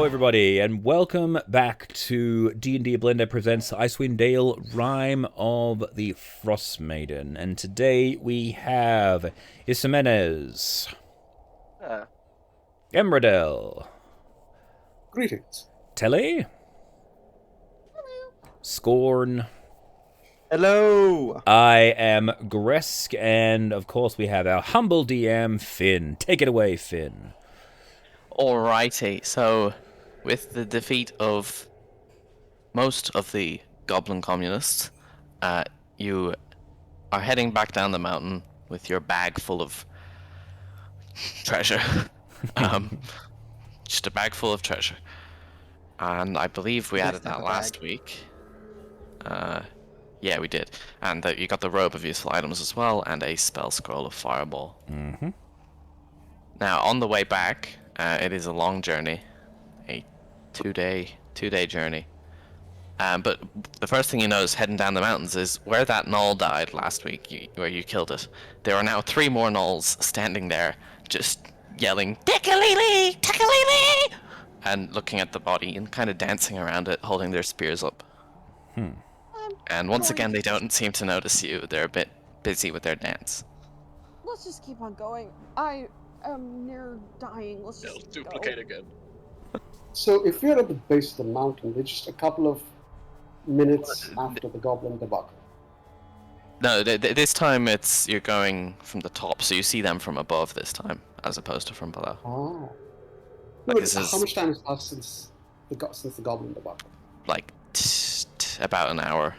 Hello, everybody, and welcome back to D&D Blender presents Icewind Dale, Rime of the Frostmaiden. And today we have Isamenes, Emradel, Greetings. Telly, Scorn. Hello! I am Gresk, and of course we have our humble DM, Finn. Take it away, Finn. Alrighty, so with the defeat of most of the Goblin communists, you are heading back down the mountain with your bag full of treasure. Just a bag full of treasure. And I believe we added that last week. Yeah, we did. And you got the robe of useful items as well, and a spell scroll of fireball. Mm-hmm. Now, on the way back, it is a long journey, a two-day journey. But the first thing you notice heading down the mountains is where that gnoll died last week, where you killed it. There are now 3 more gnolls standing there, just yelling, "Tickle-lee-lee! Tickle-lee-lee!" and looking at the body and kind of dancing around it, holding their spears up. And once again, they don't seem to notice you. They're a bit busy with their dance. Let's just keep on going. I am near dying. Let's just duplicate go. again. So if we're at the base of the mountain, we're just a couple of minutes after the Goblin debacle. No, this time you're going from the top, so you see them from above this time, as opposed to from below. Oh. Like Wait, this how is much time has passed since the Goblin debacle? like about an hour.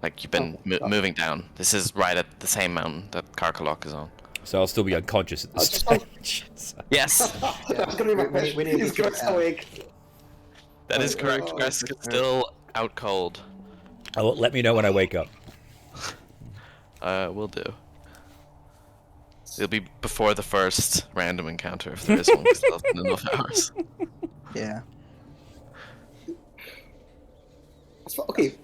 Like you've been moving down. This is right at the same mountain that Karkalok is on. So I'll still be unconscious at this stage. Yes, That's gonna be my question. we need to Is get Gresk out. awake? that is correct. Oh, Gresk is still out cold. Oh, let me know when I wake up. Will do. It'll be before the first random encounter if there is one, because there'll have been enough hours. Yeah. Okay.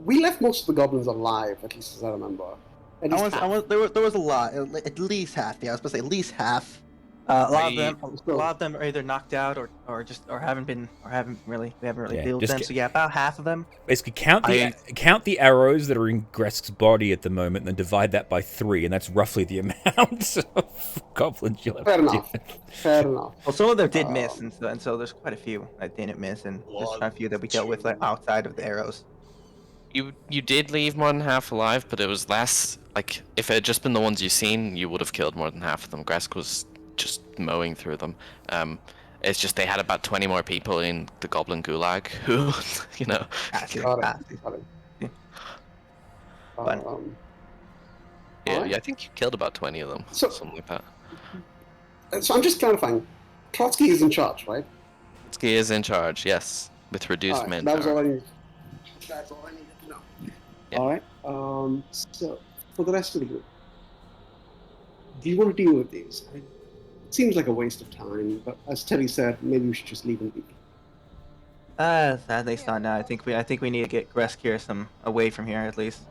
We left most of the goblins alive, at least as I remember. At least half. There was a lot, at least half. Yeah, I was supposed to say at least half. A lot of them are either knocked out or haven't really Yeah, dealt with just them. So yeah, about half of them. Basically, count the arrows that are in Gresk's body at the moment, and then divide that by 3, and that's roughly the amount of goblins you'll have. Fair enough. Fair enough. Well, some of them did miss, and so there's quite a few that didn't miss, and there's quite a few that we dealt with like outside of the arrows. You did leave more than half alive, but it was less. Like if it had just been the ones you seen, you would have killed more than half of them. Gresk was just mowing through them. It's just they had about 20 more people in the Goblin Gulag who, you know. Got it. Yeah, I think you killed about 20 of them, something like that. So I'm just clarifying. Trotsky is in charge, right? Trotsky is in charge, yes, with reduced Alright, men. that was all I needed. That's all I needed to know. Yeah. Alright. So for the rest of the group, do you want to deal with these? It seems like a waste of time, but as Teddy said, maybe we should just leave them be. At least not now. I think we need to get Gresk here away from here at least,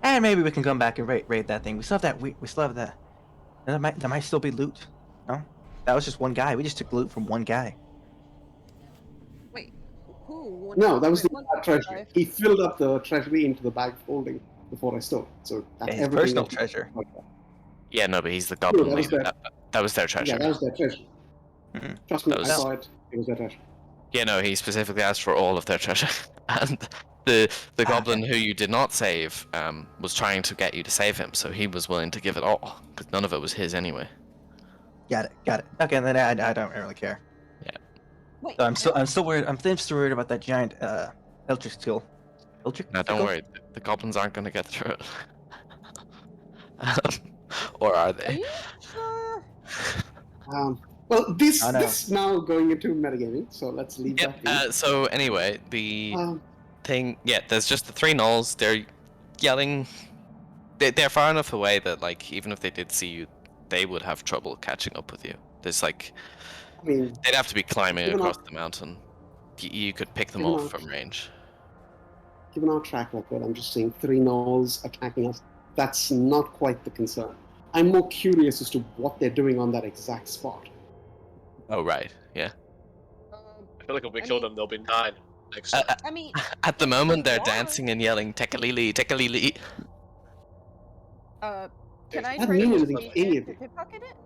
and maybe we can come back and raid that thing. We still have that. There might still be loot. No, that was just one guy. We just took loot from one guy. Wait, who? No, that was Wait, the treasury. He filled up the treasury into the bag folding before I stole it. So that's His everything. personal that- treasure. Yeah, no, but he's the Goblin that was leader. their- That was their treasure. Yeah, that was their treasure. Mhm. Trust me, That I was- saw it. It was their treasure. Yeah, no, he specifically asked for all of their treasure, and the Goblin who you did not save was trying to get you to save him, so he was willing to give it all because none of it was his anyway. Got it. Okay, then I don't really care. Wait, So I'm still worried. I'm still worried about that giant eldritch tool. Now, don't worry, the goblins aren't going to get through it. Or are Are they? you sure? Well, this I know. this now going into metagaming, so let's leave Yep. that be. So anyway, the Um, thing, yeah, there's just the 3 gnolls. They're yelling. They're far enough away that like even if they did see you, they would have trouble catching up with you. There's like I mean, they'd have to be climbing Given across our- the mountain. You could pick them Given off our- from range. given our track record, I'm just saying 3 gnolls attacking us. That's not quite the concern. I'm more curious as to what they're doing on that exact spot. Oh right, yeah. feel like if we I kill mean- them, they'll be 9 next time. I mean, At the moment, they're Why? dancing and yelling "Tekalili, Tekalili." can I I try knew to anything sneak of any in of to it. pickpocket it?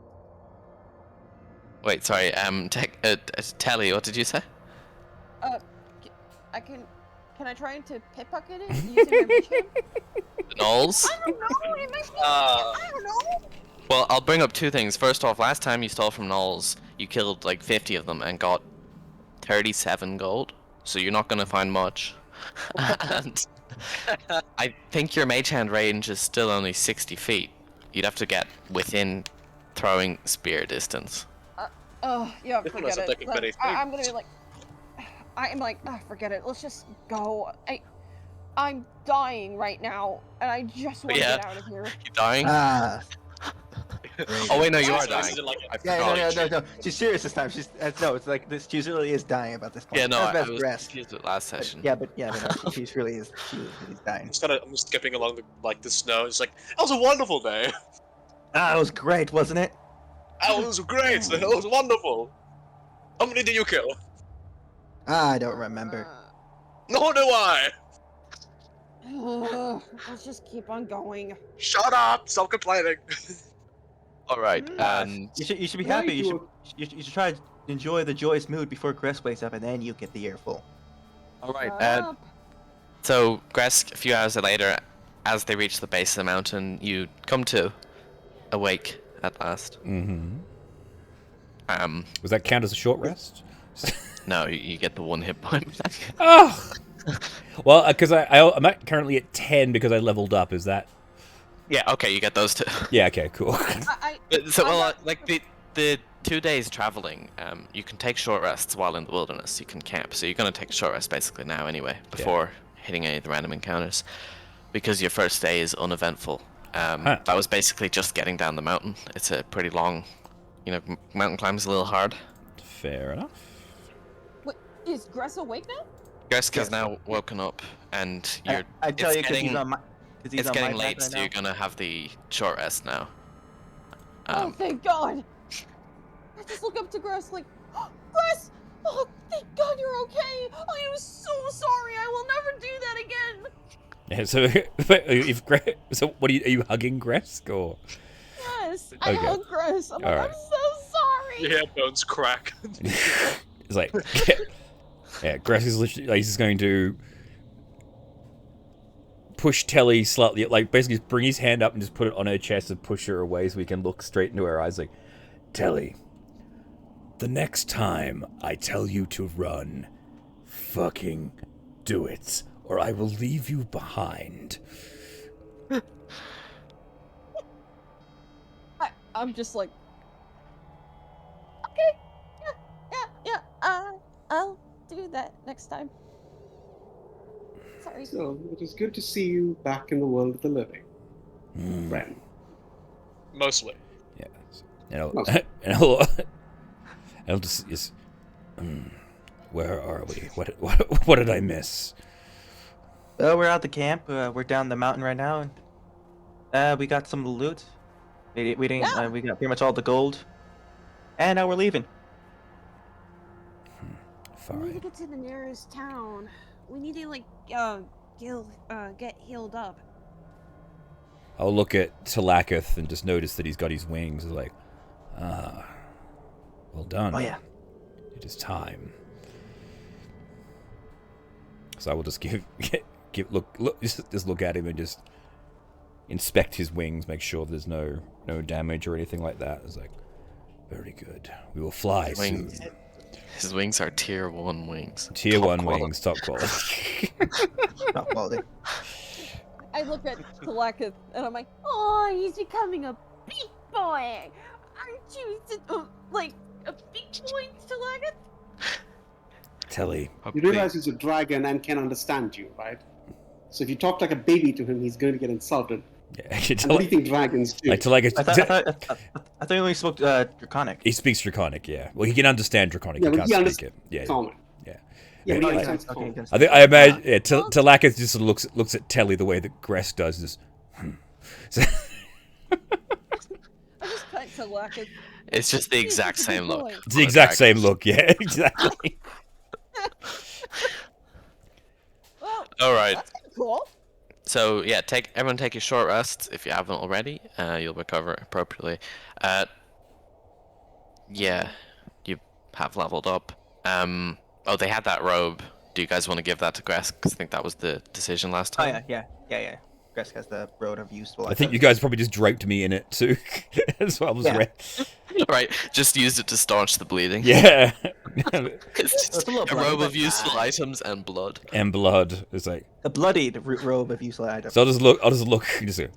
Wait, sorry. Telly, what did you say? I can. Can I try to pickpocket it using my mage hand? The Knolls? I don't know. It might be. Uh, I don't know. Well, I'll bring up 2 things. First off, last time you stole from Knolls, you killed like 50 of them and got 37 gold. So you're not gonna find much. And I think your mage hand range is still only 60 feet. You'd have to get within throwing spear distance. Oh, yeah, This one forget doesn't it. take many I'm gonna be like, I'm like, forget it. Let's just go. I'm dying right now, and I just want to Yeah. get out of here. You dying? Ah. Oh wait, no, you are So this dying. isn't like I Yeah, forgot. no. She's serious this time. No, it's like this. She really is dying about this point. Yeah, no, Not I best was dressed, confused with last but session. but no, she's really is. She's dying. I'm just skipping along the snow. It's like, that was a wonderful day. Ah, it was great, wasn't it? That was great. That was wonderful. How many did you kill? Ah, I don't remember. Nor do I. Let's just keep on going. Shut up. Stop complaining. All right, Ah, and you should be Why happy. do You should try to enjoy the joyous mood before Crest wakes up, and then you get the earful. all right. Shut up. So Gresk, a few hours later, as they reach the base of the mountain, you come to awake at last. Mm-hmm. Was Was that count as a short rest? No, you get the 1 hit point back. Oh! Well, because I'm currently at 10 because I leveled up. Is that? Yeah, okay, you get those 2. Yeah. Okay. Cool. So, I'm well, not- like the 2 days traveling, you can take short rests while in the wilderness. You can camp, so you're gonna take a short rest basically now anyway, before hitting any of the random encounters, because your first day is uneventful. That was basically just getting down the mountain. It's a pretty long, mountain climb's a little hard. Fair enough. Wait, is Gress awake now? Gresk has now woken up, and you're. I tell it's you, because he's getting- on my. He's It's on getting my late, back right so now. you're gonna have the short rest now. Oh, thank God! I just look up to Gress like, Gress! Oh, thank God you're okay! I am so sorry! I will never do that again! Yeah. So, so what are you hugging Gresk or? Yes! I Okay. hug Gress! I'm like, Alright. I'm so sorry! Yeah, bones crack. It's like, yeah, Gresk is literally like, he's just going to push Telly slightly, like basically just bring his hand up and just put it on her chest and push her away so we can look straight into her eyes. Like, Telly, the next time I tell you to run, fucking do it, or I will leave you behind. I'm just like, okay, yeah, I'll do that next time. Sorry. So, it is good to see you back in the world of the living, Mm, friend. Mostly. yeah. And I'll, Mostly. and I'll just where are we? What did I miss? Well, we're out the camp. We're down the mountain right now, and we got some loot. We didn't. Yeah. We got pretty much all the gold, and now we're leaving. We need to Fine. get to the nearest town. We need to get healed up. I'll look at Talakith and just notice that he's got his wings. It's like, well done. Oh yeah. It is time. So I will just just look at him and just inspect his wings, make sure there's no damage or anything like that. It's like, very good. We will fly His soon. wings. His wings are tier 1 wings. Tier Top 1 quality. wings, top quality. Not quality. I look at Talakith and I'm like, oh, he's becoming a big boy. Aren't you like a big boy, Talakith? Telly. You realize he's a dragon and can understand you, right? So if you talk like a baby to him, he's going to get insulted. Yeah, And what do you think dragons do? like Talakith. I thought he only spoke Draconic. He speaks Draconic, yeah. Well, he can understand Draconic. Yeah, he but can't he speak it. Yeah. Common. Yeah. Yeah, Oh, but he he understands can- okay, he common. can- I imagine, yeah, Talakith just sort of looks at Telly the way that Gress does. Just, So- I just cut Talakith. It's just the exact He's a big same look. boy. it's the exact same look, yeah, exactly. Well, All right. that's kinda cool. So yeah, everyone take your short rests if you haven't already. You'll recover appropriately. Yeah, you have leveled up. Oh, they had that robe. Do you guys want to give that to Gresk? 'Cause I think that was the decision last Oh time. yeah. Gresk has the road of useful. I think you guys probably just draped me in it too, as well as Yeah. Red. Right, just used it to staunch the bleeding. Yeah. It's just It's a little a bloody, robe but of useful items and blood. And blood. It's like, the bloodied robe of useful items. so I'll just look, and just go,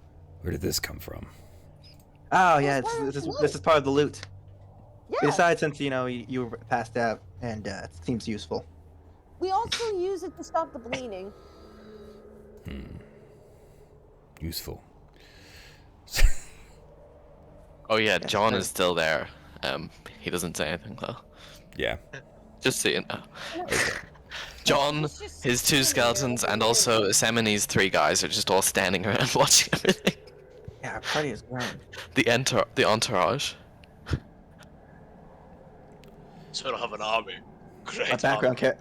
where did this come from? Oh yeah, That's why this is part of the loot. We Yeah. decided since you were passed out and it seems useful. We also use it to stop the bleeding. Useful. Oh yeah, Yes, John sir. is still there. He doesn't say anything though. Yeah. Just so you know. John, He's just his two standing there skeletons, looking and weird. also Semini's 3 guys are just all standing around watching everything. Yeah, our party is growing. The entourage. So I have an army. Great. Our background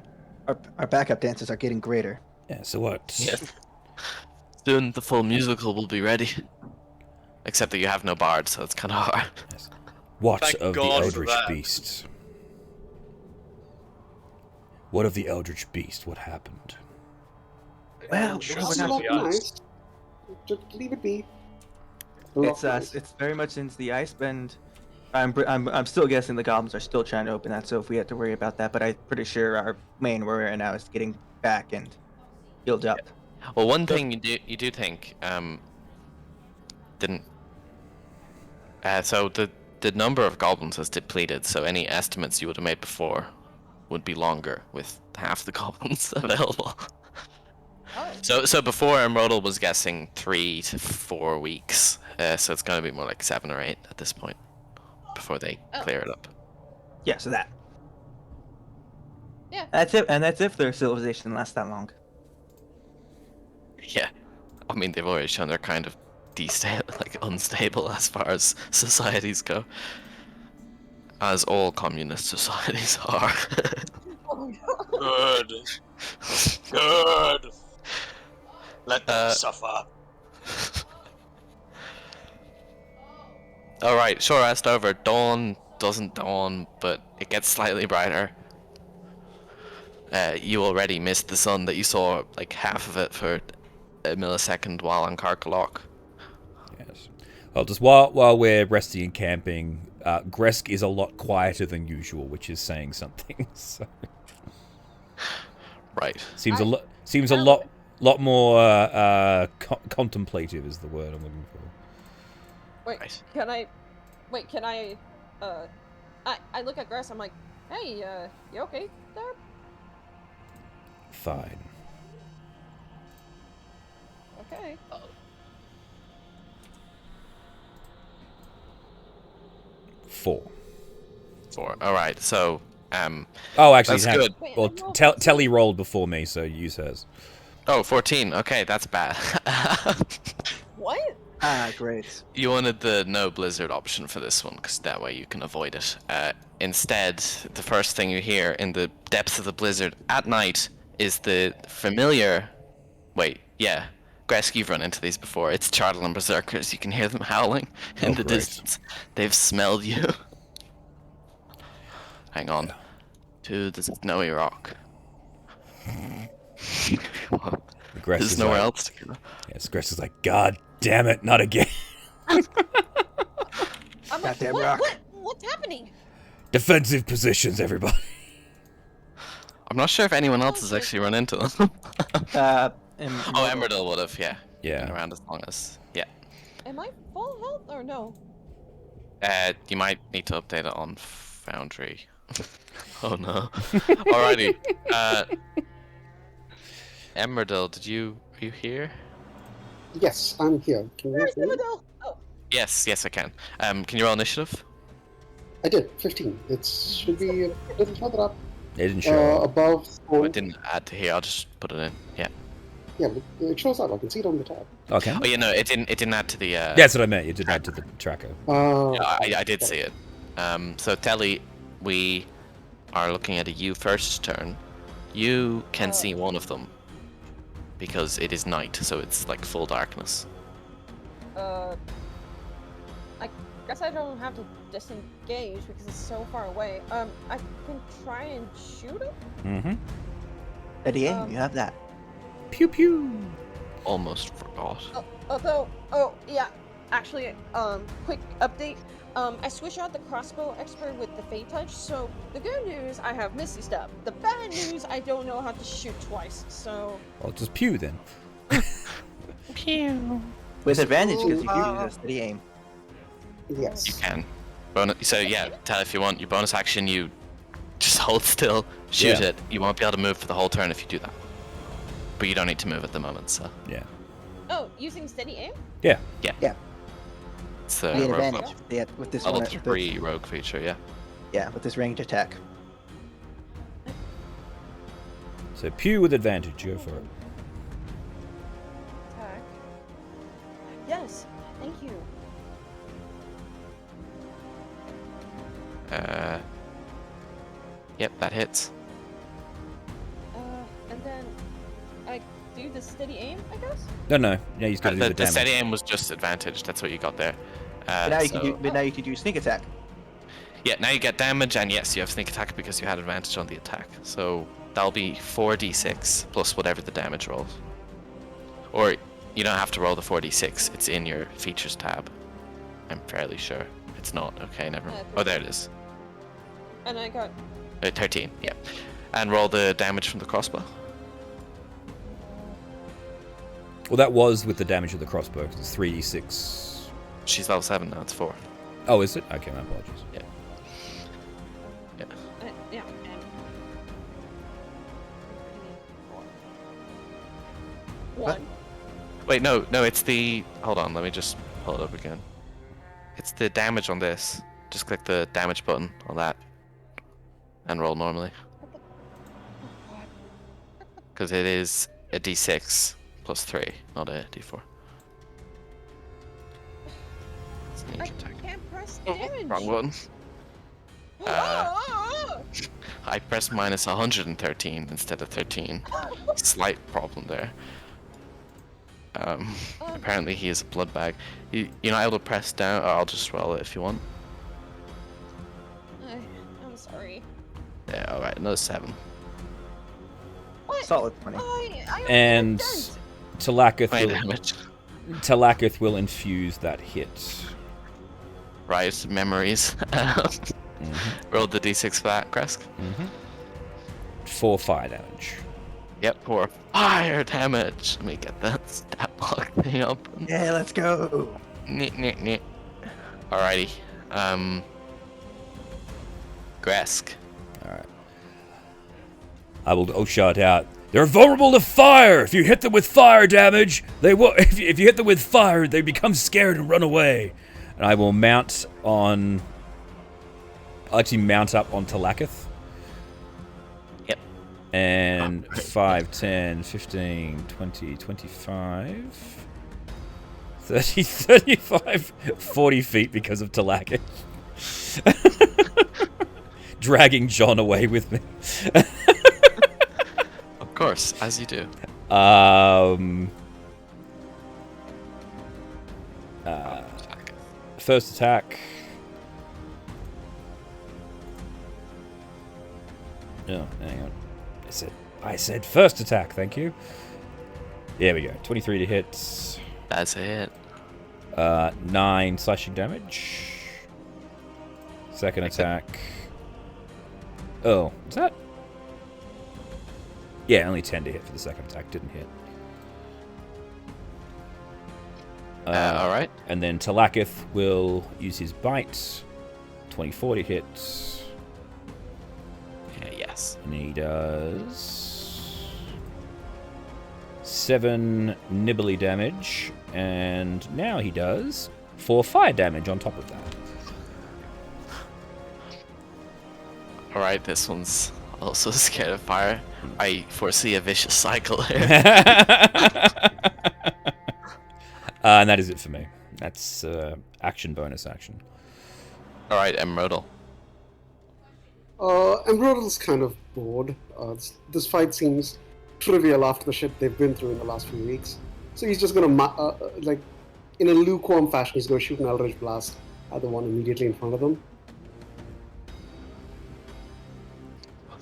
our backup dancers are getting greater. Yeah, so what? Yes. Soon the full musical will be ready. Except that you have no bard, so it's kind of hard. Yes. What Thank of the God for Eldritch that. Beasts? What of the Eldritch Beast? What happened? Well, Sure, we're It's not- to not be honest. nice. Just leave it be. It's very much into the Icewind. I'm still guessing the goblins are still trying to open that, so if we have to worry about that, but I'm pretty sure our main worry right now is getting back and healed up. Well, one thing you do think didn't. So the number of goblins has depleted, so any estimates you would have made before would be longer with half the goblins available. Oh. So before Emerald was guessing 3 to 4 weeks, so it's gonna be more like 7 or 8 at this point before they clear it up. Yeah, so that. Yeah. That's it, and that's if their civilization lasts that long. Yeah, I mean they've already shown they're kind of unstable as far as societies go, as all communist societies are. Oh, no. Good. Good. Let them Uh, suffer. Alright, short rest over. Dawn doesn't dawn, but it gets slightly brighter. You already missed the sun that you saw like half of it for a millisecond while on Karkalok. Yes. Well, just while we're resting and camping, Gresk is a lot quieter than usual, which is saying something. So Right. seems I- a lot more contemplative is the word I'm looking for. Wait, Right. can I, I look at Grass, I'm like, hey, you okay there? Fine. Okay. Four. 4. Alright, so Oh, actually, that's hang- good. Wait, Well, I rolled Telly rolled before me, so use hers. Oh, 14. Okay, that's bad. What? Ah, great. You wanted the no blizzard option for this one, because that way you can avoid it. Instead, the first thing you hear in the depths of the blizzard at night is the familiar... Wait, yeah. Gresk, you've run into these before. It's Chartle and Berserkers. You can hear them howling in Oh, the great. distance. They've smelled you. Hang on. To the snowy rock. Gresk There's is nowhere like, else to go. Yes, Gresk is like, God damn it, not again. I'm like, Goddamn what? rock. What's happening? Defensive positions, everybody. I'm not sure if anyone else has Okay. actually run into them. Oh, Emmerdale would have, yeah. Been Yeah. around as long as, yeah. Am I full health or no? You might need to update it on Foundry. Oh no. Alrighty. Emmerdale, are you here? Yes, I'm here. Can you Where's hear me? Citadel? Oh, Yes, I can. Can you roll initiative? I did. 15. It should be a little further up. They didn't show up. Above. Oh, it didn't add to here. I'll just put it in. Yeah. Yeah, but it shows up. I can see it on the tab. Okay. Oh, yeah, no, it didn't add to the. That's what I meant. You did add to the tracker. Yeah, I did see it. So Telly, we are looking at a you first turn. You can see one of them because it is night, so it's like full darkness. I guess I don't have to disengage because it's so far away. I can try and shoot him? Mm-hmm. Steady aim, you have that. Pew pew. Almost forgot. Yeah. Actually, quick update. I switched out the crossbow expert with the Fate Touch, so the good news, I have Misty Step. The bad news, I don't know how to shoot twice, so... Well, just pew then. Pew. With advantage, because you do use a steady aim. Yes. You can. So yeah, tell if you want your bonus action, you just hold still, shoot Yeah. it. You won't be able to move for the whole turn if you do that. But you don't need to move at the moment, so. Yeah. Oh, using steady aim? Yeah. It's You a get rogue advantage with this level one. 3 rogue feature, yeah. Yeah, with this ranged attack. So pew with advantage. Go for it. Attack. Yes, thank you. Yep, that hits. And then I do the steady aim, I guess? No. Yeah, he's got to do the The damage. steady aim was just advantage. That's what you got there. But now you can do sneak attack. Yeah, now you get damage, and yes, you have sneak attack because you had advantage on the attack. So that'll be 4d6 plus whatever the damage rolls. Or you don't have to roll the 4d6. It's in your features tab. I'm fairly sure. It's not. Okay, never mind. Oh, there it is. And I got 13, yeah. And roll the damage from the crossbow. Well, that was with the damage of the crossbow, 'cause it's 3d6. She's level 7 now, it's 4. Oh, is it? Okay, my apologies. Yeah. yeah. What? One. Wait, no, it's the... Hold on, let me just pull it up again. It's the damage on this. Just click the damage button on that. And roll normally. Because it is a d6 plus 3, not a d4. Sneak I attack. can't press damage. Wrong button. Ah! I pressed minus 113 instead of 13. Slight problem there. Apparently he is a blood bag. You're not able to press down. Oh, I'll just roll it if you want. I'm sorry. Yeah, alright, another 7. What? Solid 20. I And don't. Talakith 20 will, damage. Talakith will infuse that hit. Right, memories. Roll the d6 for that, Kresk. 4 fire damage. Yep, 4 fire damage. Let me get that stat block thing up. Yeah, let's go. Neat. Alrighty. Kresk. Alright. I will shout out. They're vulnerable to fire! If you hit them with fire damage, they will. If you hit them with fire, they become scared and run away. And I will mount on. I'll actually mount up on Talakith. Yep. And 5, 10, 15, 20, 25, 30, 35, 40 feet because of Talakith. Dragging John away with me. Of course, as you do. First attack. Oh, hang on. I said first attack, thank you. There we go. 23 to hit. That's a hit. 9 slashing damage. Second attack. Oh, is that? Yeah, only 10 to hit for the second attack. Didn't hit. Alright. And then Talakith will use his bite. 24 to hit. Yes. And he does 7 nibbly damage. And now he does 4 fire damage on top of that. Alright, this one's also scared of fire. I foresee a vicious cycle here. And that is it for me. That's action bonus action. Alright, Emeraldal. Embroider's kind of bored. This fight seems trivial after the shit they've been through in the last few weeks. So he's just gonna, like, in a lukewarm fashion, he's gonna shoot an Eldritch Blast at the one immediately in front of them.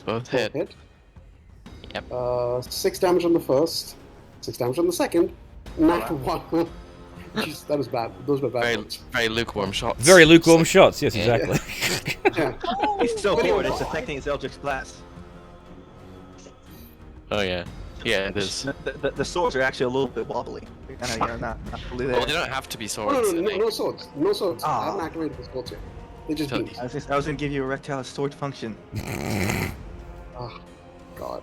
Both hit. Yep. 6 damage on the first, 6 damage on the second. Nat 1. Jeez, that was bad. Those were bad Very, ones. very lukewarm shots. Very lukewarm shots. Yes, exactly. Yeah. He's so What do you bored, it's want? affecting his Eldritch Blast. Oh yeah. Yeah, it is. The swords are actually a little bit wobbly. You're not fully there. Well, they don't have to be Oh, swords. no swords. No swords. I Ah. haven't activated the swords yet. They just So- beat. I was gonna give you erectile sword function. Oh, God.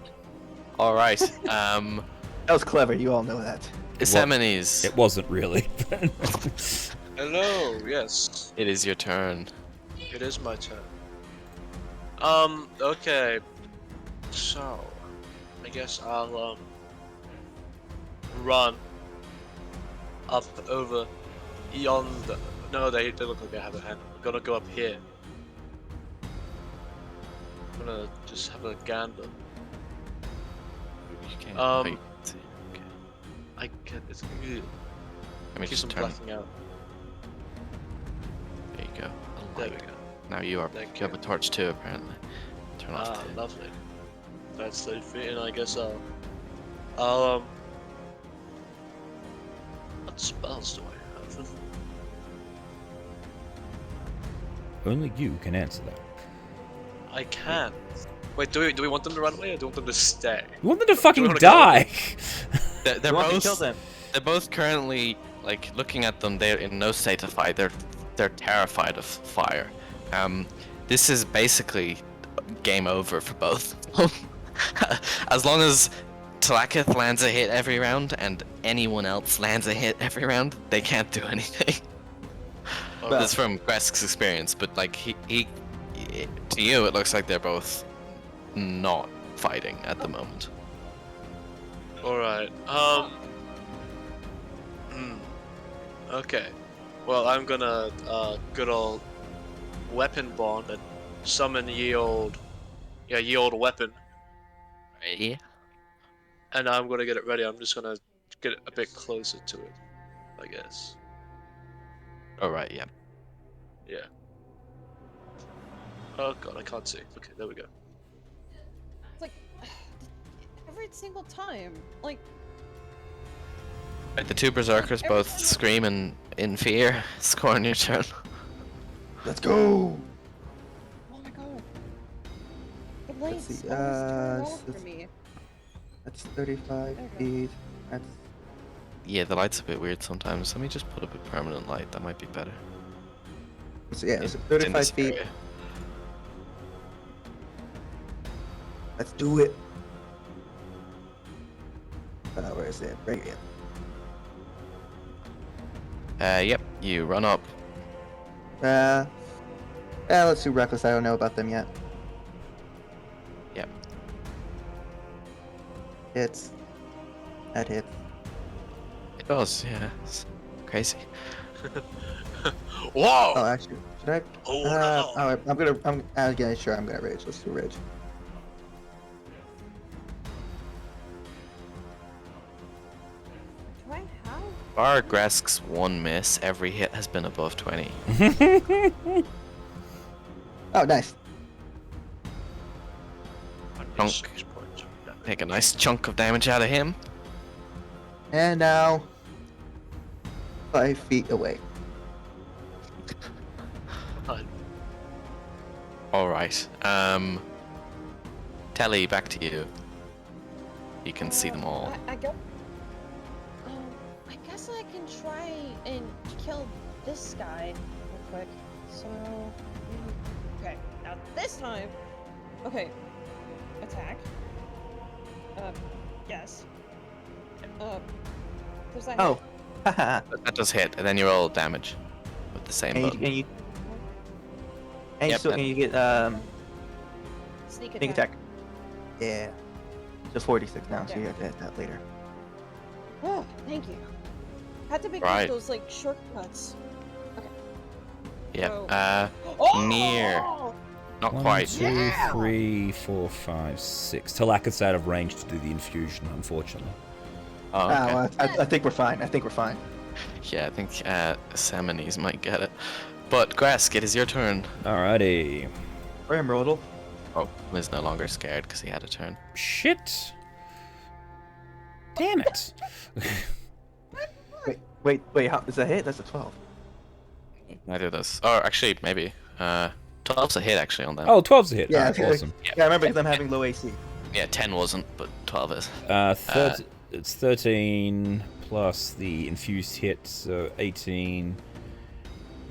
All right. That was clever, you all know that. Isemenes, It wasn't really. Hello, yes. it is your turn. It is my turn. Okay. So, I guess I'll, run up over yonder. No, they look like they have a hand. I'm gonna go up here. I'm gonna just have a gander. You can't. Um, wait, see, okay. I get it's Let me keep just some turn. blacking out. There you go. There we go. Now you are. Thank You have a you. torch too, apparently. Turn off. Ah, the- lovely. That's 30 feet, and I guess I'll what spells do I have? Only you can answer that. I can. Wait, do we want them to run away or do we want them to stay? You want them to fucking wanna go? die? They're You want to kill both. them. They're both currently like looking at them. They're in no state of fight. They're terrified of fire. This is basically game over for both. As long as Tlakith lands a hit every round and anyone else lands a hit every round, they can't do anything. Alright. That's from Gresk's experience, but like to you, it looks like they're both not fighting at the moment. Alright, okay. Well, I'm gonna, good old weapon bond and summon ye old weapon, Yeah. and I'm gonna get it ready. I'm just gonna get it a bit closer to it, I guess. All right. Yeah. Yeah. Oh god, I can't see. Okay, there we go. It's like every single time. Like Right, the two berserkers both scream in fear. Scoring your turn. Let's go! oh my god. The Let's lights see, always turn off so for me. That's 35 Okay. feet. That's Yeah, the light's a bit weird sometimes. Let me just put up a permanent light. That might be better. so yeah, so It's in 35 this feet. area. Let's do it. Where is it? Right here. Yep. You run up. Let's do reckless. I don't know about them yet. Yep. Hits. That hits. It does. Yeah. It's crazy. Whoa! Oh, actually, should I? Oh no! Alright, I'm gonna sure I'm gonna rage. Let's do rage. Do I have? Bar Gresk's one miss, every hit has been above 20. Oh, nice. Chunk. 6 points of damage. Take a nice chunk of damage out of him. And now 5 feet away. Fine. Alright. Telly, back to you. You can see them all. I guess. I guess I can try and kill this guy real quick. So, okay. Now this time, okay. Attack. Yes. Does that Oh, hit? haha. That does hit, and then you roll damage with the same And button. you Yep, still and- can you get Sneak sneak attack? Yeah. So 46 now, so you have to hit that later. Oh, thank you. Had to make Right. those like shortcuts. Yep. So- Near. Not 1, quite. 2, 3, 4, 5, 6. Talakka's out of range to do the infusion, unfortunately. Oh, okay. well, I think we're fine. I think we're fine. Yeah, I think Semines might get it. But Gresk, it is your turn. Alrighty. We're Rodel. Oh, Liz no longer scared because he had a turn. Shit. Damn it. Wait, how is that hit? That's a 12. I do this. Oh, actually, maybe. 12's a hit actually on that. Oh, 12's a hit. Yeah, Alright, awesome. Yeah, I remember them having low AC. Yeah, 10 wasn't, but 12 is. It's 13 plus the infused hit, so 18.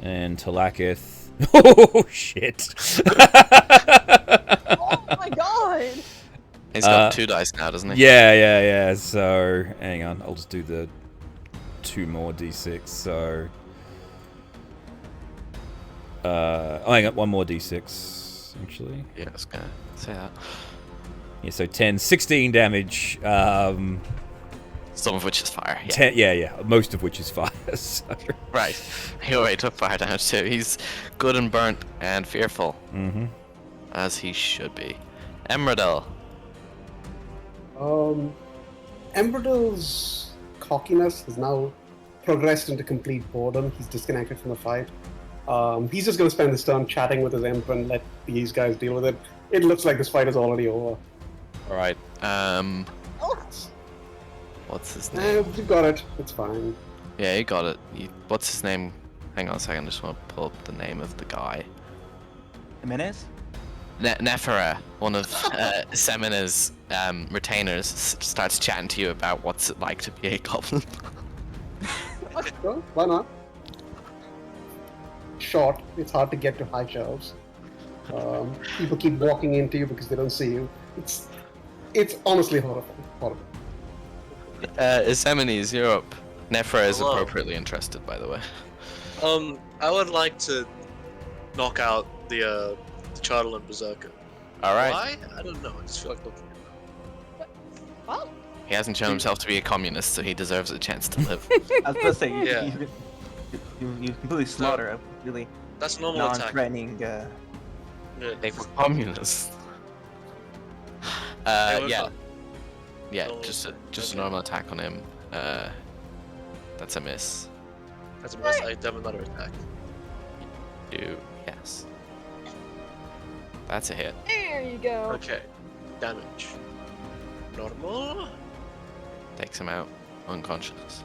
And Talakith. Oh, shit. Oh my god! He's got 2 dice now, doesn't he? Yeah. So, hang on. I'll just do the 2 more d6. So, hang on. 1 more d6, actually. Yeah, I was gonna say that. Yeah, so 10, 16 damage. Some of which is fire. Yeah. 10, yeah. Most of which is fire. So. Right. He already took fire damage too. He's good and burnt and fearful. Mm-hmm. As he should be. Emradel. Embradill's cockiness has now progressed into complete boredom. He's disconnected from the fight. He's just going to spend his turn chatting with his imp and let these guys deal with it. It looks like this fight is already over. Alright. Oh, What's his name? You got it. It's fine. Yeah, you got it. What's his name? Hang on a second. I just want to pull up the name of the guy. Jimenez? Nefera, one of Semina's retainers, starts chatting to you about what's it like to be a goblin. Well, why not? Short. It's hard to get to high shelves. People keep walking into you because they don't see you. It's honestly horrible. Semines, you're up. Nefera is Hello. appropriately interested, by the way. I would like to knock out the Chartle and Berserker. Alright. Why? I don't know. I just feel like looking at well, He hasn't shown himself to be a communist, so he deserves a chance to live. I was gonna say, Yeah. you completely slaughter a really That's a normal attack. non-threatening. Yeah. They were communists. They were Yeah. fun. Yeah, Oh, just a okay. normal attack on him. That's a miss. That's a miss. I have another attack. Yes. That's a hit. there you go. Okay. Damage. Normal. Takes him out. Unconscious.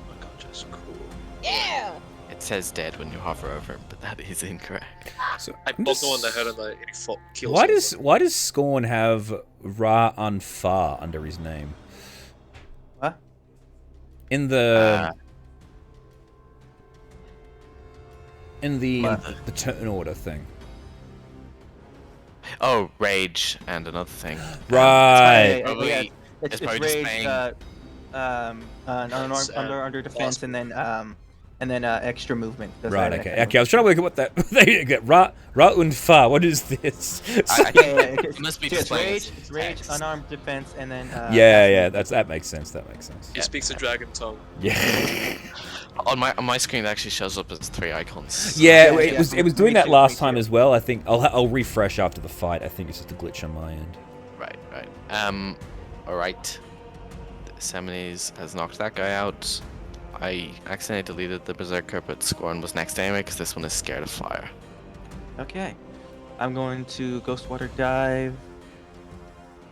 Unconscious. Cool. Yeah. It says dead when you hover over him, but that is incorrect. So I I'm bonked just- him on the head and I kills Why him. does Scorn have Ra Unfar under his name? What? In the the turn order thing. Oh, rage and another thing. Right. Probably- Yeah, it's it's probably just rage, saying- unarmed, under defense, and then extra movement. Does Right, that okay. extra Okay, I was trying to work out what that... There you go. Ra Unfar, what is this? I Yeah, yeah, It must be it's displaying rage, as it's rage, text. unarmed defense, and then. Yeah, that makes sense. That makes sense. He speaks a dragon tongue. Yeah. On my screen, it actually shows up as 3 icons. Yeah, Yeah, it yeah. was doing Me that too, last me time too. as well. I think I'll refresh after the fight. I think it's just a glitch on my end. Right. Alright. Semines has knocked that guy out. I accidentally deleted the Berserker, but Scorn was next anyway, because this one is scared of fire. Okay. I'm going to Ghost Water Dive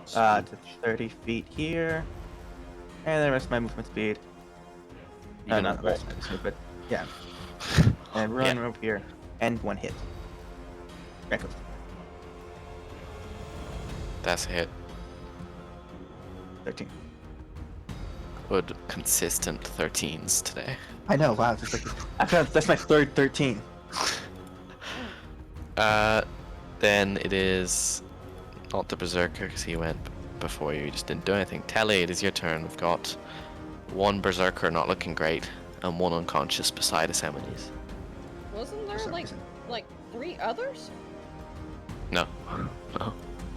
to 30 feet here. And the rest of my movement speed. You Not the rest of my movement, but yeah. And run over here. And 1 hit. Reckless. That's a hit. 13. Good, consistent 13s today. I know, wow. That's my third 13. Then it is not the Berserker, because he went before you. He just didn't do anything. Telly, it is your turn. We've got 1 Berserker not looking great, and 1 unconscious beside Semines. Wasn't there some like reason. 3 others? No.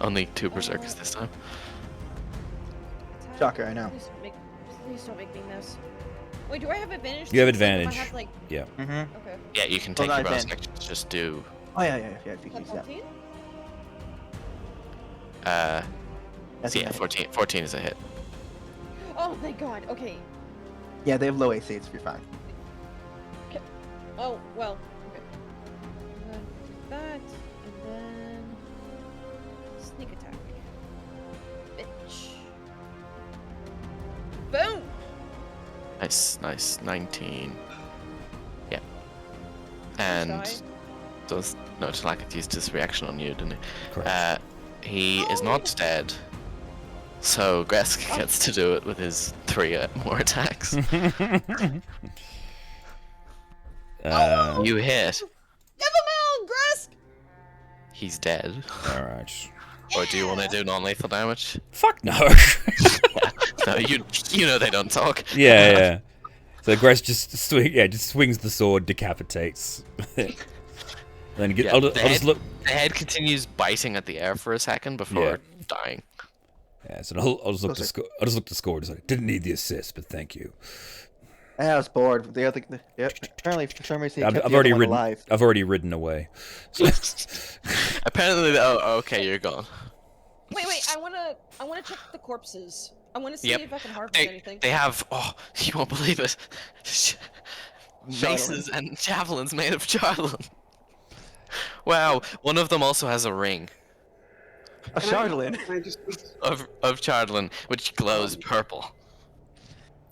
Only 2 Berserkers this time. Shocker, I know. Please don't make me miss. Wait, do I have advantage? You have to this? Like, if advantage. I have, like... Yeah. Mm-hmm. Okay. Yeah, you can take Well, your bonus then- actions, just do Oh yeah, if you can use that. 14? That's So yeah, a hit. 14 is a hit. Oh, thank God. Okay. Yeah, they have low AC, it's fine. Oh, well. Okay. Do that, and then sneak attack. Bitch. Boom! Nice. 19. Yeah. And Die. does no, Talakit used his reaction on you, didn't he? Correct. He is not dead. So Gresk gets to do it with his 3 more attacks. You hit. Give him out, Gresk! He's dead. All right. Or do you want to do non-lethal damage? Fuck no. No, you know they don't talk. Yeah. So Gress just swings the sword, decapitates. Then Yeah, I'll just look. The head continues biting at the air for a second before dying. Yeah, so I'll just look to score. I'll just look to score. Just like, didn't need the assist, but thank you. I was bored. The other, apparently for some reason he kept I've the already other one ridden. alive. I've already ridden away. So, Apparently, oh, okay, you're gone. Wait, I wanna check the corpses. I wanna see Yep. if I can harvest They, anything. they have, oh, you won't believe it, maces and javelins made of charlatan. Wow, one of them also has a ring A Charlatan. Can I just of charlatan, which glows purple.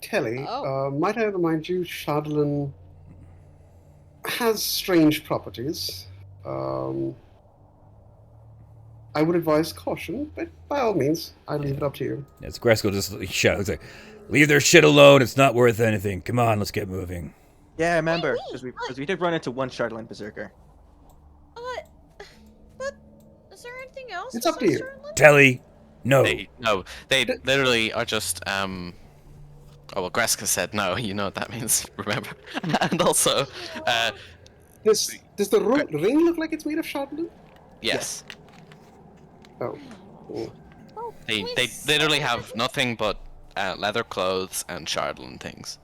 Kelly, Oh. might I remind you, Shardlin has strange properties. I would advise caution, but by all means, I leave it up to you. it's Gresko just shouts like, "Leave their shit alone. It's not worth anything. Come on, let's get moving." Yeah, I remember, because we did run into one Charlatan berserker. But is there anything else? It's up to besides you. Charlotte? Telly, no. They literally are just, oh, well, Greska said no, you know what that means, remember? And also, Does the ring look like it's made of Shardlin? yes. Oh. Cool. Oh, They please. literally have nothing but leather clothes and charlatan things.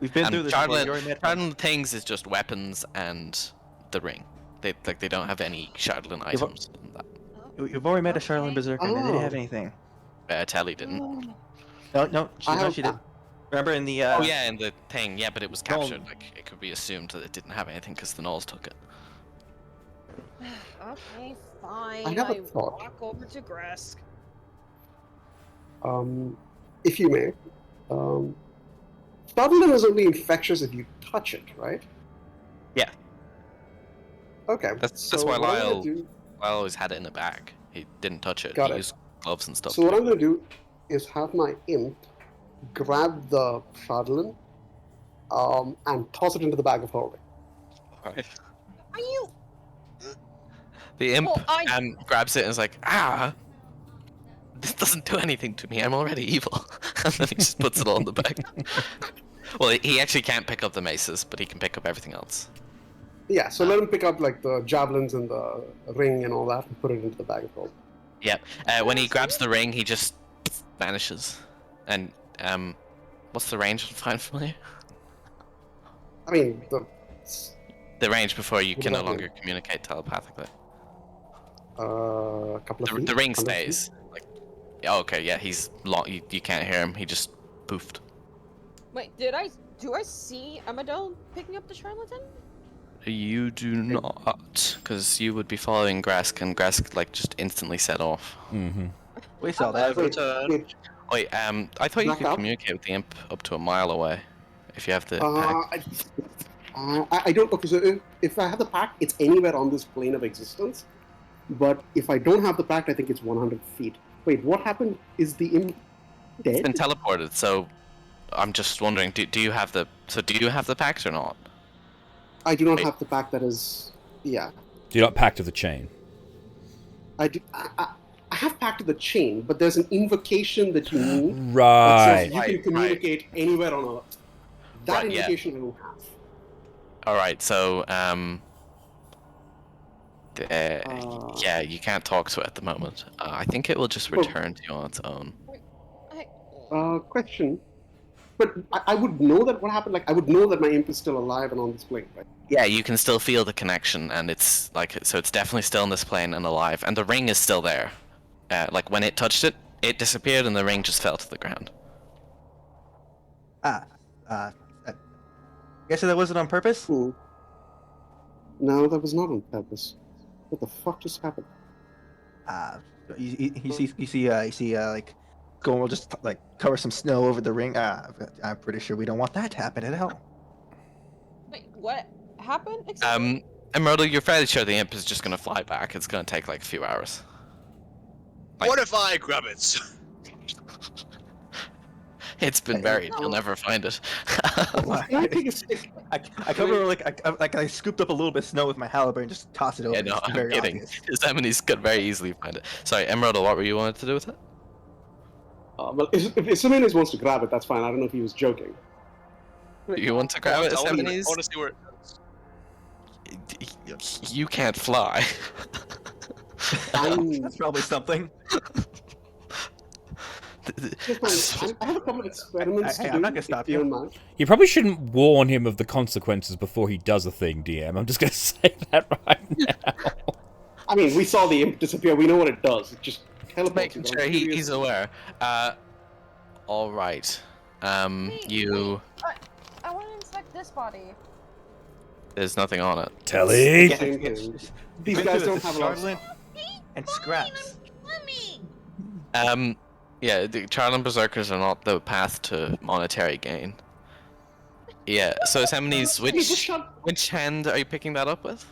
We've been through And this before. charlatan, You already met charlatan things is just weapons and the ring. They don't have any charlatan items. In that. You've already met a Charlatan berserker, and they didn't have Oh. anything. Telly didn't. No, I she have- did. Remember in the Oh yeah, in the thing, yeah, but it was Noel- captured. Like it could be assumed that it didn't have anything because the Knolls took it. Okay, fine. I have a thought. walk over to Gresk. If you may, Shardlin is only infectious if you touch it, right? Yeah. Okay. That's so why what I'm gonna Lyle do- always had it in the bag. He didn't touch it. Got He it. used gloves and stuff. So what I'm going to do is have my imp grab the Shardlin and toss it into the bag of holding. Alright. Are you? The imp Well, grabs it and is like, this doesn't do anything to me. I'm already evil. And then he just puts it all in the bag. Well, he actually can't pick up the maces, but he can pick up everything else. Yeah, so let him pick up like the javelins and the ring and all that and put it into the bag of holding. Yep. When he grabs the ring, he just vanishes. And what's the range of Find Familiar? I mean, The range before you What can no about longer communicate telepathically. a couple of feet. The ring 100 stays. Like, oh, okay, yeah, he's long. You can't hear him. He just poofed. Wait, do I see Amadel picking up the charlatan? You do not, because you would be following Grask, and Grask like just instantly set off. Mm-hmm. We saw Have that. a Wait, turn. wait, Wait, I thought you Back could up. communicate with the imp up to a mile away, if you have the. pack. I don't. Okay, so if I have the pack, it's anywhere on this plane of existence. But if I don't have the pack, I think it's 100 feet. Wait, what happened? Is the imp It's been dead? teleported, so I'm just wondering, do you have the pact or not? I do not Wait. have the pack that is. Yeah. Do not pact of the chain. I do. I have packed to the chain, but there's an invocation that you need that Right. says you Right, can communicate anywhere on Earth. That Right, yeah. invocation I don't have. All right, so yeah, you can't talk to it at the moment. I think it will just return to you on its own. I, Question: But I would know that what happened. Like I would know that my imp is still alive and on this plane. Right? Yeah, you can still feel the connection, and it's like so. It's definitely still on this plane and alive, and the ring is still there. Like when it touched it, it disappeared, and the ring just fell to the ground. Guess that wasn't on purpose? No, that was not on purpose. What the fuck just happened? You see, like, Gold will just like cover some snow over the ring. I'm pretty sure we don't want that to happen at all. Wait, what happened? Exactly? Emerald, you're fairly sure the imp is just gonna fly back. It's gonna take like a few hours. What if I grab it? It's been buried. You'll never find it. Can I take a stick? I cover I scooped up a little bit of snow with my halberd and just toss it over. Yeah, no, It's I'm very kidding. obvious. Yosemite's could very easily find it. Sorry, Emerald, what were you wanting to do with it? Well, if Isimenes wants to grab it, that's fine. I don't know if he was joking. You want to grab it, I want Yosemite's? to see where it goes. You can't fly. That's probably something. I have a couple of experiments to do. I'm not gonna stop you. Don't mind. You probably shouldn't warn him of the consequences before he does a thing, DM. I'm just going to say that right now. I mean, we saw the imp disappear. We know what it does. It just teleports. Making sure he's aware. All right. You. I want to inspect this body. There's nothing on it. Telly! Same thing. These guys don't have a lot. Charlotte and scraps. Yeah, the Charlin Berserkers are not the path to monetary gain. Yeah, so Yosemite's, which hand are you picking that up with?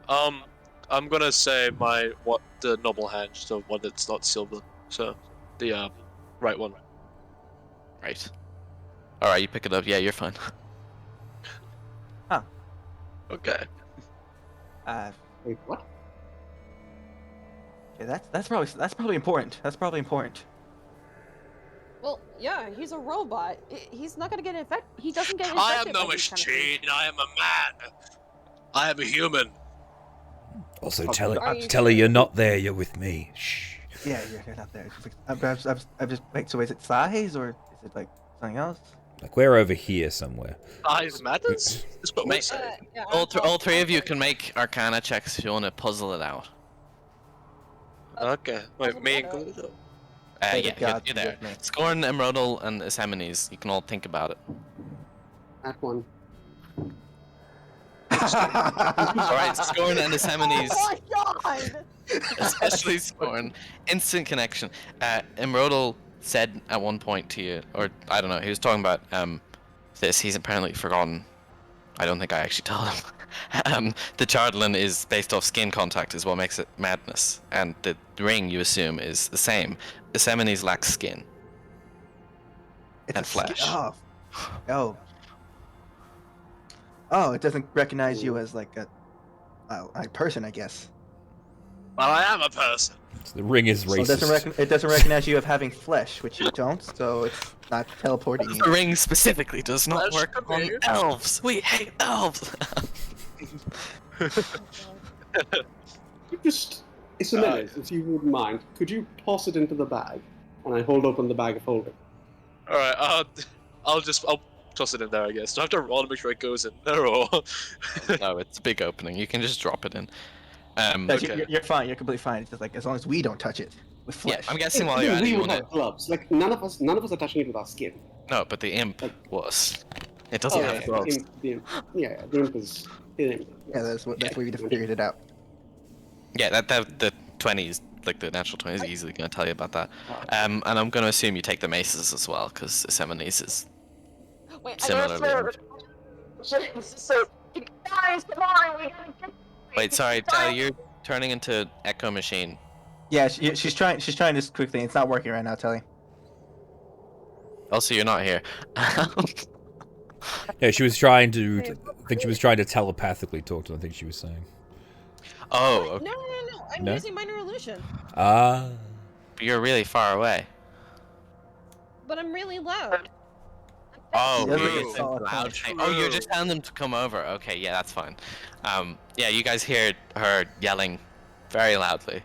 I'm gonna say the normal hand, so one that's not silver. So, the right one. Right. Alright, you pick it up. Yeah, you're fine. Okay. Wait, what? Yeah, that's probably important. That's probably important. Well, yeah, he's a robot. He's not gonna get infected. He doesn't get infected. I am no by these kind of machine. things. I am a man. I am a human. Also, Are you Telly, you're not there. You're with me. Shh. Yeah, you're not there. I'm just wait. So is it size or is it like something else? Like, we're over here somewhere. Size matters? That's what we say. Yeah, All three of you can make Arcana checks if you want to puzzle it out. Okay. Wait, me and Gold? Thank Yeah, God you're you're there. with me. Scorn, Emerald, and Yosemite's. You can all think about it. That one. Alright, Scorn and Yosemite's. Oh my god! Especially Scorn. Instant connection. Emerald said at one point to you, or I don't know, he was talking about this. He's apparently forgotten. I don't think I actually told him. The Chardlin is based off skin contact, is what makes it madness, and the ring you assume is the same. Yosemite's lacks skin and flesh. Oh, it doesn't recognize you as like a person, I guess. Well, I am a person. So the ring is So racist. it doesn't recognize you of having flesh, which you don't, so it's not teleporting you. The ring specifically does not Flesh work on appears. elves. We hate elves. Just, Isimenes, if you wouldn't mind, could you toss it into the bag? And I hold open the bag of holding. Alright, I'll toss it in there, I guess. Do I have to roll to make sure it goes in there, or...? No, it's a big opening. You can just drop it in. Okay. You're fine. You're completely fine. It's just like as long as we don't touch it with Yeah, flesh. I'm guessing while you're at it, we you would want have gloves. Like none of us are touching it with our skin. No, but the imp was. It doesn't have gloves. The imp is. Yeah, that's where we figured it out. Yeah, the 20s, like the natural 20s, is easily going to tell you about that. And I'm going to assume you take the maces as well, because Yosemite's is Wait, similarly. armed. Guys, come on! We gotta get... Wait, sorry, Tally, you're turning into Echo Machine. Yeah, she's trying this quickly. It's not working right now, Telly. Also, you're not here. Yeah, she was trying to. I think she was trying to telepathically talk to him. I think she was saying. Oh, No, okay. no. I'm No? using minor illusion. Ah. You're really far away. But I'm really loud. Oh, Yeah, you're true. just loud thing. Oh, you're just telling them to come over. Okay, yeah, that's fine. Yeah, you guys hear her yelling very loudly.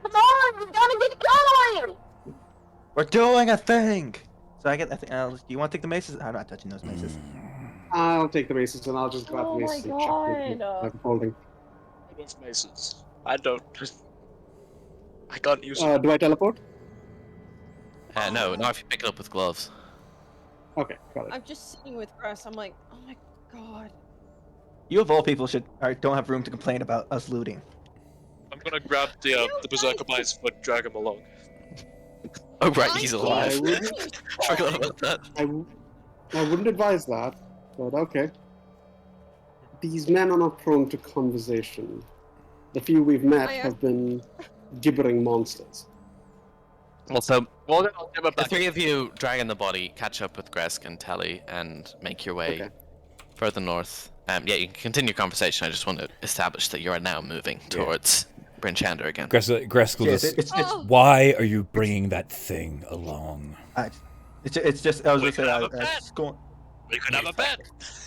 Come on, we gotta get going! We're doing a thing. So I think do you want to take the maces? I'm not touching those maces. I'll take the maces and I'll just grab Oh the my maces and chuck them God. like a holding. Those maces. I don't. I can't use them. Do I teleport? No, not if you pick it up with gloves. Okay, got it. I'm just sitting with Grass. I'm like, oh my God. You of all people don't have room to complain about us looting. I'm gonna grab the berserker by his foot, drag him along. Oh right, I he's can't alive. I wouldn't- use Forgot about that. I wouldn't advise that, but okay. These men are not prone to conversation. The few we've met have been gibbering monsters. Well, so Well, then I'll give it the back. three of you dragging the body, catch up with Gresk and Telly, and make your way Okay. further north. Yeah, you can continue your conversation. I just want to establish that you are now moving towards Brinchander again. Gresk will Yes, just. it's Why are you bringing that thing along? it's just I was We just could have a saying bet. We could have a bet.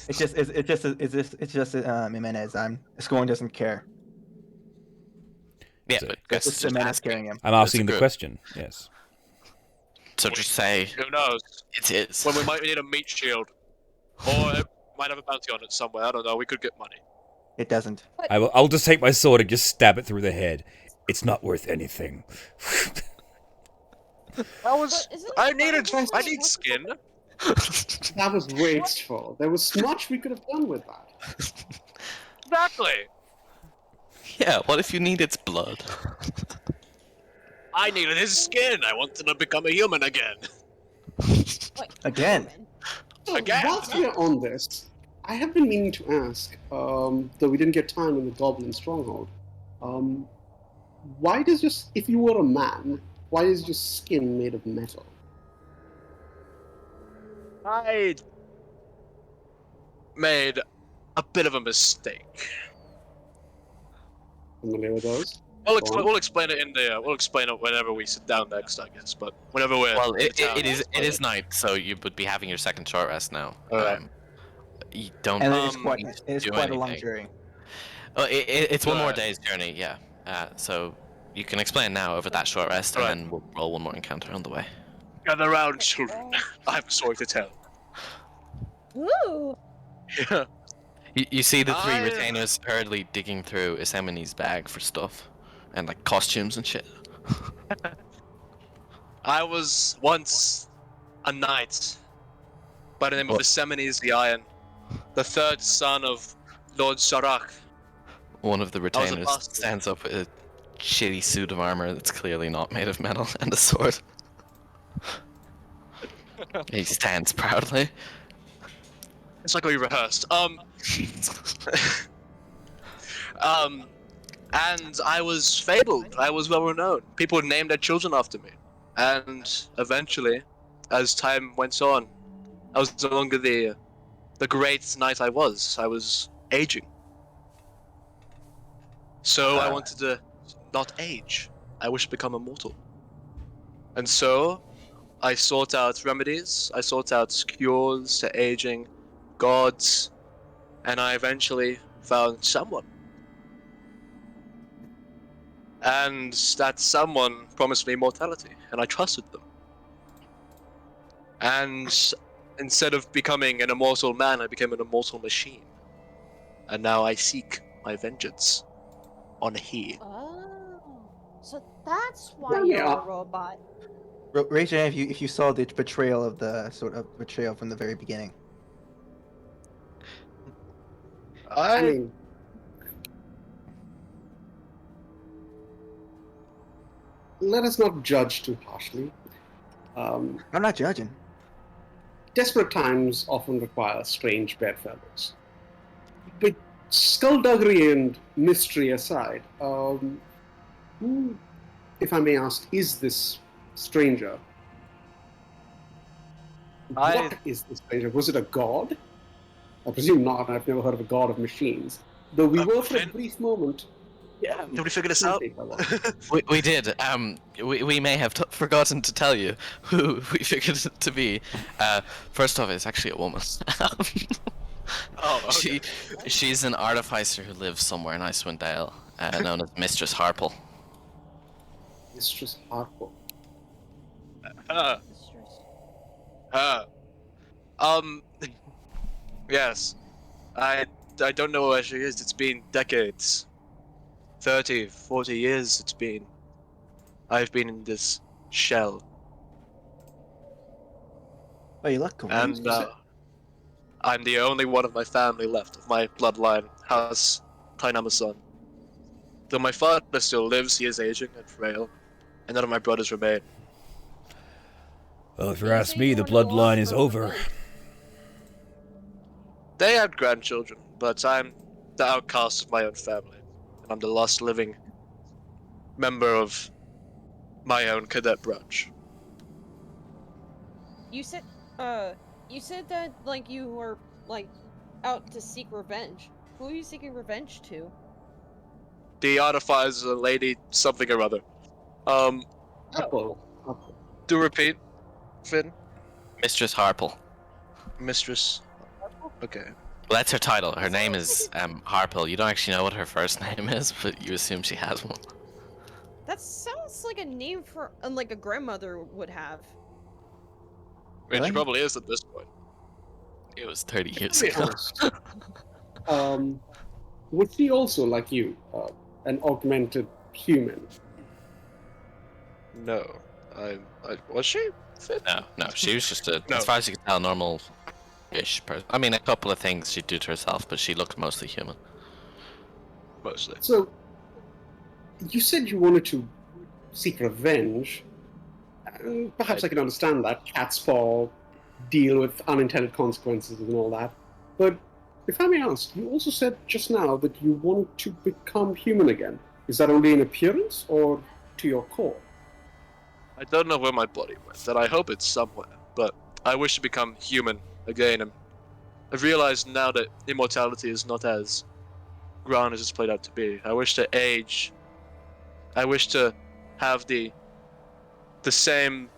it's just Jimenez. Scorn doesn't care. Yeah, So- but It's Gresk just is Jimenez asking. carrying him. I'm asking the group. question. Yes. So just say Who knows? it is. When we might need a meat shield, or it might have a bounty on it somewhere. I don't know. We could get money. It doesn't. I'll just take my sword and just stab it through the head. It's not worth anything. I need skin. That was wasteful. There was much we could have done with that. Exactly. Yeah, what if you need its blood? I needed his skin. I wanted to become a human again. Again. So, Again? whilst we are on this, I have been meaning to ask, though we didn't get time in the Goblin stronghold, why does just, if you were a man, why is your skin made of metal? I made a bit of a mistake. Familiar with those? We'll explain it in the. We'll explain it whenever we sit down next, I guess. But whenever we're Well, in town, it is night, so you would be having your second short rest now. Alright. You don't. And need it is to do quite a long anything. journey. Oh, it's one more Right. day's journey, yeah. So you can explain now over that short rest, Right. and then we'll roll one more encounter on the way. Gather round, children. I have a story to tell. Ooh. Yeah. You see the three I- retainers hurriedly digging through Isemine's bag for stuff, and like costumes and shit. I was once a knight by the name of What? Isemenes the Iron, the third son of Lord Sharak. One of the was a retainers bastard. stands up with a shitty suit of armor that's clearly not made of metal and a sword. He stands proudly. It's like we rehearsed. And I was fabled. I was well renowned. People named their children after me. And eventually, as time went on, I was no longer the great knight I was. I was aging. So I wanted to not age. I wished to become immortal. And so I sought out remedies. I sought out cures to aging, gods, and I eventually found someone. And that someone promised me immortality, and I trusted them. And instead of becoming an immortal man, I became an immortal machine. And now I seek my vengeance on he. Oh. So that's why Yeah, you're yeah. a robot. Raise your hand if you saw the betrayal of the betrayal from the very beginning. I mean, let us not judge too harshly. I'm not judging. Desperate times often require strange bedfellows. But skullduggery and mystery aside, who, if I may ask, is this stranger? What is this stranger? Was it a god? I presume not. I've never heard of a god of machines. Though we were for a brief moment. Yeah, did we figure this out? We did. We may have forgotten to tell you who we figured it to be. First off, it's actually a woman. Oh, okay. She's an artificer who lives somewhere in Icewind Dale, known as Mistress Harple. Mistress Harple. Her. Yes. I don't know where she is. It's been decades. 30, 40 years it's been. I've been in this shell. Oh, you look great. And I'm the only one of my family left, of my bloodline, House Kleinamason. Though my father still lives, he is aging and frail, and none of my brothers remain. Well, if you ask me, the bloodline is over. They had grandchildren, but I'm the outcast of my own family, and I'm the last living member of my own cadet branch. You said that, like, you were, like, out to seek revenge. Who are you seeking revenge to? The Artificer is a lady something or other. Apple. Do repeat, Finn? Mistress Harple. Mistress. Okay. Well, that's her title. Her name is Harple. You don't actually know what her first name is, but you assume she has one. That sounds like a name for, like, a grandmother would have. Which Really? probably is at this point. It was 30 years To be ago. honest, was she also, like you, an augmented human? No. Was she? Finn? No, she was just a, No. as far as you can tell, normal-ish person. I mean, a couple of things she'd do to herself, but she looked mostly human. Mostly. So, you said you wanted to seek revenge. Perhaps I can understand that. Cat's paw, deal with unintended consequences and all that. But if I may ask, you also said just now that you want to become human again. Is that only in appearance or to your core? I don't know where my body went, and I hope it's somewhere, but I wish to become human again, and I've realized now that immortality is not as grand as it's played out to be. I wish to age. I wish to have the same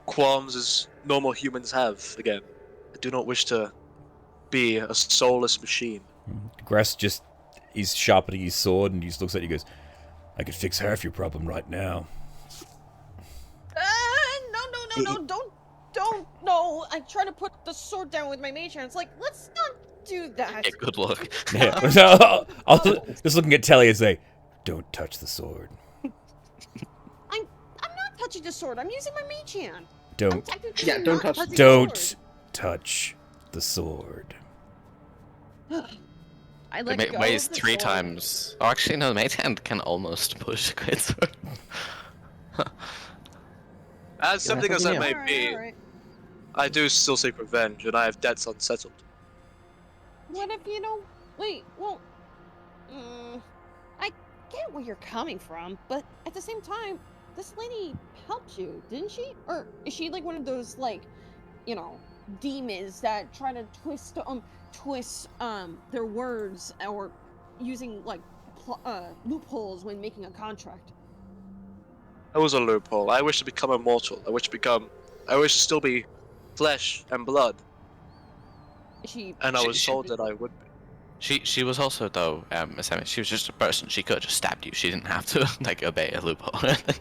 qualms as normal humans have again. I do not wish to be a soulless machine. Grass he's sharpening his sword and he just looks at you and goes, I could fix half your problem right now. No, I try to put the sword down with my mage hand. It's like, let's not do that. Yeah, good luck. Yeah. So I'll just looking at Telly and say, don't touch the sword. I'm not touching the sword. I'm using my mage hand. I'm Don't technically Yeah, don't not touch- touching the don't sword. touch the sword. I let It go weighs of the 3 sword. times. Oh, actually, no, the mage hand can almost push a great sword. As something as that may be, Alright. I do still seek revenge, and I have debts unsettled. What if wait, well, I get where you're coming from, but at the same time, this lady helped you, didn't she? Or is she like one of those, like, demons that try to twist their words, or using, like, loopholes when making a contract? That was a loophole. I wish to become immortal. I wish to still be flesh and blood. Is she? And I was She- told that I would be. She was also, though, she was just a person. She could have just stabbed you. She didn't have to, like, obey a loophole or anything.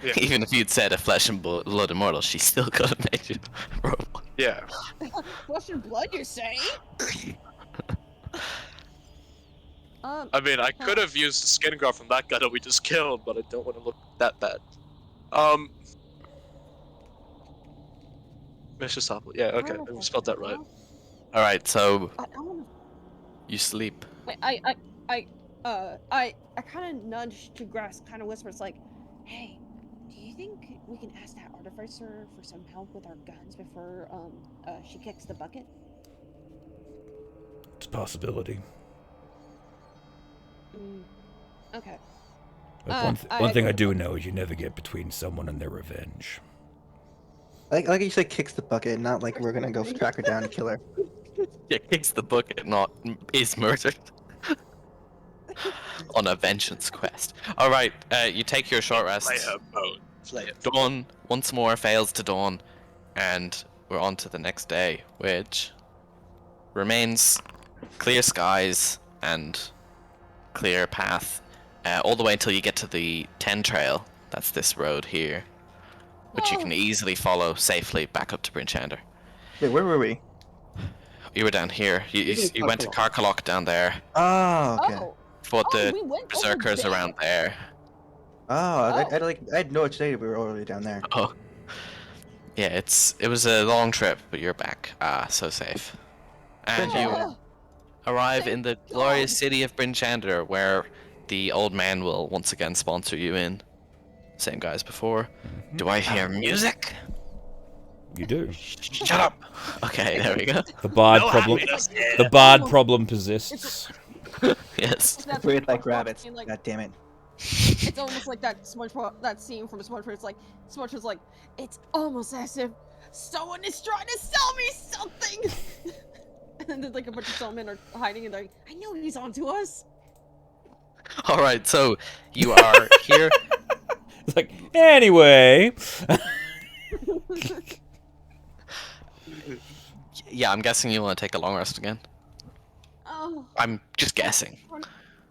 Yeah. Even if you'd said a flesh and blood immortal, she still could have made you a robot. Yeah. Flesh and blood, you say? I mean, I could have used the skin guard from that guy that we just killed, but I don't want to look that bad. Mr. Savoie. Yeah, okay, I spelled that right. Alright, so I wanna. you sleep. Wait, I kind of nudge to Grass, kind of whispers like, "Hey, do you think we can ask that artificer for some help with our guns before she kicks the bucket?" It's a possibility. Okay. But one thing I do know is you never get between someone and their revenge. Like you said, kicks the bucket, not like we're gonna go track her down and kill her. Yeah, kicks the bucket, not is murdered. On a vengeance quest. Alright, you take your short rest. Play her mode. Play it. Dawn once more fails to dawn, and we're on to the next day, which remains clear skies and clear path all the way until you get to the 10 trail. That's this road here. which you can easily follow safely back up to Brinchander. Wait, where were we? You were down here. You went to Karkalok down there. Oh, okay. Fought the we went over berserkers there. around there. I had no idea we were already down there. Oh. Yeah, it was a long trip, but you're back. So safe. And you arrive in the glorious city of Brinchander, where the old man will once again sponsor you in. Same guy as before. Do I hear music? You do. Shut up! Okay, there we go. The bard No problem. happiness. The bard problem persists. Yes. That's Breathe like SpongeBob rabbits. saying, like, God damn it. it's almost like that that scene from SpongeBob. It's like SpongeBob's like, it's almost as if someone is trying to sell me something. And then there's like a bunch of saltmen are hiding, and they're like, I know he's onto us. All right, so you are here. It's like, anyway. Yeah, I'm guessing you want to take a long rest again. Oh. I'm just guessing.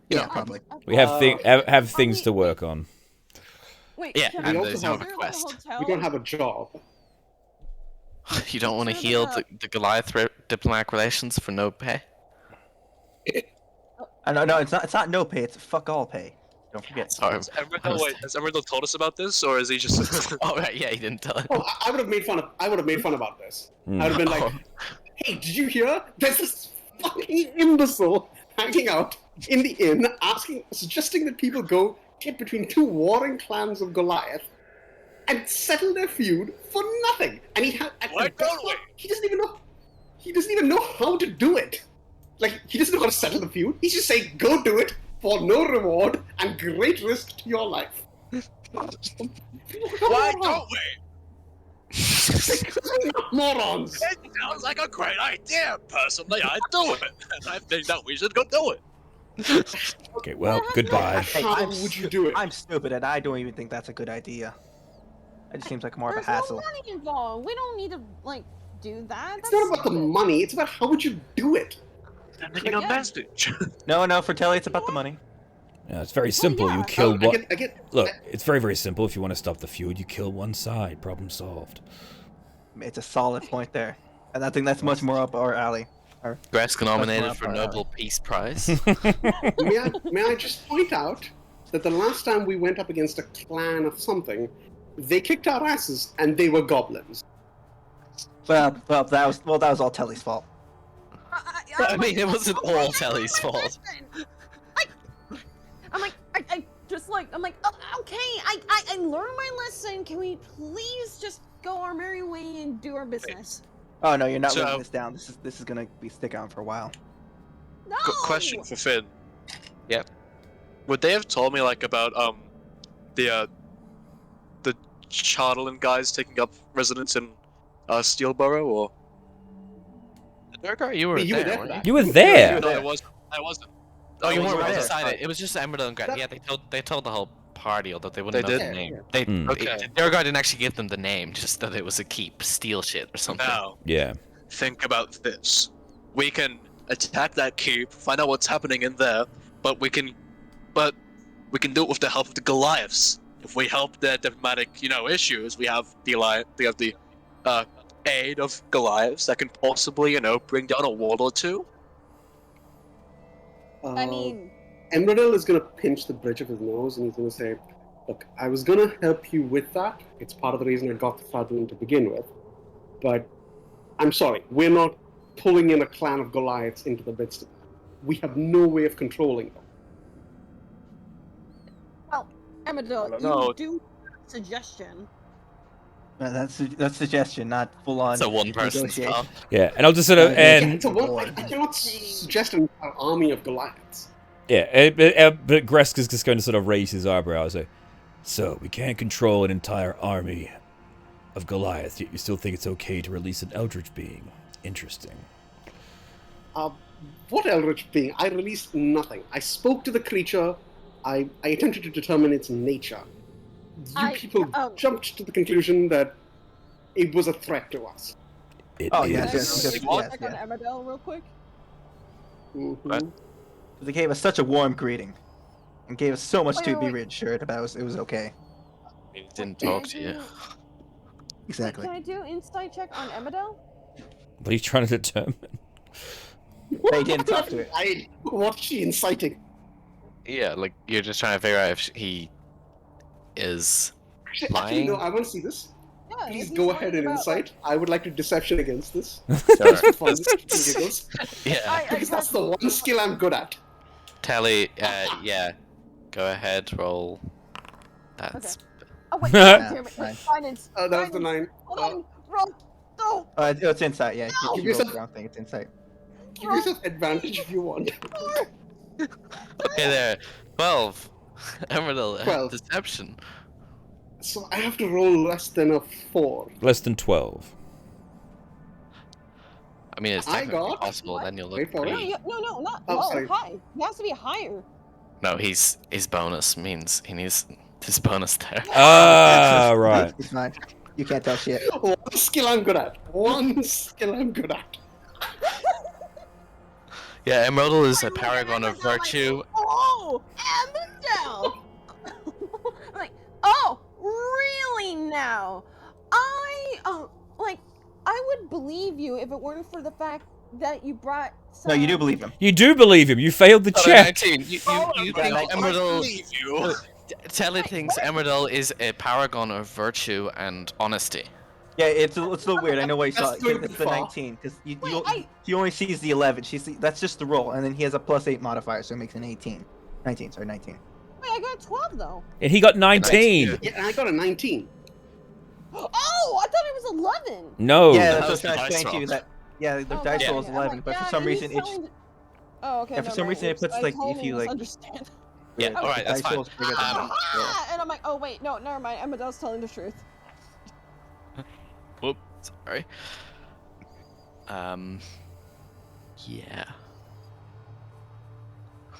Yeah, probably. We have have things to work on. Wait. Yeah, can and I there's go no to the request. hotel? We don't have a job. You don't want to heal the Goliath diplomatic relations for no pay? No, it's not no pay. It's fuck all pay. Don't forget. Sorry. Has Emerald told us about this, or is he just? Oh right, yeah, he didn't tell it. Oh, I would have made fun about this. I would have been like, "Hey, did you hear? There's this fucking imbecile hanging out in the inn, suggesting that people go get between two warring clans of Goliath and settle their feud for nothing." And Why don't we? he doesn't even know how to do it. Like, he doesn't know how to settle the feud. He's just saying, "Go do it for no reward and great risk to your life." Why don't we? Morons! It sounds like a great idea. Personally, I'd do it, and I think that we should go do it. Okay, well, goodbye. Hey, How would you do it? I'm stupid, and I don't even think that's a good idea. It just seems like more of a There's hassle. no money involved. We don't need to like do that. It's not about the money. It's about how would you do it. I'm making a message. No, for Telly, it's about the money. Yeah, it's very simple. yeah. You kill I one. get. Look, it's very, very simple. If you want to stop the feud, you kill one side. Problem solved. It's a solid point there, and I think that's much more up our alley. Gresk nominated That's for not Nobel Peace Prize. May I just point out that the last time we went up against a clan of something, they kicked our asses and they were goblins. Well, that was all Telly's fault. I mean, it wasn't all Telly's fault. I'm like, oh, okay, I learned my lesson. Can we please just go our merry way and do our business? Oh no, you're not So- letting this down. This is gonna be sticking on for a while. No. Question for Finn. Yep. Would they have told me like about the Charlton guys taking up residence in Steelborough, or? Durgar, you were You were there, there for weren't that. You were there. No, there. I wasn't. Oh, you I weren't wasn't right there. beside it. It was just Emerald and Grant. That- Yeah, they told the whole party, although they wouldn't They know did? the name. Yeah. They Okay. Durgar didn't actually give them the name, just that it was a keep, steal shit or something. Now, Yeah. think about this. We can attack that keep, find out what's happening in there, but we can do it with the help of the Goliaths. If we help their diplomatic, issues, we have the aid of Goliaths that can possibly, bring down a wall or two. I mean, Emredil is going to pinch the bridge of his nose and he's going to say, "Look, I was going to help you with that. It's part of the reason I got the Thudlin to begin with. But I'm sorry, we're not pulling in a clan of Goliaths into the midst of that. We have no way of controlling them." well, Amador, don't know. you do suggestion. That's suggestion, not full on. It's a one-person negotiation. stuff. Yeah, and I'll just sort of Yeah, and It's a one. I cannot suggest an army of Goliaths. yeah, but Gresk is just going to sort of raise his eyebrows. So we can't control an entire army of Goliath, yet you still think it's okay to release an eldritch being? Interesting. What eldritch being? I released nothing. I spoke to the creature. I attempted to determine its nature. You people jumped to the conclusion that it was a threat to us. It Oh, is. yes, Can I yes, check on yeah. Amador real quick? Mhm. They gave us such a warm greeting, and gave us so much Wait, to wait, be wait. reassured about. It was okay. He didn't talk to you. Exactly. Can I do insight check on Emmerdale? What are you trying to determine? They didn't talk to it. What's she inciting? Yeah, like you're just trying to figure out if he is Actually, no, lying. I want to see this. Yeah, Please if go he's ahead lying and about, incite. I would like to deception against this. Sure. Just for fun, just for giggles. Yeah. Because that's the one skill I'm good at. Telly, yeah. Go ahead, roll. That's Oh wait, Yeah, damn it! fine. Finance. That was the 9. Hold on, roll. No. It's insight. Yeah, No! if you roll the wrong thing, it's insight. Give yourself advantage if you want. okay there. 12. Emerald 12. deception. So I have to roll less than a 4. Less than 12. I mean, it's I technically got- possible. What? Then you'll Wait look for it. pretty. No, not Oh, low. sorry. High. It has to be higher. No, his bonus means he needs his bonus there. Ah, right. It's fine. You can't tell shit. One skill I'm good at. One skill I'm good at. Yeah, Emerald is a I look at paragon of Emmerdale like, virtue. Oh, Emmerdale. Like, oh, really now? I would believe you if it weren't for the fact that you brought. No, you do some- believe him. You do believe him. You failed the check. 19. You think I Emerald? believe you. Telly thinks Emerald is a paragon of virtue and honesty. Yeah, it's a little weird. I know why you saw That's it. going It's too the far. 19 because Wait, he only sees the 11. That's just the roll, and then he has a +8 modifier, so it makes an 18. 19, sorry, 19. Wait, I got 12 though. And he got 19. Yeah, and I got a 19. Oh, I thought it was 11. No. Yeah, that that's was what I was trying to the explain dice to you. roll. That yeah, the Oh, dice okay, roll is I'm 11, like, but yeah, for some he's reason it's telling- Oh, okay. yeah, for never some mind. reason it puts, I like, totally if you, like- misunderstand. Yeah, Oh, alright, that's dice fine. roll's bigger than the roll. Ah! And I'm like, oh wait, no, never mind. Emmerdale's telling the truth. Whoop, sorry. Yeah.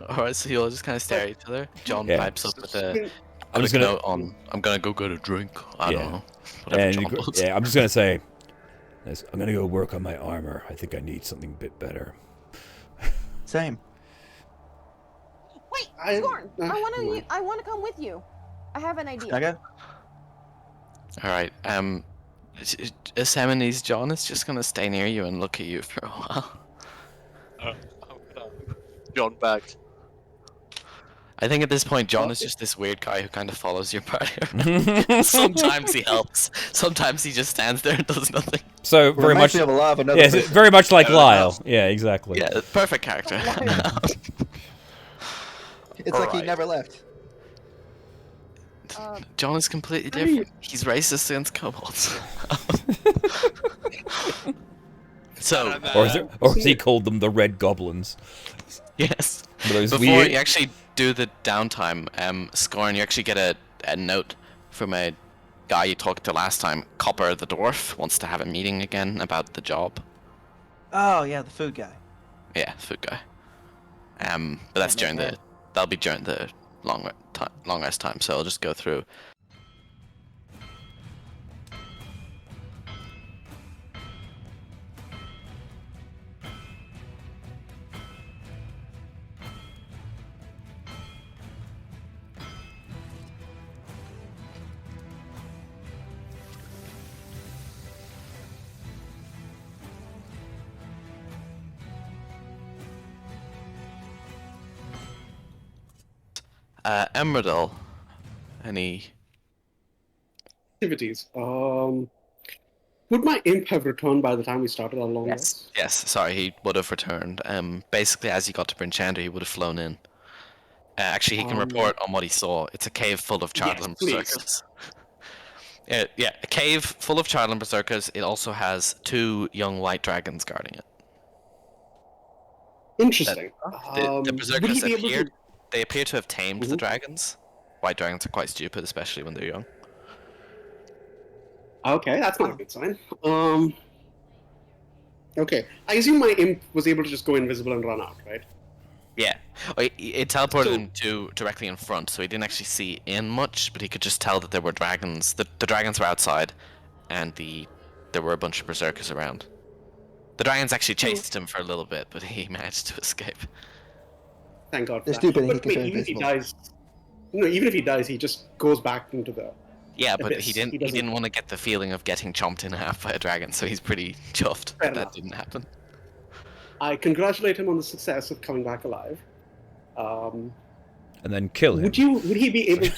Alright, so you'll just kind of stare at each other. John Yeah. pipes up with a I'm just quick gonna. note on, I'm gonna go get a drink. I Yeah. don't know. Whatever And John you go- does. yeah, I'm just gonna say, I'm gonna go work on my armor. I think I need something a bit better. Same. Wait, I- Scorn, what? I wanna come with you. I have an idea. Okay. Alright, Yosemite's John is just gonna stay near you and look at you for a while. John back. I think at this point, John is just this weird guy who kind of follows your party around. Sometimes he helps, sometimes he just stands there and does nothing. So very Reminds much. me of a lot of another Yes, person. very much like Yeah, Lyle. Yeah, exactly. Yeah, perfect character. It's like he Alright. never left. John is completely different. He's racist against kobolds. So, Or as he called them, the Red Goblins. yes. Those Before weird. you actually do the downtime, Scorn, you actually get a note from a guy you talked to last time. Copper the Dwarf wants to have a meeting again about the job. Oh yeah, the food guy. Yeah, food guy. But that's during the. That'll be during the long rest time. So I'll just go through. Emerald. Any? Activities. Would my imp have returned by the time we started our long rest? Yes, sorry, he would have returned. Basically, as he got to Brinchander, he would have flown in. Actually, he can report on what he saw. It's a cave full of Chardland please. berserkers. Yeah, a cave full of Chardland berserkers. It also has 2 young white dragons guarding it. Interesting. The would he berserkers be able appear. to? They appear to have tamed the Mhm. dragons. White dragons are quite stupid, especially when they're young. Okay, that's not a good sign. Okay, I assume my imp was able to just go invisible and run out, right? Yeah, it teleported So- him to directly in front, so he didn't actually see in much, but he could just tell that there were dragons. The dragons were outside, and there were a bunch of berserkers around. The dragons actually chased him for a little bit, but he managed to escape. Thank God. For They're that. stupid and he But can wait, turn even if he invisible. dies, no, even if he dies, he just goes back into the Yeah, but abyss. he didn't. He doesn't- didn't want to get the feeling of getting chomped in half by a dragon, so he's pretty chuffed Fair that enough. didn't happen. I congratulate him on the success of coming back alive. And then kill him. Would he be able?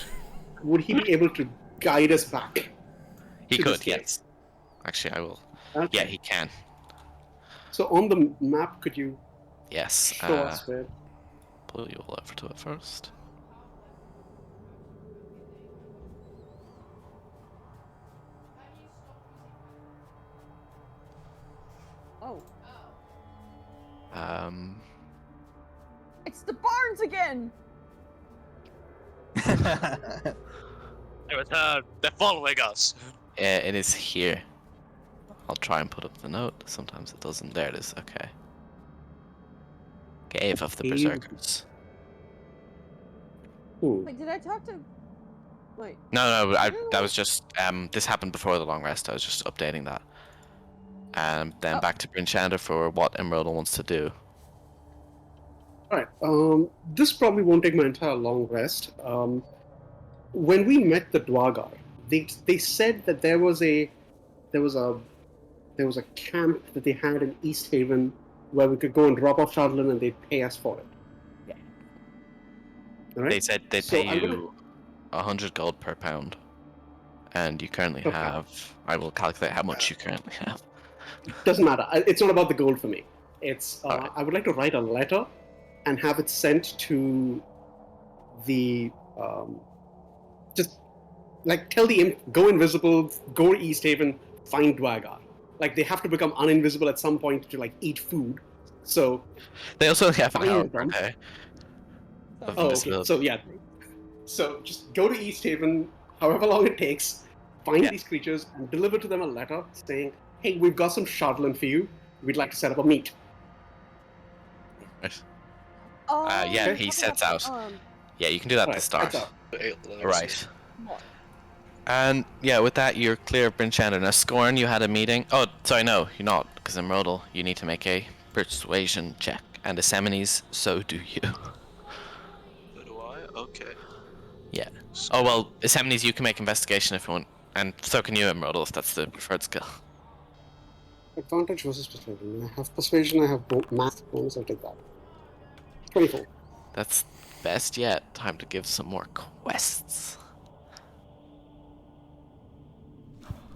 Would he be able to guide us back? He To this could, cave. yes. Actually, I will. Okay. Yeah, he can. So on the map, could you Yes. show us where? Pull you all over to it first. Oh, it's the barns again. They return. They're following us. Yeah, it is here. I'll try and put up the note. Sometimes it doesn't. There it is. Okay. Cave of the Cave. Berserkers. Wait, did I talk to? Wait. No, that was just this happened before the long rest. I was just updating that. Then back to Brinchander for what Emerald wants to do. Alright, this probably won't take my entire long rest. When we met the Dwagar, they said that there was a camp that they had in East Haven where we could go and drop off Shardlin and they'd pay us for it. Yeah. Alright? They said they'd So pay I'm you 100 gold per pound, and you currently Okay. have. I will calculate how much you currently have. Doesn't matter. It's not about the gold for me. It's Alright. I would like to write a letter and have it sent to the just like tell the imp, go invisible, go to East Haven, find Dwagar. Like they have to become uninvisible at some point to like eat food. So They also have an Fine, hour. then. Okay. Of okay. invisibility. So yeah. So just go to East Haven, however long it takes, find Yeah. these creatures and deliver to them a letter saying, "Hey, we've got some Shardlin for you. We'd like to set up a meet." Right. you're yeah, he talking sets about, out. Yeah, you can do that at the Right, start. that's all. Right. what? And yeah, with that, you're clear of Brinchander. Now, Scorn, you had a meeting. Oh, sorry, no, you're not, because Emerald, you need to make a persuasion check. And Assemines, so do you. So do I? Okay. Yeah. Oh, well, Assemines, you can make investigation if you want. And so can you, Emerald, if that's the preferred skill. Advantage versus persuasion. I have persuasion, I have math bonus, I'll take that. 24. That's best yet. Time to give some more quests.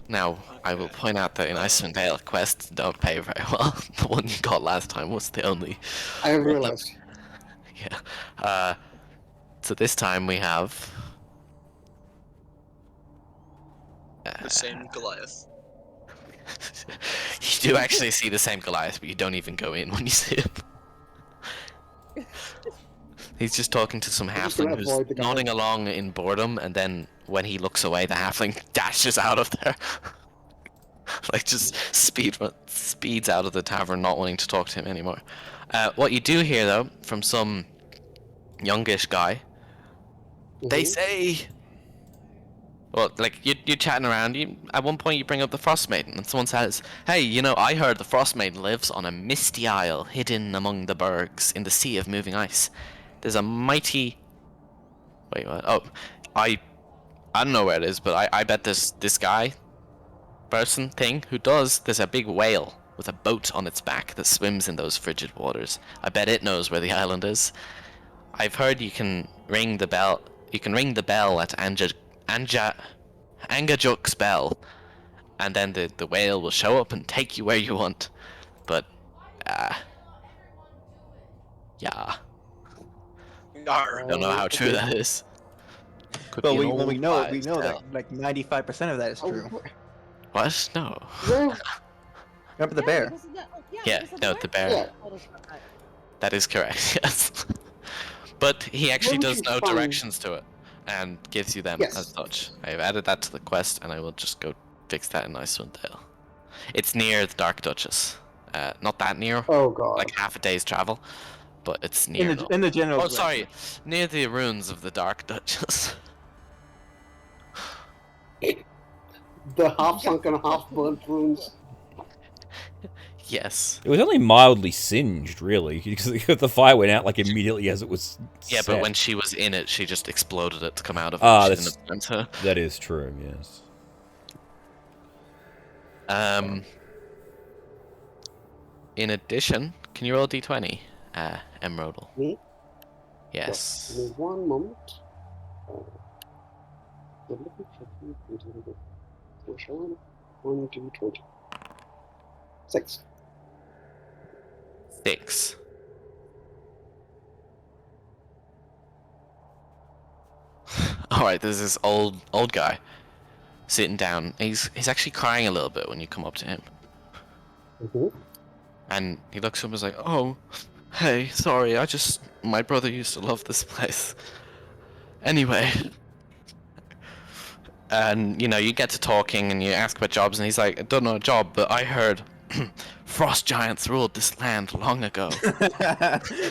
Now, I will point out that in Icewind Dale, quests don't pay very well. The one you got last time was the only. I have realized. Yeah. So this time we have. The same Goliath. You do actually see the same Goliath, but you don't even go in when you see him. He's just talking to some just gonna halfling who's avoid the guy. nodding along in boredom, and then when he looks away, the halfling dashes out of there. Like just speeds out of the tavern, not wanting to talk to him anymore. What you do hear though, from some youngish guy, they say, well, like you're chatting around. At one point you bring up the Frostmaiden, and someone says, "Hey, you know, I heard the Frostmaiden lives on a misty isle hidden among the bergs in the sea of moving ice. There's a mighty. Wait, what? Oh, I don't know where it is, but I bet there's this guy, person, thing who does. There's a big whale with a boat on its back that swims in those frigid waters. I bet it knows where the island is. I've heard you can ring the bell. You can ring the bell at Angajuk's bell, and then the whale will show up and take you where you want. But, yeah, I don't know how true that is. Could Well, be an we old know wives' that tale. like 95% of that is true. What? No. Well, Remember the bear? Because of the, Yeah, because of no, the bear. yeah. That is correct. Yes. But he actually Why don't does you know find- directions to it and gives you them Yes. as such. I have added that to the quest, and I will just go fix that in Icewind Dale. It's near the Dark Duchess. Not that near, Oh god. like half a day's travel, but it's near. In the general. Oh, direction. sorry, near the ruins of the Dark Duchess. The half sunken, half burnt ruins. Yes. It was only mildly singed, really, because the fire went out like immediately as it was. Yeah, set. but when she was in it, she just exploded it to come out of it. Ah, She didn't have time to- that is true. Yes. In addition, can you roll a d20, Emerald? Me? Yes. Give me one moment. One, two, 20. 6. 6. All right, there's this old guy sitting down. He's actually crying a little bit when you come up to him, and he looks up and is like, "Oh, hey, sorry, my brother used to love this place. Anyway." And you get to talking and you ask about jobs, and he's like, "I don't know a job, but I heard frost giants ruled this land long ago.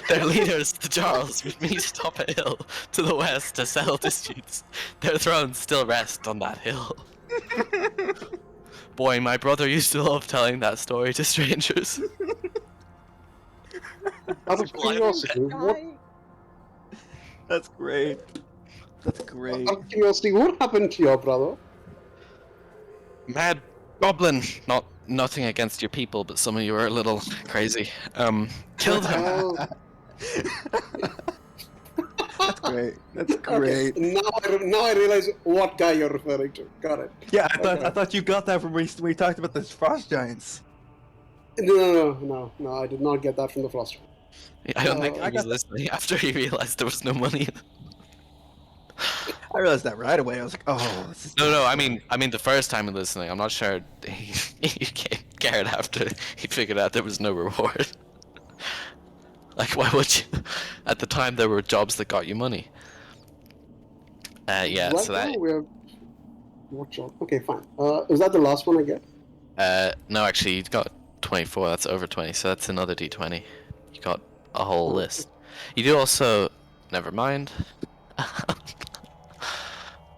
Their leaders, the Jarls, would meet atop a hill to the west to settle disputes. Their thrones still rest on that hill." Boy, my brother used to love telling that story to strangers. Out of curiosity, what? That's great. That's great. Out of curiosity, what happened to your brother? Mad Goblin. Nothing against your people, but some of you are a little crazy. Killed him. Oh, That's great. That's okay. great. Now I realize what guy you're referring to. Got it. Yeah, I Okay. thought you got that from when we talked about the frost giants. No, I did not get that from the Frost. I don't think I he was listening after he realized there was no money. I realized that right away. I was like, oh, this is No, I mean the first time in listening. I'm not sure he cared after he figured out there was no reward. Like, why would you? At the time, there were jobs that got you money. Yeah, Right so that... now we're... What job? Okay, fine. Is that the last one I get? No, actually, you got 24. That's over 20, so that's another d20. You got a whole list. You do also... Never mind.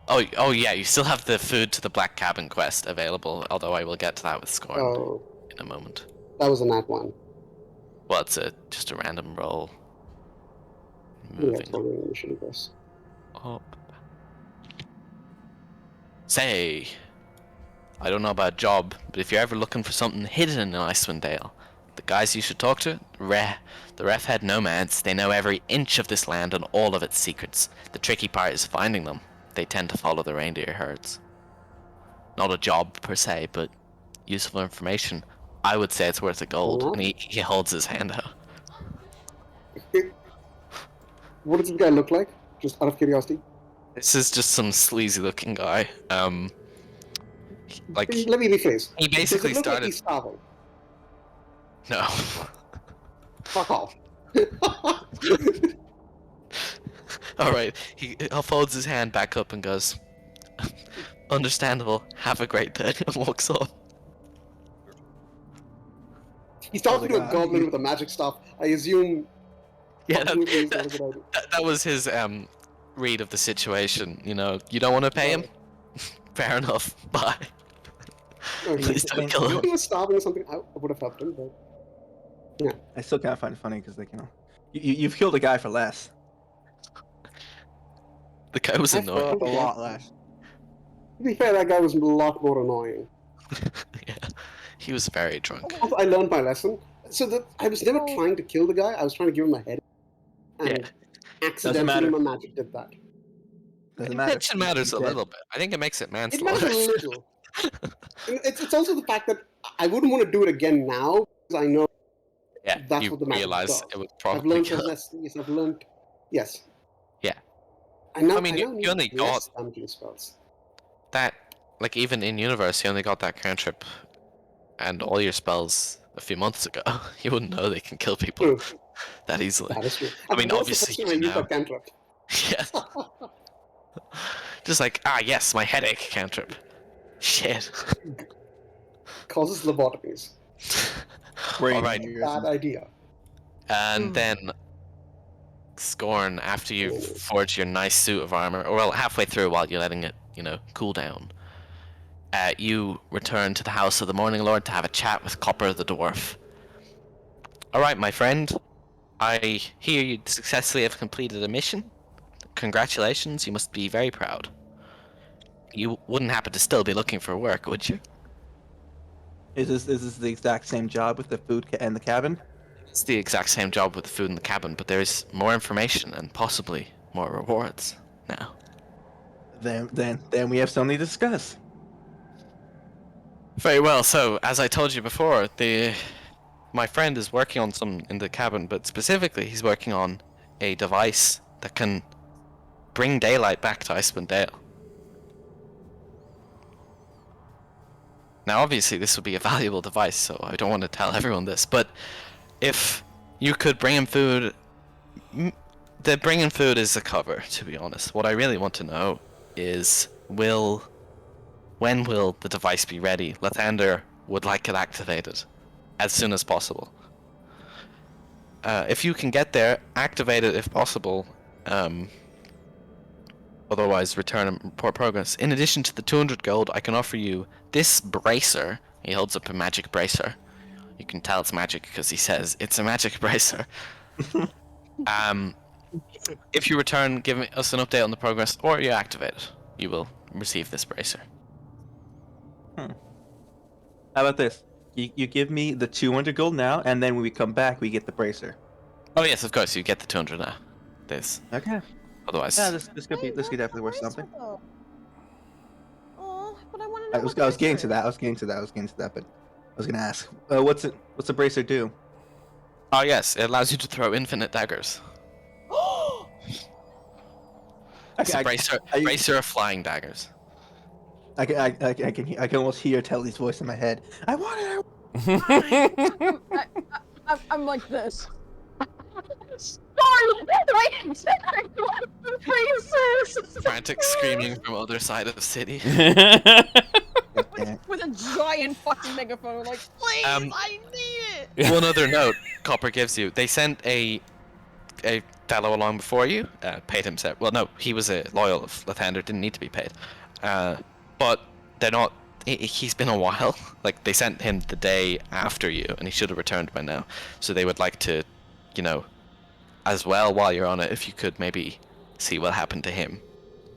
Oh yeah, you still have the food to the Black Cabin quest available, although I will get to that with Scorn Oh, in a moment. that was a nat one. Well, it's just a random roll. Yeah, Moving it's probably initially guess. up. Say, I don't know about a job, but if you're ever looking for something hidden in Icewind Dale, the guys you should talk to, the Ref-head nomads. They know every inch of this land and all of its secrets. The tricky part is finding them. They tend to follow the reindeer herds. Not a job per se, but useful information. I would say it's worth a gold. And he holds his hand out. What does this guy look like? Just out of curiosity. This is just some sleazy looking guy. Like, Let me rephrase. he basically Does it look like started... he's starving? No. Fuck off. Alright, he folds his hand back up and goes, "Understandable, have a great day," and walks off. He's talking to a goblin with a magic staff. I assume... Yeah, talking to him is not a good idea. that was his read of the situation. You don't want to pay him? Fair enough, bye. Okay. Please don't kill him. If he was starving or something, I would have helped him, but... Yeah. I still kind of find it funny because, like, you've killed a guy for less. The guy was annoying. A lot less. To be fair, that guy was a lot more annoying. Yeah, he was very drunk. Also, I learned my lesson. So I was never trying to kill the guy, I was trying to give him a head. And accidentally matter. my magic did that. Doesn't matter. Intention matters a Dead. little bit. I think it makes it It manslaughter. matters a little. And it's also the fact that I wouldn't want to do it again now, because I know Yeah, that's you what the magic realize does. it would I've probably learned kill from him. lessons. Yes, I've learned. Yes. Yeah. I know. I mean, you need only less damaging spells. That, like, even in universe, you only got that cantrip and all your spells a few months ago. You wouldn't know they can kill people True. that easily. That is true. I mean, That was obviously the first time you I used know. that cantrip. Yeah. Just like, yes, my headache cantrip. Shit. Causes lobotomies. Brain Alright. aneurysm. Bad idea. And then, Scorn, after you've forged your nice suit of armor, or well, halfway through while you're letting it, cool down, you return to the house of the Morning Lord to have a chat with Copper the Dwarf. Alright, my friend. I hear you successfully have completed a mission. Congratulations, you must be very proud. You wouldn't happen to still be looking for work, would you? Is this the exact same job with the food and the cabin? It's the exact same job with the food in the cabin, but there's more information and possibly more rewards now. Then we have something to discuss. Very well. So, as I told you before, my friend is working on some in the cabin, but specifically, he's working on a device that can bring daylight back to Icewind Dale. Now, obviously, this would be a valuable device, so I don't want to tell everyone this, but if you could bring him food, the bringing food is a cover, to be honest. What I really want to know is, when will the device be ready? Lathander would like it activated as soon as possible. If you can get there, activate it if possible. Otherwise, return and report progress. In addition to the 200 gold, I can offer you this bracer. He holds up a magic bracer. You can tell it's magic because he says it's a magic bracer. If you return, give us an update on the progress, or you activate it, you will receive this bracer. How about this? You give me the 200 gold now, and then when we come back, we get the bracer. Oh yes, of course, you get the 200 now. This. Okay. Otherwise. Yeah, this could definitely worth something. Oh, but I want to know. I was getting to that. But I was gonna ask, what's the bracer do? Oh yes, it allows you to throw infinite daggers. It's a bracer of flying daggers. I can almost hear Telly's voice in my head. I want it. I'm like this. Frantic screaming from other side of the city. With a giant fucking megaphone, like, please, I need it. One other note Copper gives you. They sent a fellow along before you, paid himself. Well, no, he was a loyal of Lathander, didn't need to be paid. But they're not. He's been a while. Like, they sent him the day after you, and he should have returned by now. So they would like to, as well, while you're on it, if you could maybe see what happened to him.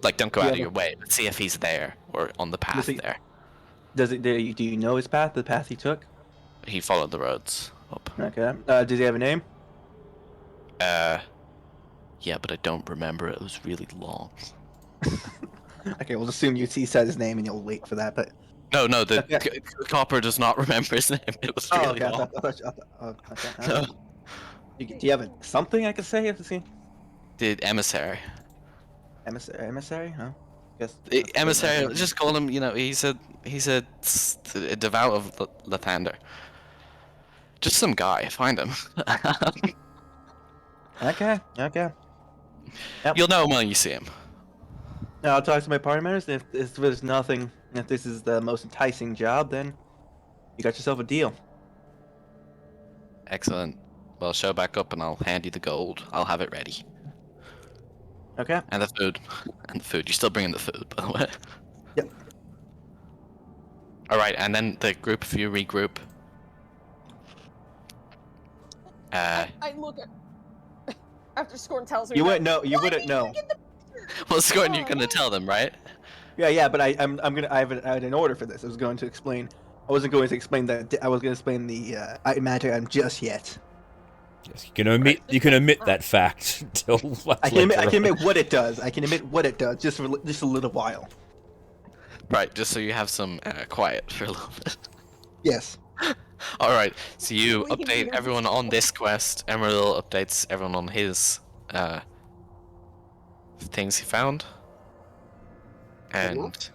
Like, don't go out of your way, but see if he's there or on the path there. Do you know his path? The path he took? He followed the roads up. Okay. Does he have a name? Yeah, but I don't remember. It was really long. Okay, we'll assume he said his name and you'll wait for that. But no, the Copper does not remember his name. It was really long. No. Do you have something I could say? The emissary. Emissary? No. Guess. Emissary. Just call him. He's a devout of Lathander. Just some guy. Find him. Okay. Yep. You'll know him when you see him. I'll talk to my party members. If there's nothing, if this is the most enticing job, then you got yourself a deal. Excellent. Well, show back up and I'll hand you the gold. I'll have it ready. Okay. And the food. You're still bringing the food, by the way. Yep. Alright, and then the group of you regroup. I look at after Scorn tells me. You wouldn't know. You wouldn't know. Well, Scorn, you're gonna tell them, right? Yeah, but I had an order for this. I was going to explain. I wasn't going to explain that. I was going to explain the magic item just yet. Yes, you can omit that fact until I can admit what it does. Just for just a little while. Right, just so you have some quiet for a little bit. Yes. All right, so you update everyone on this quest. Emerald updates everyone on his things he found. And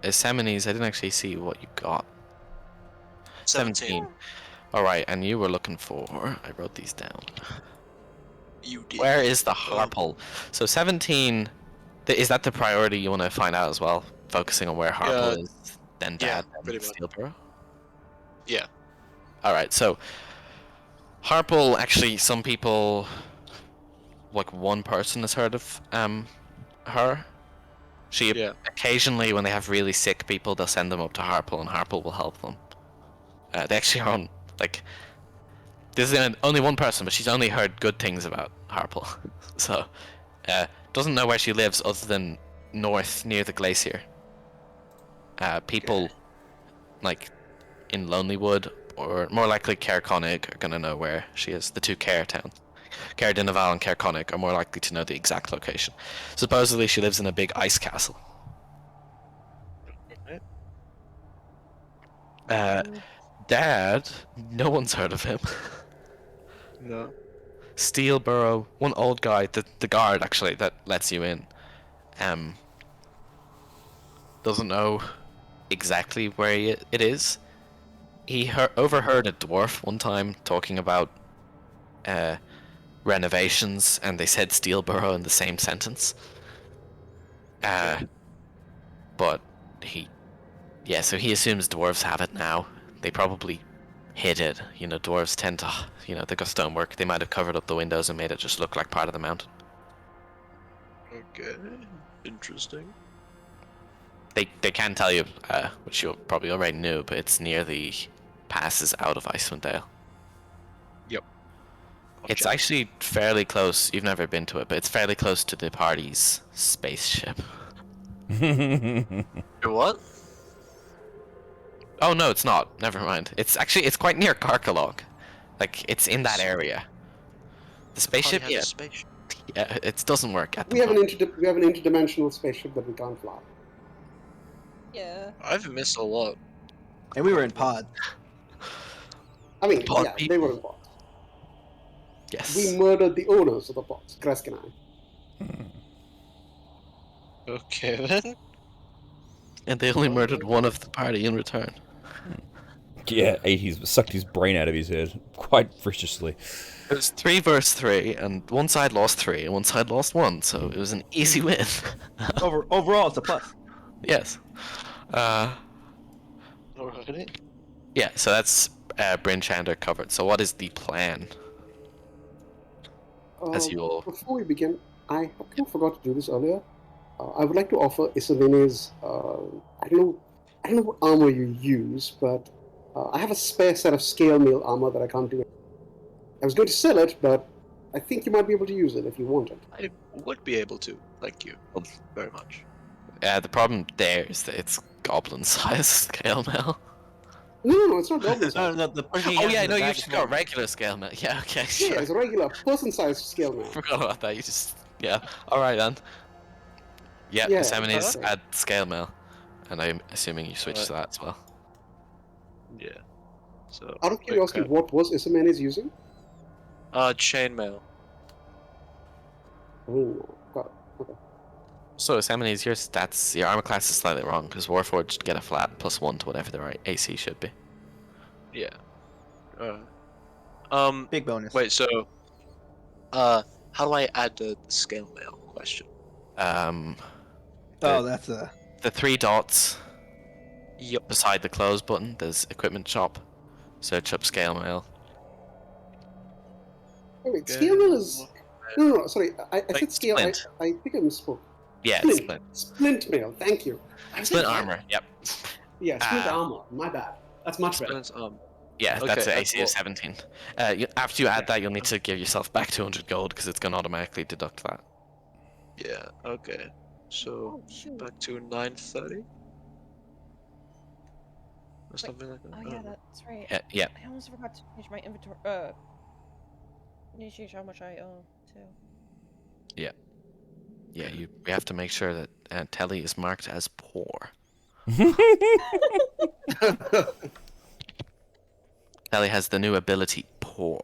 Semines, I didn't actually see what you got. 17. Alright, and you were looking for... I wrote these down. You did. Where is the Harpal? So 17... Is that the priority you want to find out as well? Focusing on where Harpal is, then Dad, then Steelborough? Yeah. Alright, so... Harpal, actually, some people... Like, one person has heard of her. She occasionally, when they have really sick people, they'll send them up to Harpal, and Harpal will help them. They actually are on, like, This is only one person, but she's only heard good things about Harple. So, doesn't know where she lives other than north near the glacier. People like in Lonelywood, or more likely Caer Conig, are gonna know where she is. The two Caer towns. Caer Dineval and Caer Conig are more likely to know the exact location. Supposedly she lives in a big ice castle. Dad, no one's heard of him. No. Steelborough, one old guy, the guard actually that lets you in, doesn't know exactly where it is. He overheard a dwarf one time talking about renovations, and they said Steelborough in the same sentence. But so he assumes dwarves have it now. They probably hid it. You know, dwarves tend to, they've got stonework. They might have covered up the windows and made it just look like part of the mountain. Okay. Interesting. They can tell you, which you probably already knew, but it's near the passes out of Icewind Dale. Yep. It's actually fairly close. You've never been to it, but it's fairly close to the party's spaceship. What? Oh no, it's not. Never mind. It's quite near Karkalog. Like, it's in that area. The spaceship, Has a spaceship. yeah, it doesn't work at the We have moment. we have an interdimensional spaceship that we can't fly. Yeah. I've missed a lot. And we were in pod. I mean, Pod yeah, they people. were in pods. Yes. We murdered the owners of the pods, Kresk and I. Okay then. And they only murdered one of the party in return. Yeah, 80s sucked his brain out of his head quite viciously. It was 3 versus 3, and one side lost 3, and one side lost 1, so it was an easy win. Overall, it's a plus. Yes. Alrighty. Yeah, so that's Bryn Chandler covered. So what is the plan? As you all... Before we begin, I kind of forgot to do this earlier. I would like to offer Isavene's, I don't know what armor you use, but I have a spare set of scale mail armor that I can't do. I was going to sell it, but I think you might be able to use it if you want it. I would be able to. Thank you very much. the problem there is that it's goblin size scale mail. No, it's not goblin No, size. no, the person Oh yeah, no, the you bag just is got more- regular scale mail. Yeah, okay, Yeah, sure. it's a regular person-sized scale mail. Forgot about that. You just Alright then. Yeah, Yeah, Disseminates okay. add scale mail, and I'm assuming you switch to that as well. Yeah. So. Out of curiosity, what was Isavene's using? Chainmail. Oh, got it. Okay. So Disseminates, your stats, your armor class is slightly wrong because Warforged get a flat +1 to whatever the right AC should be. Yeah. Big bonus. Wait. So. How do I add the scale mail question? Oh, that's a. The 3 dots Yep. beside the close button, there's equipment shop. Search up scale mail. Oh, wait, scale mail is... No, sorry. I Like said scale. splint. I think I misspoke. Yeah, it's Splint. Splint mail. Thank you. I said Splint that. armor. Yep. Yeah, splint Ah. armor. My bad. That's much better. Yeah, Okay, that's an that's AC of cool. 17. After you add that, you'll need to give yourself back 200 gold because it's going to automatically deduct that. Yeah. Okay. So Oh shoot. back to 930. Or something like that. Oh yeah, that's right. Yeah. I almost forgot to change my inventory. Need to change how much I owe too. Yeah, we have to make sure that Telly is marked as poor. Telly has the new ability, poor.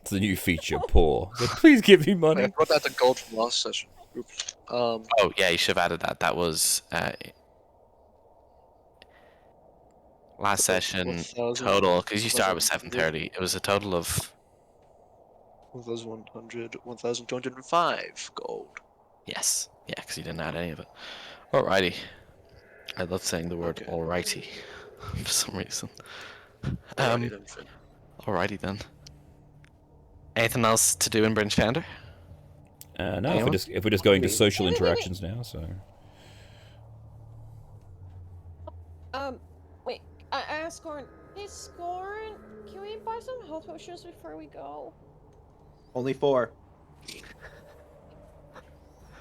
It's the new feature, poor. But please give me I money. brought that to gold from last session. Oops. Oh, yeah, you should have added that. That was last session 1,000. total, because you started with 730. It was a total of... 1,205 gold. Yes. Yeah, because you didn't add any of it. Alrighty. I love saying the word Okay. alrighty for some reason. Alrighty then, Finn. Alrighty then. Anything else to do in Brinchfander? No, Anyone? if we're just going to Wait. social Wait. interactions now, so... Wait. I ask Scorn. Hey, Scorn, can we buy some health potions before we go? Only 4.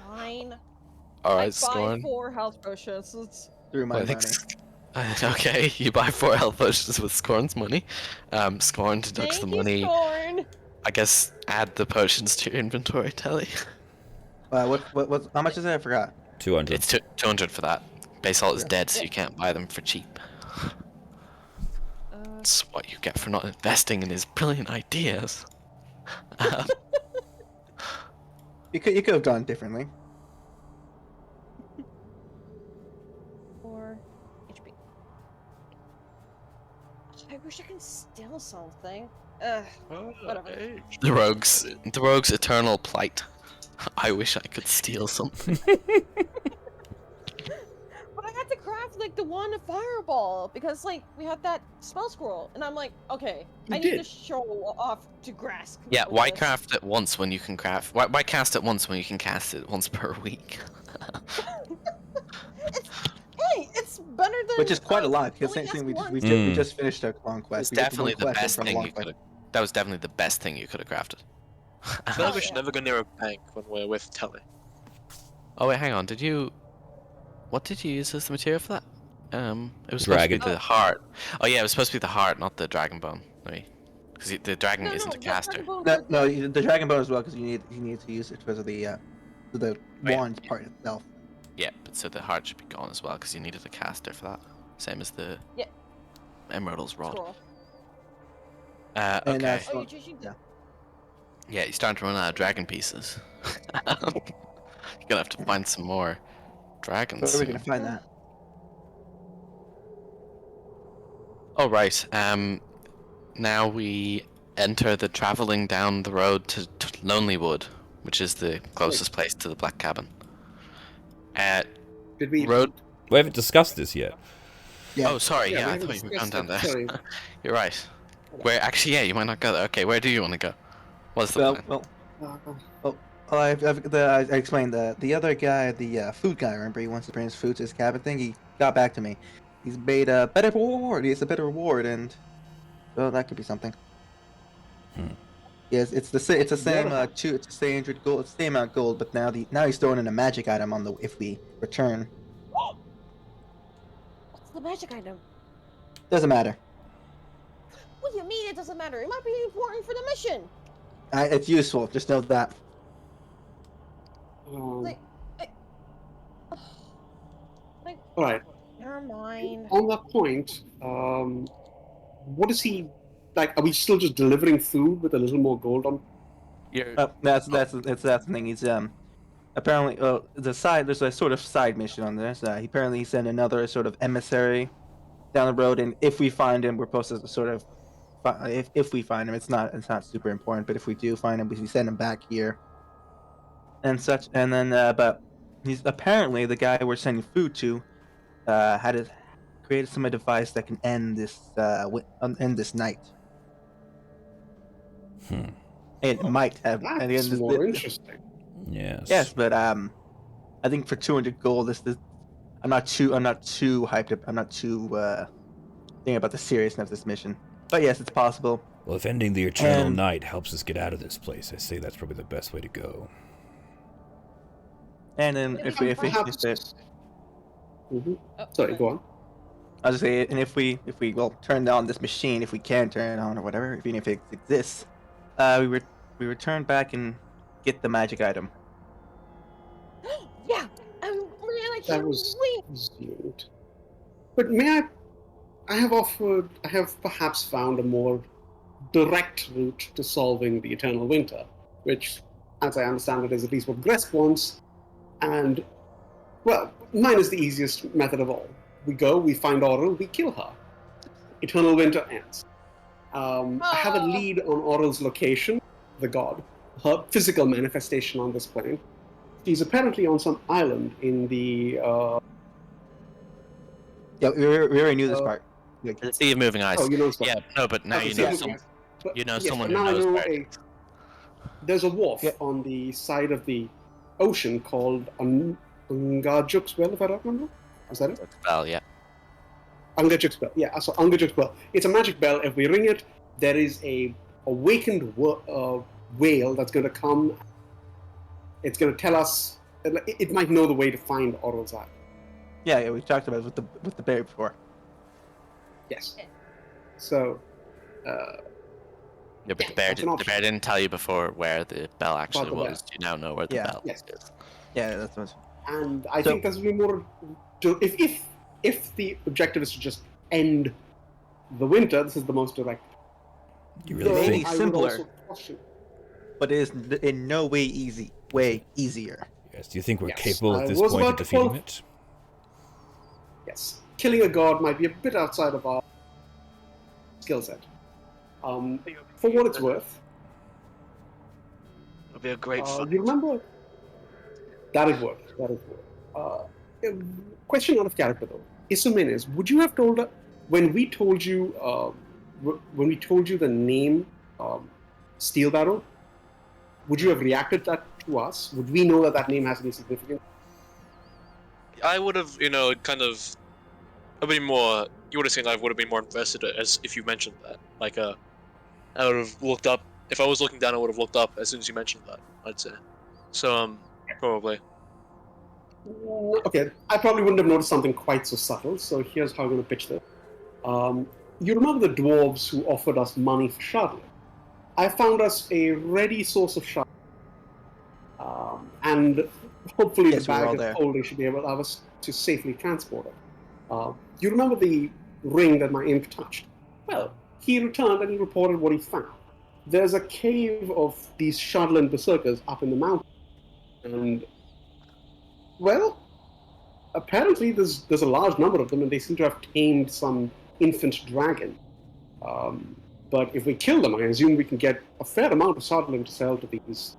Fine. All I right, buy Scorn. 4 health potions. Through my Well, I money. think okay, you buy 4 health potions with Scorn's money. Scorn deducts the Thank you, money. Scorn. I guess add the potions to your inventory, Telly. What? How much is it? I forgot. 200. It's 200 for that. Base salt is Yeah. dead, so Yeah. you can't buy them for cheap. That's what you get for not investing in his brilliant ideas. You could have done it differently. 4 HP. I wish I could steal something. Whatever. The rogue's eternal plight. I wish I could steal something. But I had to craft like the one fireball because like we had that spell scroll, and I'm like, okay, You I need to did. show off to Grask. Yeah, with why this. craft it once when you can craft? Why cast it once when you can cast it once per week? Hey, it's better than. Which is quite a lot, because only we casting just, once. we just finished a long quest. It's We did definitely one the quest best from a thing long you quest. could have. That was definitely the best thing you could have crafted. I feel like we Oh, should yeah. never go near a bank when we're with Telly. Oh wait, hang on. Did you? What did you use as the material for that? It was Dragon. supposed to be the heart. Oh yeah, it was supposed to be the heart, not the dragon bone. Because the dragon isn't a caster. No, the dragon bone as well, because you need to use it because of the yeah. wand part itself. Yeah, but so the heart should be gone as well because you needed a caster for that. Same as the Emerald's rod. Scroll. And, Okay. Oh, you're changing the. Yeah. Yeah, you're starting to run out of dragon pieces. You're gonna have to find some more dragons. Where are we soon. gonna find that? Oh right. Now we enter the traveling down the road to Lonelywood, which is the closest place to the Black Cabin. Did we? Road. We haven't discussed this yet. Yeah. Oh, sorry. Yeah, Yeah, we I haven't thought you were going discussed down it, there. sorry. You're right. Where actually, yeah, you might not go there. Okay, where do you want to go? What's the plan? Well, I explained the other guy, the food guy. Remember, he wants to bring his food to his cabin thing. He got back to me. He's made a better reward. He has a better reward, and well, that could be something. Yes, it's the same. It's the same. It's the same 100 gold. It's the same amount of gold, but now he's throwing in a magic item on the if we return. What's the magic item? Doesn't matter. What do you mean it doesn't matter? It might be important for the mission. It's useful. Just know that. Like, all right. never mind. On that point, what is he like? Are we still just delivering food with a little more gold on? That's the thing. He's apparently there's a sort of side mission on this. He apparently sent another sort of emissary down the road, and if we find him, we're supposed to sort of if we find him, it's not super important, but if we do find him, we send him back here and such. And then but he's apparently the guy we're sending food to created some device that can end this night. It might have. That's more interesting. Yes. Yes, but I think for 200 gold, this I'm not too hyped up. I'm not too thinking about the seriousness of this mission. But yes, it's possible. Well, if ending the eternal night helps us get out of this place, I say that's probably the best way to go. And then if we Sorry, go on. I was just saying, and if we turn down this machine, if we can turn it on or whatever, even if it exists, we return back and get the magic item. Yeah, I'm really That can't was wait. assumed. But I have perhaps found a more direct route to solving the eternal winter, which, as I understand it, is at least what Gresk wants. And, well, mine is the easiest method of all. We go, we find Aurel, we kill her. Eternal winter ends. I have a lead on Aurel's location, the god, her physical manifestation on this plane. She's apparently on some island in the... Yeah, we already knew this part. The Sea of Moving Ice. Oh, you know something. Yeah, no, but now Okay, you know so- someone. but You know yes, someone but who now I knows know where it is. there's a wharf on the side of the ocean called Ungajuk's Well, if I don't remember. Is that it? Well, yeah. Ungajuk's bell. Yeah, so Ungajuk's bell. It's a magic bell. If we ring it, there is a awakened whale that's going to come. It's going to tell us. It might know the way to find Oral's Eye. Yeah, we talked about it with the bear before. Yes. So. Yeah, but the bear didn't tell you before where the bell actually was. You now know where the bell is. Yeah, that's what. And I think this will be more. If the objective is to just end the winter, this is the most direct. You really think? Simpler, but it is in no way easy. Way easier. Yes. Do you think we're capable at this point of defeating it? Yes. Killing a god might be a bit outside of our skill set. For what it's worth. It'll be a great fight. You remember? That'd work. Question out of character though. Isumenes, would you have told when we told you the name Steel Barrel? Would you have reacted that to us? Would we know that name has any significance? I would have, kind of. I'd be more. You would have seen I would have been more invested as if you mentioned that. Like, I would have looked up. If I was looking down, I would have looked up as soon as you mentioned that. I'd say. So, probably. Okay, I probably wouldn't have noticed something quite so subtle. So here's how I'm going to pitch this. You remember the dwarves who offered us money for Shardling? I found us a ready source of Shardling. And hopefully the bag of holding should be able to allow us to safely transport it. You remember the ring that my imp touched? Well, he returned and he reported what he found. There's a cave of these Shardling berserkers up in the mountain. And, well, apparently there's a large number of them and they seem to have tamed some infant dragon. But if we kill them, I assume we can get a fair amount of Shardling to sell to these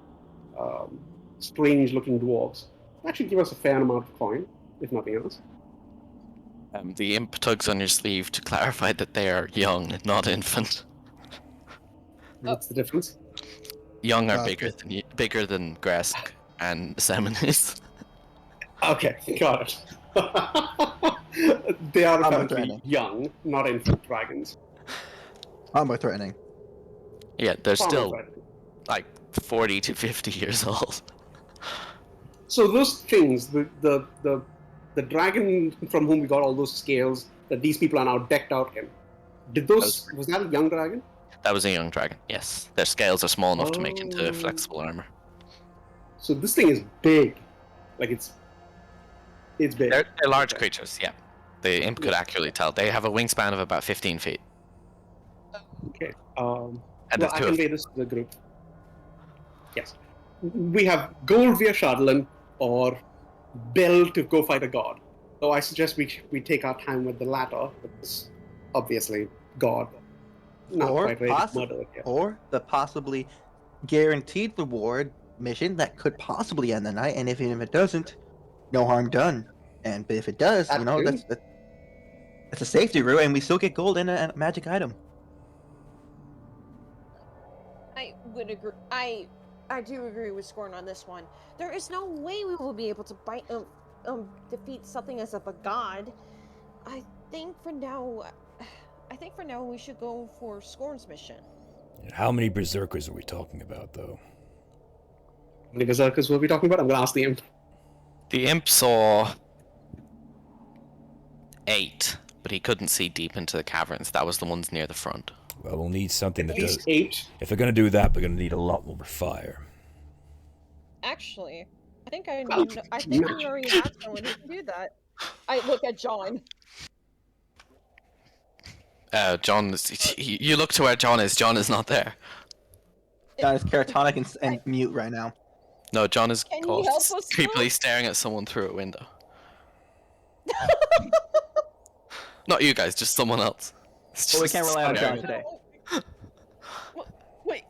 strange-looking dwarves. Actually give us a fair amount of coin, if nothing else. The imp tugs on your sleeve to clarify that they are young, not infant. What's the difference? Young are bigger than Gresk and Seminus. Okay, got it. They are apparently young, not infant dragons. Armor threatening. Yeah, they're still like 40 to 50 years old. So those things, the dragon from whom we got all those scales that these people are now decked out in, was that a young dragon? That was a young dragon, yes. Their scales are small enough to make into flexible armor. So this thing is big. Like it's big. They're large creatures, yeah. The imp could accurately tell. They have a wingspan of about 15 feet. Okay. And well, I convey this to the group. Yes. We have gold via Shardlin or bell to go fight a god. So I suggest we take our time with the latter, because obviously god. Not quite ready to murder it yet. Or the possibly guaranteed reward mission that could possibly end the night, and even if it doesn't, no harm done. And but if it does, that's a safety route, and we still get gold and a magic item. I would agree. I do agree with Scorn on this one. There is no way we will be able to defeat something as of a god. I think for now we should go for Scorn's mission. How many berserkers are we talking about, though? How many berserkers were we talking about? I'm going to ask the imp. The imp saw 8, but he couldn't see deep into the caverns. That was the ones near the front. Well, we'll need something that does. 8. If we're going to do that, we're going to need a lot more fire. Actually, I think we already have someone who can do that. I look at John. John, you look to where John is. John is not there. John is catatonic and mute right now. No, John is creepily creepily staring at someone through a window. Not you guys, just someone else. But we can't rely on John today. Wait,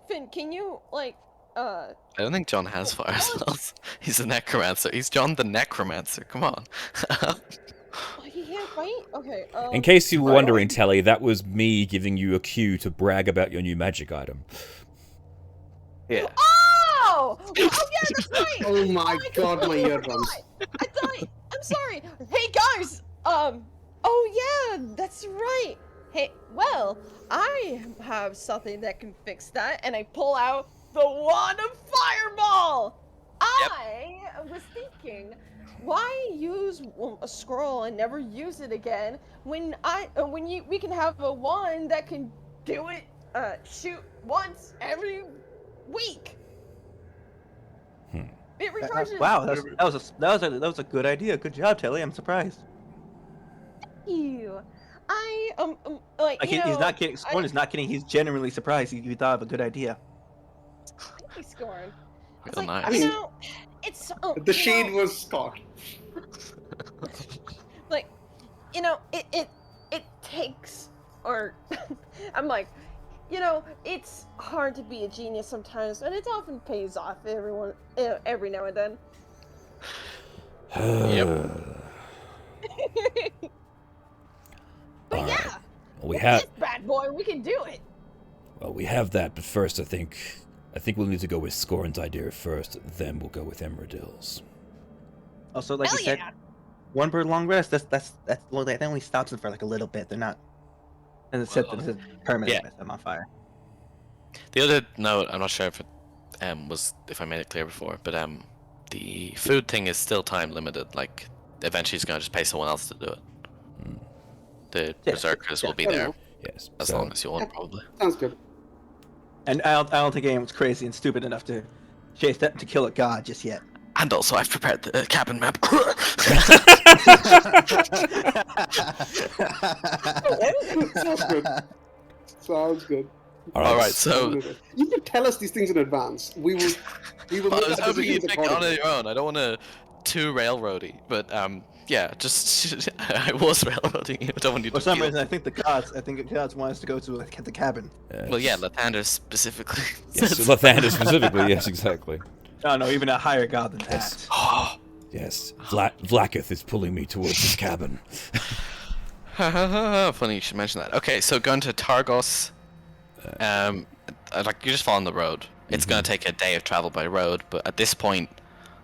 Finn, can you I don't think John has fire spells. He's a necromancer. He's John the necromancer. Come on. He can't fight? Okay. In case you were wondering, Telly, that was me giving you a cue to brag about your new magic item. Yeah. Oh! Oh yeah, that's right! Oh my god, my eardrums. I thought. I'm sorry. Hey guys, Oh yeah, that's right. Hey, well, I have something that can fix that, and I pull out the wand of fireball. I was thinking, why use a scroll and never use it again when we can have a wand that can do it, shoot once every week. It recharges. Wow, that was a good idea. Good job, Telly. I'm surprised. You. I Like he's not kidding. Scorn is not kidding. He's genuinely surprised. He thought of a good idea. Thank you, Scorn. It's Real like, nice. you know, it's The shade was Scott. like, you know, it takes, or I'm like, you know, it's hard to be a genius sometimes, and it often pays off every now and then. Yep. But All yeah, right. Well, we with have this bad boy, we can do it. well, we have that, but first I think we'll need to go with Scorn's idea first, then we'll go with Emeradil's. Also, like Hell you said, yeah. one bird long rest. That only stops them for like a little bit. They're not. And it set them to permanent with them on fire. The other note, I'm not sure if it was if I made it clear before, but the food thing is still time limited. Like eventually, he's gonna just pay someone else to do it. The berserkers will be there Yes. as so, long as you want, probably. Sounds good. And I don't think anyone's crazy and stupid enough to chase that to kill a god just yet. And also, I've prepared the cabin map. Sounds good. Sounds good. All right, so You can tell us these things in advance. We will. I make was our hoping you'd decisions take it on accordingly. your own. I don't want to too railroady, but yeah, just I was railroading you. I don't want you to For some feel- reason, I think the gods want us to go to the cabin. Well, yeah, Lathander specifically. Yes, Lathander specifically. Yes, exactly. No, even a higher god than that. Oh, Yes, Vlakith is pulling me towards his cabin. funny you should mention that. Okay, so going to Targos, like you're just following the road. It's gonna take a day of travel by road, but at this point,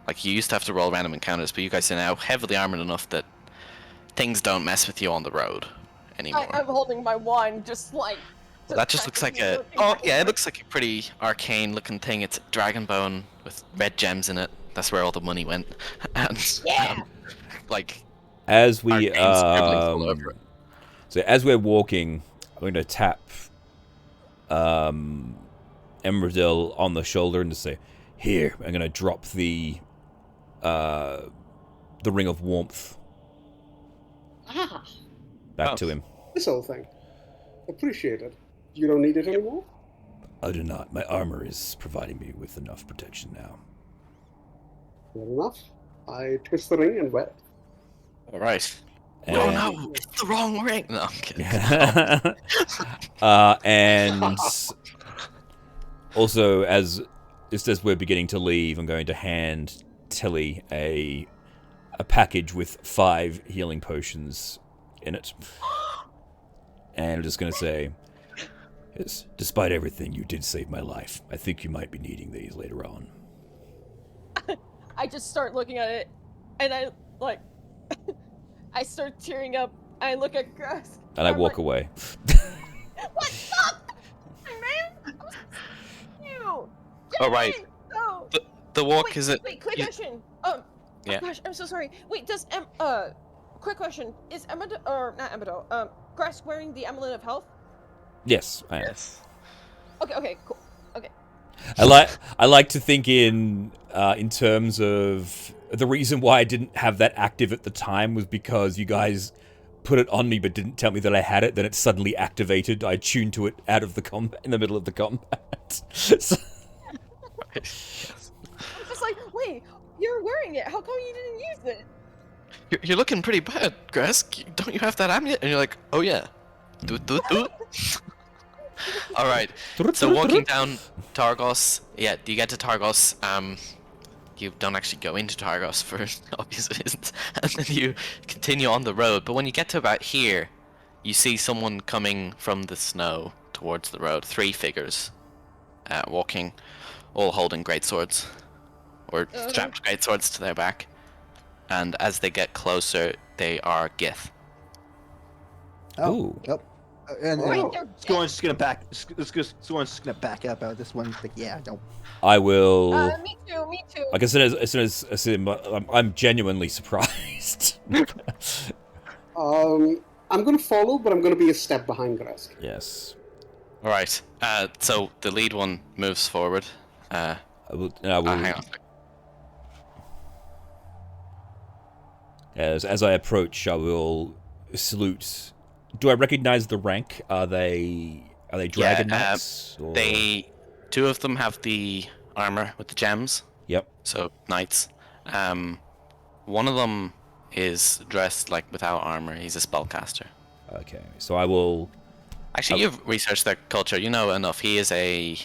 like you used to have to roll random encounters, but you guys are now heavily armored enough that things don't mess with you on the road anymore. I'm holding my wand, just like. Well, that just looks like a it looks like a pretty arcane looking thing. It's dragon bone with red gems in it. That's where all the money went. And Yeah. like As we arcane scribblings all over it. so as we're walking, I'm going to tap Emeradil on the shoulder and just say, "Here." I'm going to drop the ring of warmth back to him. This whole thing. Appreciate it. You don't need it anymore? I do not. My armor is providing me with enough protection now. Fair enough. I twist the ring and wet. All right. And, Oh no, it's the wrong ring. No, I'm kidding. and also, just as we're beginning to leave, I'm going to hand Tilly a package with 5 healing potions in it. And I'm just going to say, yes, despite everything, you did save my life. I think you might be needing these later on. I just start looking at it, and I like, I start tearing up. I look at Grass. And I I'm walk like, away. What the man? I was you. All right. No. The walk Wait, is it? Wait, quick question. Yeah. Oh gosh, I'm so sorry. Wait, quick question. Is not Emado, Grass wearing the Amulet of Health? Yes, I am. Yes. Okay, cool. Okay. I like to think in terms of the reason why I didn't have that active at the time was because you guys put it on me but didn't tell me that I had it. Then it suddenly activated. I tuned to it out of the combat in the middle of the combat. So, Yes. I'm just like, wait, you're wearing it. How come you didn't use it? You're looking pretty bad, Grass. Don't you have that amulet? And you're like, oh yeah. All right. So walking down Targos, yeah, you get to Targos. You don't actually go into Targos for obvious reasons, and then you continue on the road. But when you get to about here, you see someone coming from the snow towards the road. 3 figures, walking, all holding great swords, or strapped great swords to their back. And as they get closer, they are Gith. Ooh. Yep. And Right, Oh. they're Scorn's just gonna back. Scorn's just gonna back up out of this one. Like, yeah, don't. I will. Me too, me too. Like as soon as I see him, I'm genuinely surprised. I'm going to follow, but I'm going to be a step behind Gresk. Yes. All right. So the lead one moves forward. I will. Hang on. As I approach, I will salute. Do I recognize the rank? Are they dragon knights? Or... Two of them have the armor with the gems. Yep. So knights. One of them is dressed like without armor. He's a spellcaster. Okay. So I will. Actually, you've researched their culture. You know enough. He is a.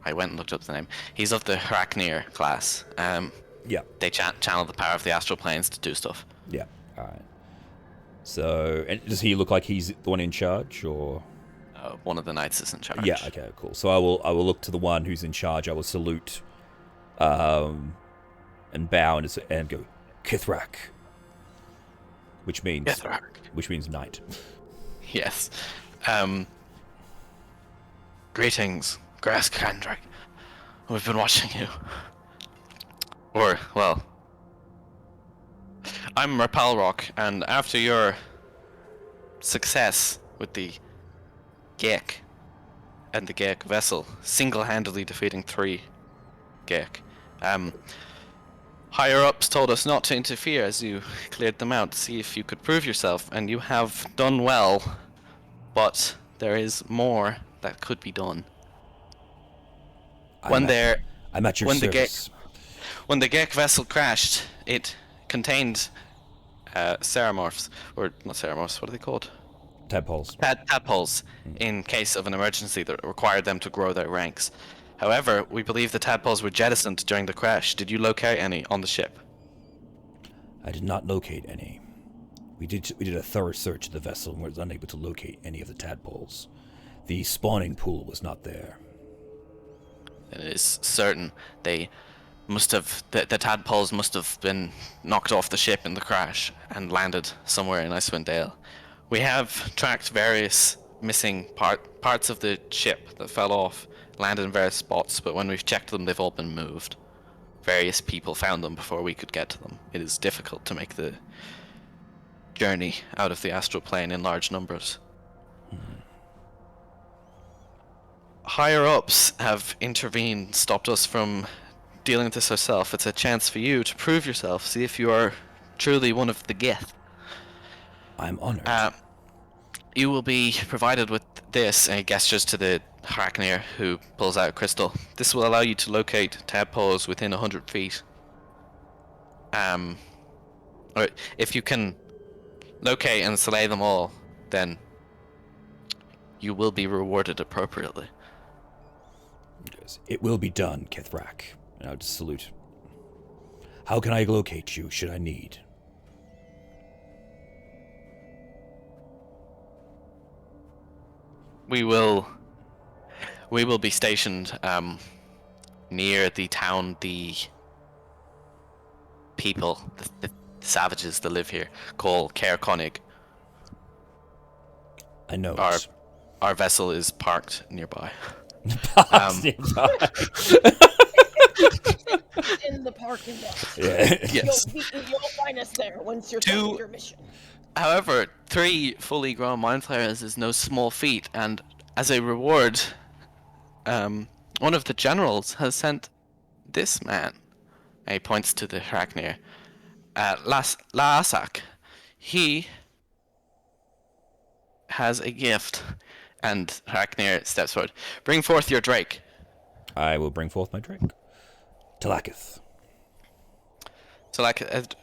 I went and looked up the name. He's of the Hracnir class. Yeah. They channel the power of the astral planes to do stuff. Yeah. All right. So, and does he look like he's the one in charge, or? One of the knights is in charge. Yeah. Okay. Cool. So I will look to the one who's in charge. I will salute, and bow and go, Kithrak, which means knight. Yes. Greetings, Grass Kandrak. We've been watching you. Or, well, I'm Rapalrock, and after your success with the Geek and the Geek vessel, single-handedly defeating 3 Geek, higher-ups told us not to interfere as you cleared them out to see if you could prove yourself, and you have done well, but there is more that could be done. I'm at your service. When the Geek vessel crashed, it contained ceramorphs, or not ceramorphs, what are they called? Tadpoles. Tadpoles, in case of an emergency that required them to grow their ranks. However, we believe the tadpoles were jettisoned during the crash. Did you locate any on the ship? I did not locate any. We did a thorough search of the vessel and were unable to locate any of the tadpoles. The spawning pool was not there. It is certain they must have the tadpoles must have been knocked off the ship in the crash and landed somewhere in Icewind Dale. We have tracked various missing parts of the ship that fell off, landed in various spots, but when we've checked them, they've all been moved. Various people found them before we could get to them. It is difficult to make the journey out of the astral plane in large numbers. Higher ups have intervened, stopped us from dealing with this ourselves. It's a chance for you to prove yourself, see if you are truly one of the Gith. I'm honored. You will be provided with this, and he gestures to the Hracnir, who pulls out a crystal. This will allow you to locate tadpoles within 100 feet. Or if you can locate and slay them all, then you will be rewarded appropriately. Yes, it will be done, Kithrak. And I'll just salute. How can I locate you, should I need? We will be stationed near the town the people, the savages that live here, call Caer Konig. I know. Our vessel is parked nearby. In the parking lot. Yeah. Yes. You'll find us there once you're done with your mission. However, 3 fully grown mind flayers is no small feat, and as a reward, one of the generals has sent this man. And he points to the Hracnir. Laasak. He has a gift. And Hracnir steps forward. Bring forth your drake. I will bring forth my drake. Talakith. So,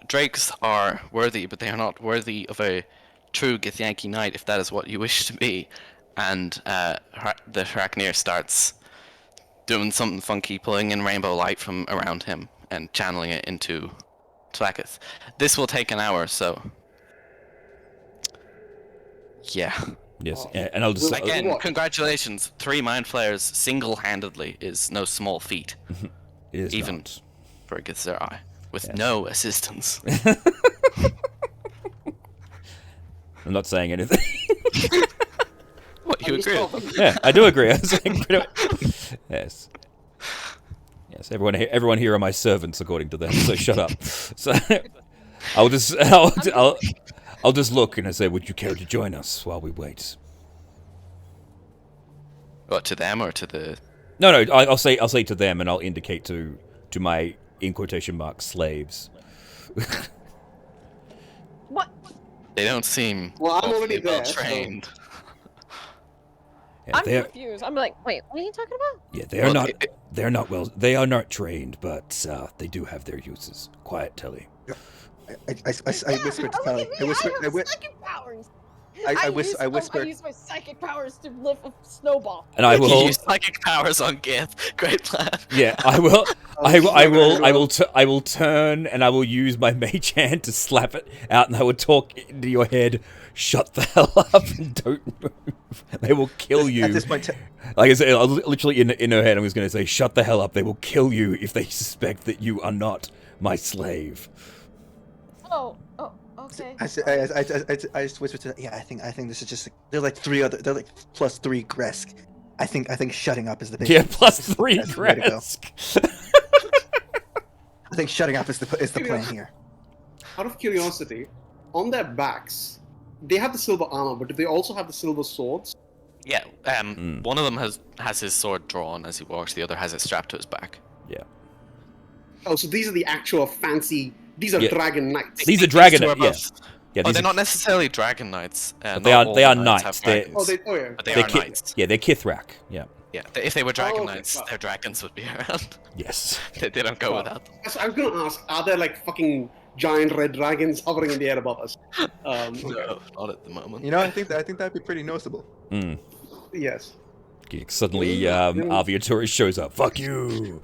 drakes are worthy, but they are not worthy of a true Githyanki knight, if that is what you wish to be. And the Hracnir starts doing something funky, pulling in rainbow light from around him and channeling it into Talakith. This will take an hour, so yeah. Yes, and I'll just... Again, congratulations. 3 mind flayers single-handedly is no small feat. It is even not. for a Githzerai, with no assistance. I'm not saying anything. What, you agree with them? Yeah, I do agree. I was saying, yes. Yes, everyone here are my servants, according to them. So shut up. So I'll just look and I say, "Would you care to join us while we wait?" What, to them or to the... No, I'll say to them, and I'll indicate to my, in quotation marks, slaves. What? They don't seem Well, I'm already well there, so- trained. Yeah, I'm confused. I'm like, wait, what are you talking about? yeah, they are not trained, but they do have their uses. Quiet, Telly. I whispered to Kelly. I whispered. Psychic powers. I I whispered. use my psychic powers to lift a snowball. And I You will. use psychic powers on Gith. Great plan. Yeah, I will. I will turn and I will use my mage hand to slap it out, and I will talk into your head. Shut the hell up and don't move. They will kill you. At this point, Like I said, literally in her head, I was going to say, "Shut the hell up." They will kill you if they suspect that you are not my slave. Oh, okay. I just whispered to. Yeah, I think this is just. They're like They're like plus 3 Gresk. I think shutting up is the big. Yeah, plus 3 that's the way to go. Gresk. I think shutting up is the plan here. Out of curiosity, on their backs, they have the silver armor, but do they also have the silver swords? Yeah, one of them has his sword drawn as he walks, the other has it strapped to his back. Yeah. Oh, so these are the actual fancy. These are Yeah. dragon knights. These are dragon. two are Yeah. both- Yeah. Oh, These they're are, not necessarily dragon knights. but not all they are the knights. have They're- dragons, yeah. but they they're are Ki- knights. Yeah, they're Kithrak. Yeah. Yeah, if they were dragon okay, knights, wow. their dragons would be around. Yes. they don't go Wow. without them. So I was gonna ask, are there like fucking giant red dragons hovering in the air above us? No, not at the moment. You know, I think that'd be pretty noticeable. Mm. Yes. Suddenly, Aviatorus shows up. Fuck you.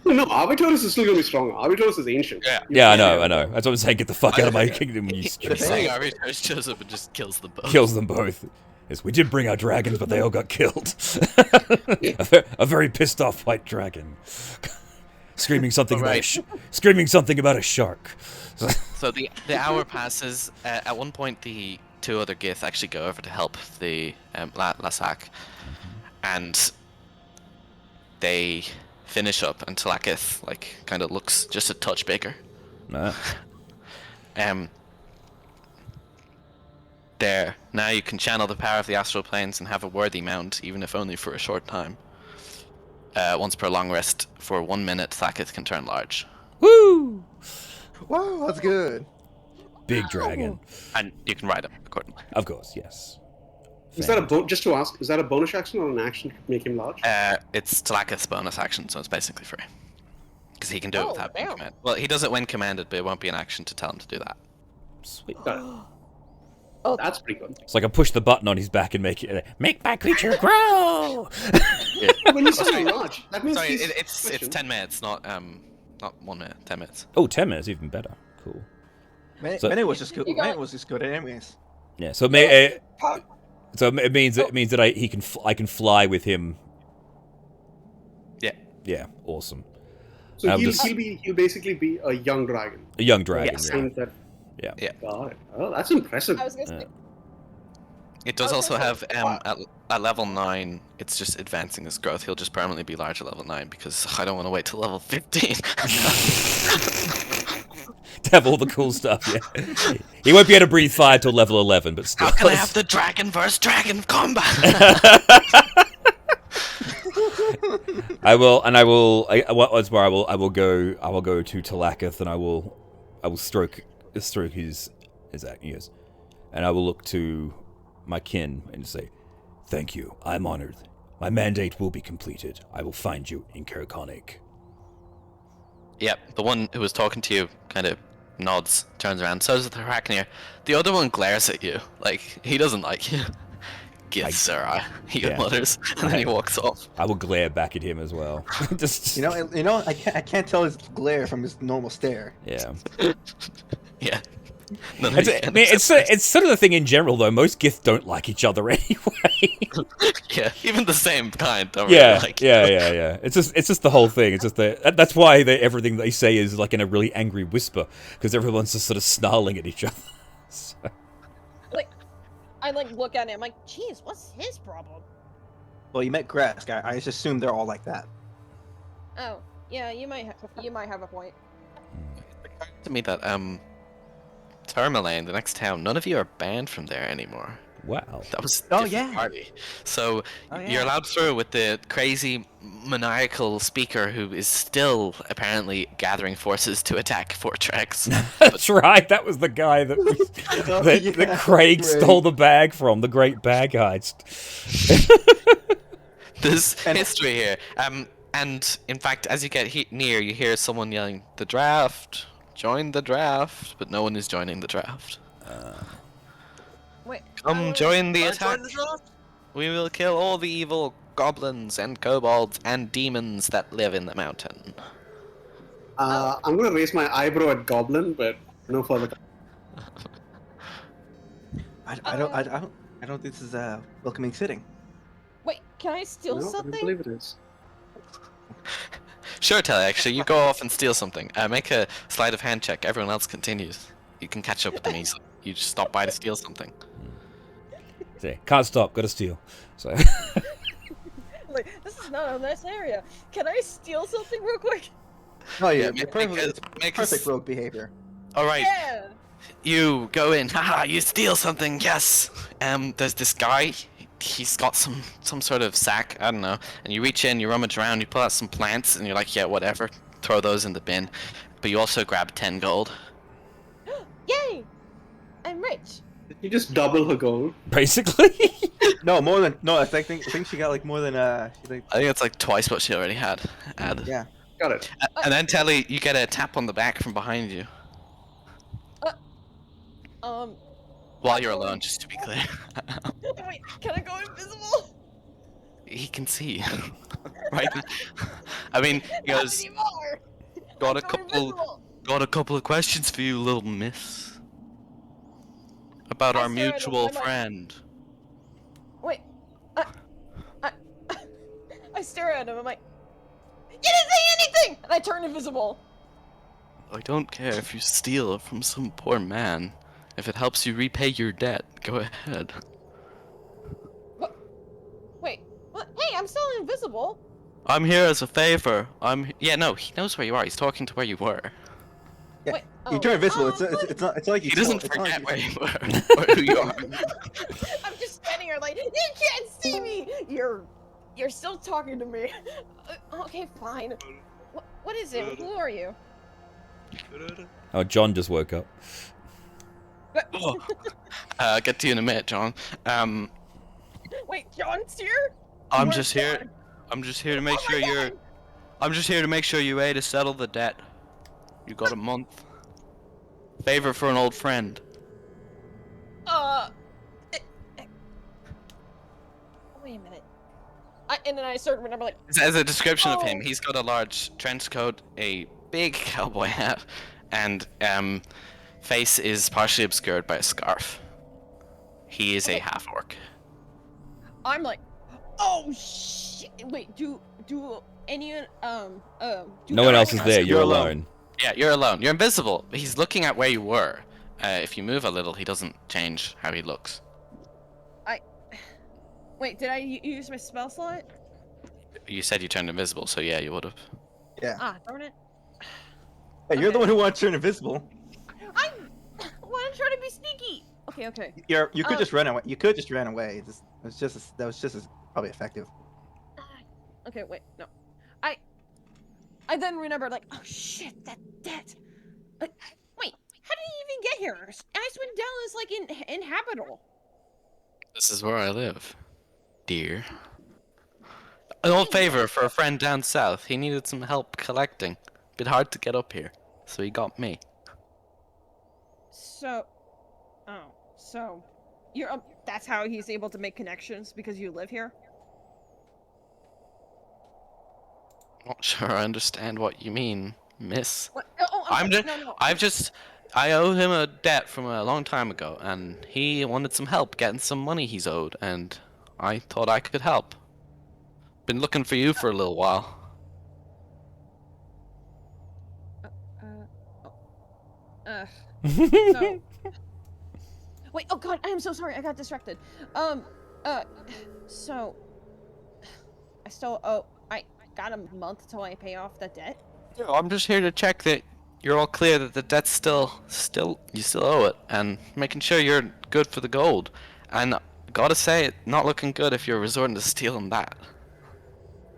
No, Arbitorus is still gonna be strong. Arbitorus is ancient. Yeah. Yeah, I know. That's what I'm saying. Get the fuck out of my kingdom, you The stupid. thing Arbitor shows up and just kills them both. Kills them both. Yes, we did bring our dragons, but they all got killed. A very pissed off white dragon, screaming something about a shark. So the hour passes. At one point, the 2 other Gith actually go over to help the Lassak, and they finish up, and Talakith kind of looks just a touch bigger. Nah. There. Now you can channel the power of the astral planes and have a worthy mount, even if only for a short time. Once per long rest, for 1 minute, Thakith can turn large. Woo! Wow, that's good. Big dragon. And you can ride him accordingly. Of course, yes. Is that just to ask? Is that a bonus action or an action to make him large? It's Talakith's bonus action, so it's basically free. Because he can do it Oh, without being damn. commanded. Well, he does it when commanded, but it won't be an action to tell him to do that. Sweet. Got it. Oh, That's pretty good. It's like I push the button on his back and make my creature grow. When you say large, that means Sorry, he's it's 10 minutes, not 1 minute, 10 minutes. Oh, 10 minutes, even better. Cool. Manor was just good. You got- Manor was just good anyways. Yeah. So it means that I can fly with him. Yeah. Yeah. Awesome. So I'm he'll just- he'll basically be a young dragon. A young dragon. Yes. Yeah. And that, Yeah. got it. Oh, that's impressive. I was gonna say. Yeah. It does I was also gonna have say, at level 9, it's just advancing his growth. He'll just permanently be large at level 9 because I don't want to wait till level 15. To have all the cool stuff. Yeah. He won't be able to breathe fire till level 11, but still. How can I have the dragon versus dragon combat? I will go to Talakith and I will stroke his ears, and I will look to my kin and say, "Thank you. I'm honored. My mandate will be completed. I will find you in Karakonic." Yep, the one who was talking to you kind of nods, turns around, so does the Haraknir. The other one glares at you, like he doesn't like you. Gith, sir, he Yeah. mutters, and then he walks off. I will glare back at him as well. Just You know, I can't tell his glare from his normal stare. yeah. Yeah. None of It's, you I can mean, accept it's sort of the thing in general, though. Most Gith don't like each other anyway. it. Yeah, even the same kind don't Yeah, really like yeah. It's just the whole thing. It's just that's why everything they say is like in a really angry whisper, because everyone's just sort of snarling at each other. So- Like, I like look at him like, geez, what's his problem? Well, you met Gresk. I just assume they're all like that. Oh, yeah, you might have a point. To me that Tourmaline, the next town, none of you are banned from there anymore. wow. That was a Oh, different yeah. party. So Oh, you're yeah. allowed through with the crazy maniacal speaker who is still apparently gathering forces to attack Fortrex. That's right. That was the guy that that Craig great. stole the bag from. The Great Bag Heist. There's history here. And in fact, as you get near, you hear someone yelling, "The draft! Join the draft!" But no one is joining the draft. Wait, Come join the Can I attack. join the draft? We will kill all the evil goblins and kobolds and demons that live in the mountain. I'm gonna raise my eyebrow at Goblin, but no further. I don't think this is a welcoming sitting. Wait, can I steal No, I don't something? believe it is. Sure, Telly, actually, you go off and steal something. Make a sleight of hand check. Everyone else continues. You can catch up with them easily. You just stop by to steal something. See, can't stop. Got to steal. So Like, this is not a nice area. Can I steal something real quick? Oh yeah, make it's a perfect s- rogue behavior. All right, Yeah. you go in. Haha, you steal something. Yes. There's this guy. He's got some sort of sack. I don't know. And you reach in, you rummage around, you pull out some plants, and you're like, yeah, whatever. Throw those in the bin. But you also grab 10 gold. Yay! I'm rich. Did you just double her gold? basically, No, more than no. I think she got like more than She like, I think it's like twice what she already had. yeah. Got it. And then Telly, you get a tap on the back from behind you. While you're alone, just to be clear. Wait, can I go invisible? He can see. Right? I mean, he Not goes, anymore. got I'm going a couple of questions for you, little miss. About I our stare at him, mutual I'm like- friend. Wait, I stare at him. I'm like, you didn't say anything, and I turn invisible. I don't care if you steal from some poor man. If it helps you repay your debt, go ahead. Wait, what? Hey, I'm still invisible. I'm here as a favor. Yeah, no, he knows where you are. He's talking to where you were. Yeah. Wait, You oh. turn invisible. Oh, It's not. It's not like you. He doesn't it's not like forget you- where you were or who you are. I'm just standing here like, you can't see me. You're still talking to me. Okay, fine. What is it? Who are you? oh, John just woke up. I'll get to you in a minute, John. Wait, John's here? I'm Where's just here. John? I'm just here to make Oh my sure you're. God. I'm just here to make sure you to settle the debt. You got a month. Favor for an old friend. Wait a minute. And then I start to remember like, As a description of him, Oh. he's got a large trench coat, a big cowboy hat, and face is partially obscured by a scarf. He is a half orc. I'm like, oh shit. Wait, do any do No one else is recognize there. him. You're You're alone. alone. Yeah, you're alone. You're invisible. He's looking at where you were. If you move a little, he doesn't change how he looks. Wait, did I use my spell slot? You said you turned invisible, so yeah, you would have. Yeah. Ah, darn it. Hey, you're the Okay. one who wants to turn invisible. I want to try to be sneaky. Okay. You could Oh. just run away. You could just run away. That was just as probably effective. Okay, wait, no. I then remembered, like, oh shit, that debt. Wait, how did he even get here? Icewind Dell is like inhabitable. This is where I live, dear. An old favor for a friend down south. He needed some help collecting. Bit hard to get up here, so he got me. So, you're that's how he's able to make connections because you live here. Not sure I understand what you mean, miss. What? Oh, I'm sorry. just, I owe him a debt from a long time ago, and he wanted some help getting some money he's owed, and I thought I could help. Been looking for you for a little while. So, Wait, oh god, I am so sorry, I got distracted. So... I still owe... I got a month till I pay off the debt? No, I'm just here to check that you're all clear that the debt's still you still owe it, and making sure you're good for the gold. And gotta say, it's not looking good if you're resorting to stealing that.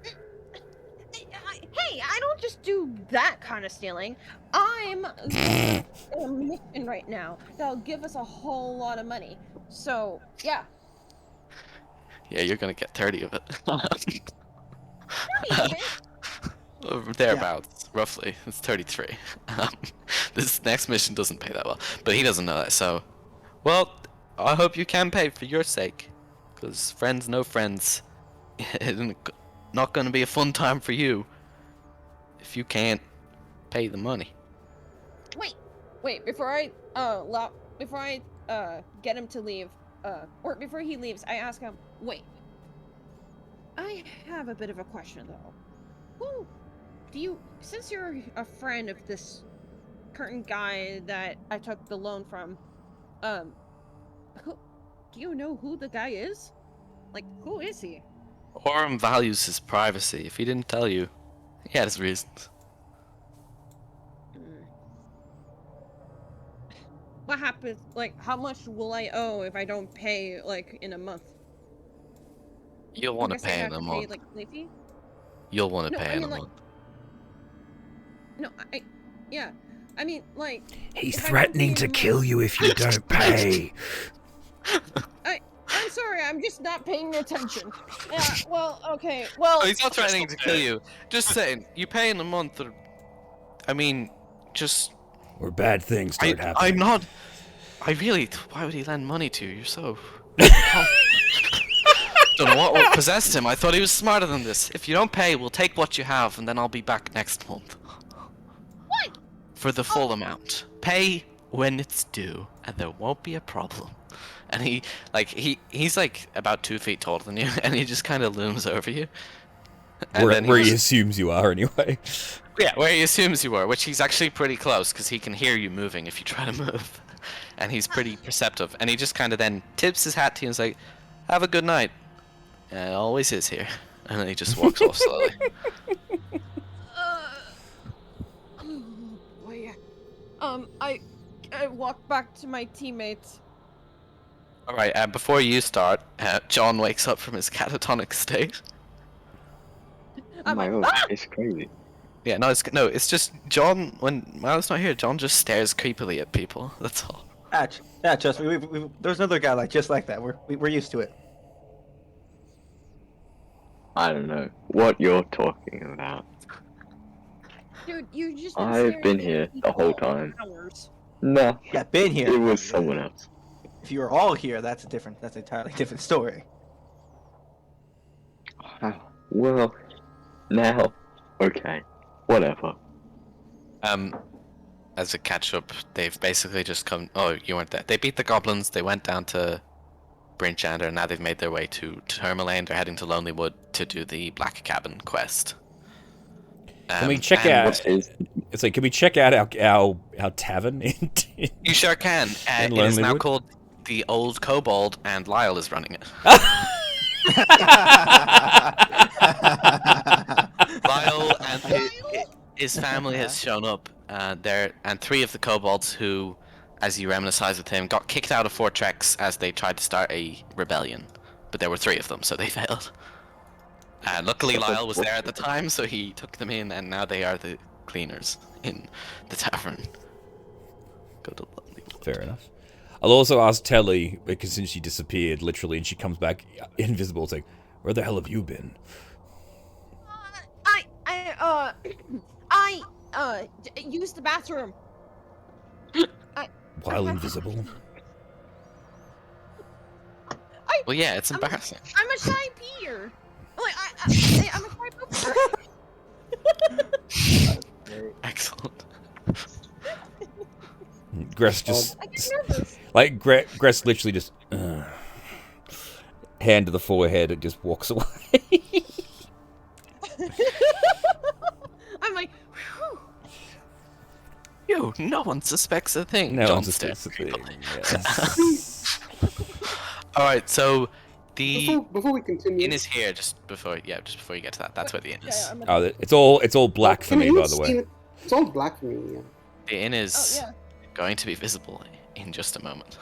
Hey, I don't just do that kind of stealing. I'm on a mission right now that'll give us a whole lot of money. So, yeah. Yeah, you're gonna get 30 of it. 30 of it? Thereabouts, roughly. It's 33. This next mission doesn't pay that well, but he doesn't know that, so... Well, I hope you can pay for your sake, because friends know friends. It's not gonna be a fun time for you if you can't pay the money. Wait, before I get him to leave, or before he leaves, I ask him, wait, I have a bit of a question though. Since you're a friend of this current guy that I took the loan from, do you know who the guy is? Like, who is he? Orem values his privacy. If he didn't tell you, he had his reasons. What happens, like, how much will I owe if I don't pay, like, in a month? You'll want to I guess I pay have in a to month. like, late fee? You'll want to No, pay I in mean, a like- month. No, yeah. I mean, like... He's if I don't threatening pay to in a kill month- you if you don't pay. I'm sorry, I'm just not paying attention. Yeah, well, okay, well... Oh, he's not threatening to kill you. Just saying, you pay in a month, or... I mean, just... Or bad things start happening. I'm not... I really... Why would he lend money to you? You're so... Don't know what possessed him. I thought he was smarter than this. If you don't pay, we'll take what you have, and then I'll be back next month. What? For the full amount. Pay when it's due, and there won't be a problem. And he's like about 2 feet taller than you, and he just kind of looms over you. And Where he assumes you are, anyway. Yeah, where he assumes you are, which he's actually pretty close, because he can hear you moving if you try to move. And he's pretty perceptive. And he just kind of then tips his hat to you and is like, have a good night. And it always is here. And then he just walks off slowly. Oh boy. I walk back to my teammates. Alright, before you start, John wakes up from his catatonic state. Oh my like, god, it's crazy. Yeah, it's just John, when Milo's not here, John just stares creepily at people, that's all. Yeah, trust me. There's another guy just like that. We're used to it. I don't know what you're talking about. Dude, you just I've been here the whole time. Hours. No, Yeah, been here. it was someone else. If you were all here, that's an entirely different story. Well, now, okay, whatever. As a catch-up, they've basically just come... Oh, you weren't there. They beat the goblins, they went down to Brinchander, and now they've made their way to Tourmaline. They're heading to Lonelywood to do the Black Cabin quest. Can we check and out... It's like, can we check out our tavern? You sure can. It In is now Lonelywood? called the Old Kobold, and Lyle is running it. Lyle and his family has shown up there, and 3 of the kobolds who, as you reminisce with him, got kicked out of Fortrex as they tried to start a rebellion. But there were 3 of them, so they failed. Luckily, Lyle was there at the time, so he took them in, and now they are the cleaners in the tavern. Go to Lonelywood. Fair enough. I'll also ask Telly, because since she disappeared, literally, and she comes back invisible, it's like, where the hell have you been? I used the bathroom. While invisible? Well, yeah, it's embarrassing. I'm a shy peer. Like, I'm a shy pooper. Excellent. Gress just... I get nervous. Like, Gress literally just... hand to the forehead and just walks away. I'm like, whew. No one suspects a thing. No John one stares suspects a thing, creepily. yes. All right, so the Before we continue, inn is here. Just before you get to that, that's where the inn is. I'm Oh, it's all black for me, by the way. It's all black for me. Yeah. The inn is yeah. going to be visible in just a moment.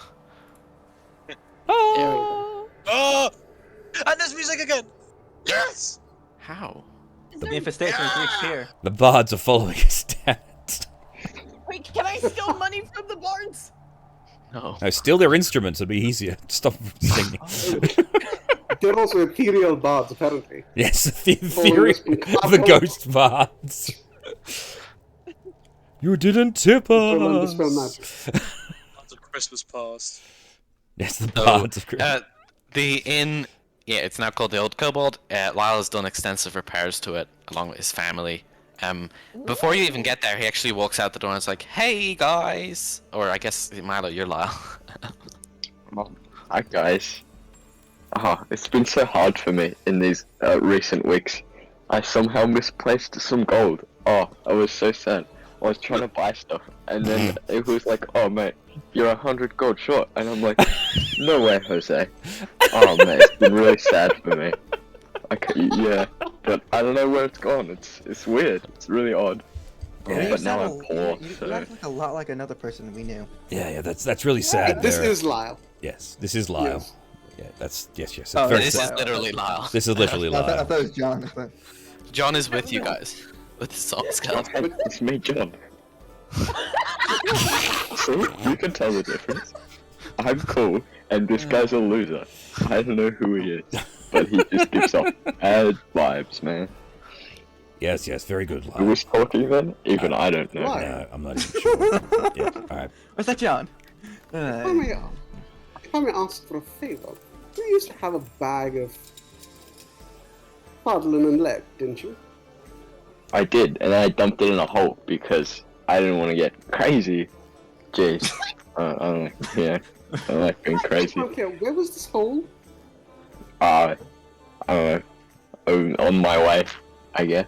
Oh! Oh! And there's music again! Yes! How? Is The there- infestation has reached here. The bards are following us down. Wait, can I steal money from the bards? No. No, steal their instruments. It'd be easier. Stop singing. They're also ethereal bards, apparently. Yes, the theory Following us of the ghost bards. You didn't tip From Undispelled us. Magic. Lots of Christmas past. Yes, the So, bards of Christmas. the inn, yeah, it's now called the Old Kobold. Lyle has done extensive repairs to it, along with his family. Before you even get there, he actually walks out the door and is like, "Hey guys," or I guess Milo, you're Lyle. Hi guys. It's been so hard for me in these recent weeks. I somehow misplaced some gold. I was so sad. I was trying to buy stuff, and then it was like, "Oh mate, you're 100 gold short," and I'm like, "No way, Jose." Oh man, it's been really sad for me. Okay, yeah, but I don't know where it's gone. It's weird. It's really odd. Yeah, But now I'm poor, You so act like a lot like another person we knew. Yeah, that's really sad. This there. is Lyle. Yes, this is Lyle. Yes. Yeah, that's yes. It's Oh, very This sad. is literally Lyle. This is literally I Lyle. thought it was John. I thought- John is with you guys with his song skeleton. It's me, John. See, you can tell the difference. I'm cool, and this guy's a loser. I don't know who he is, but he just gives off bad vibes, man. Yes, very good, Who Lyle. was talking then? Even I don't know. Why? No, I'm not even sure. Yeah, all right. Where's that John? If I may ask for a favor, you used to have a bag of hard linen lead, didn't you? I did, and I dumped it in a hole because I didn't want to get crazy. Jeez. Yeah. I like being crazy. Okay, where was this hole? I don't know. On my way, I guess.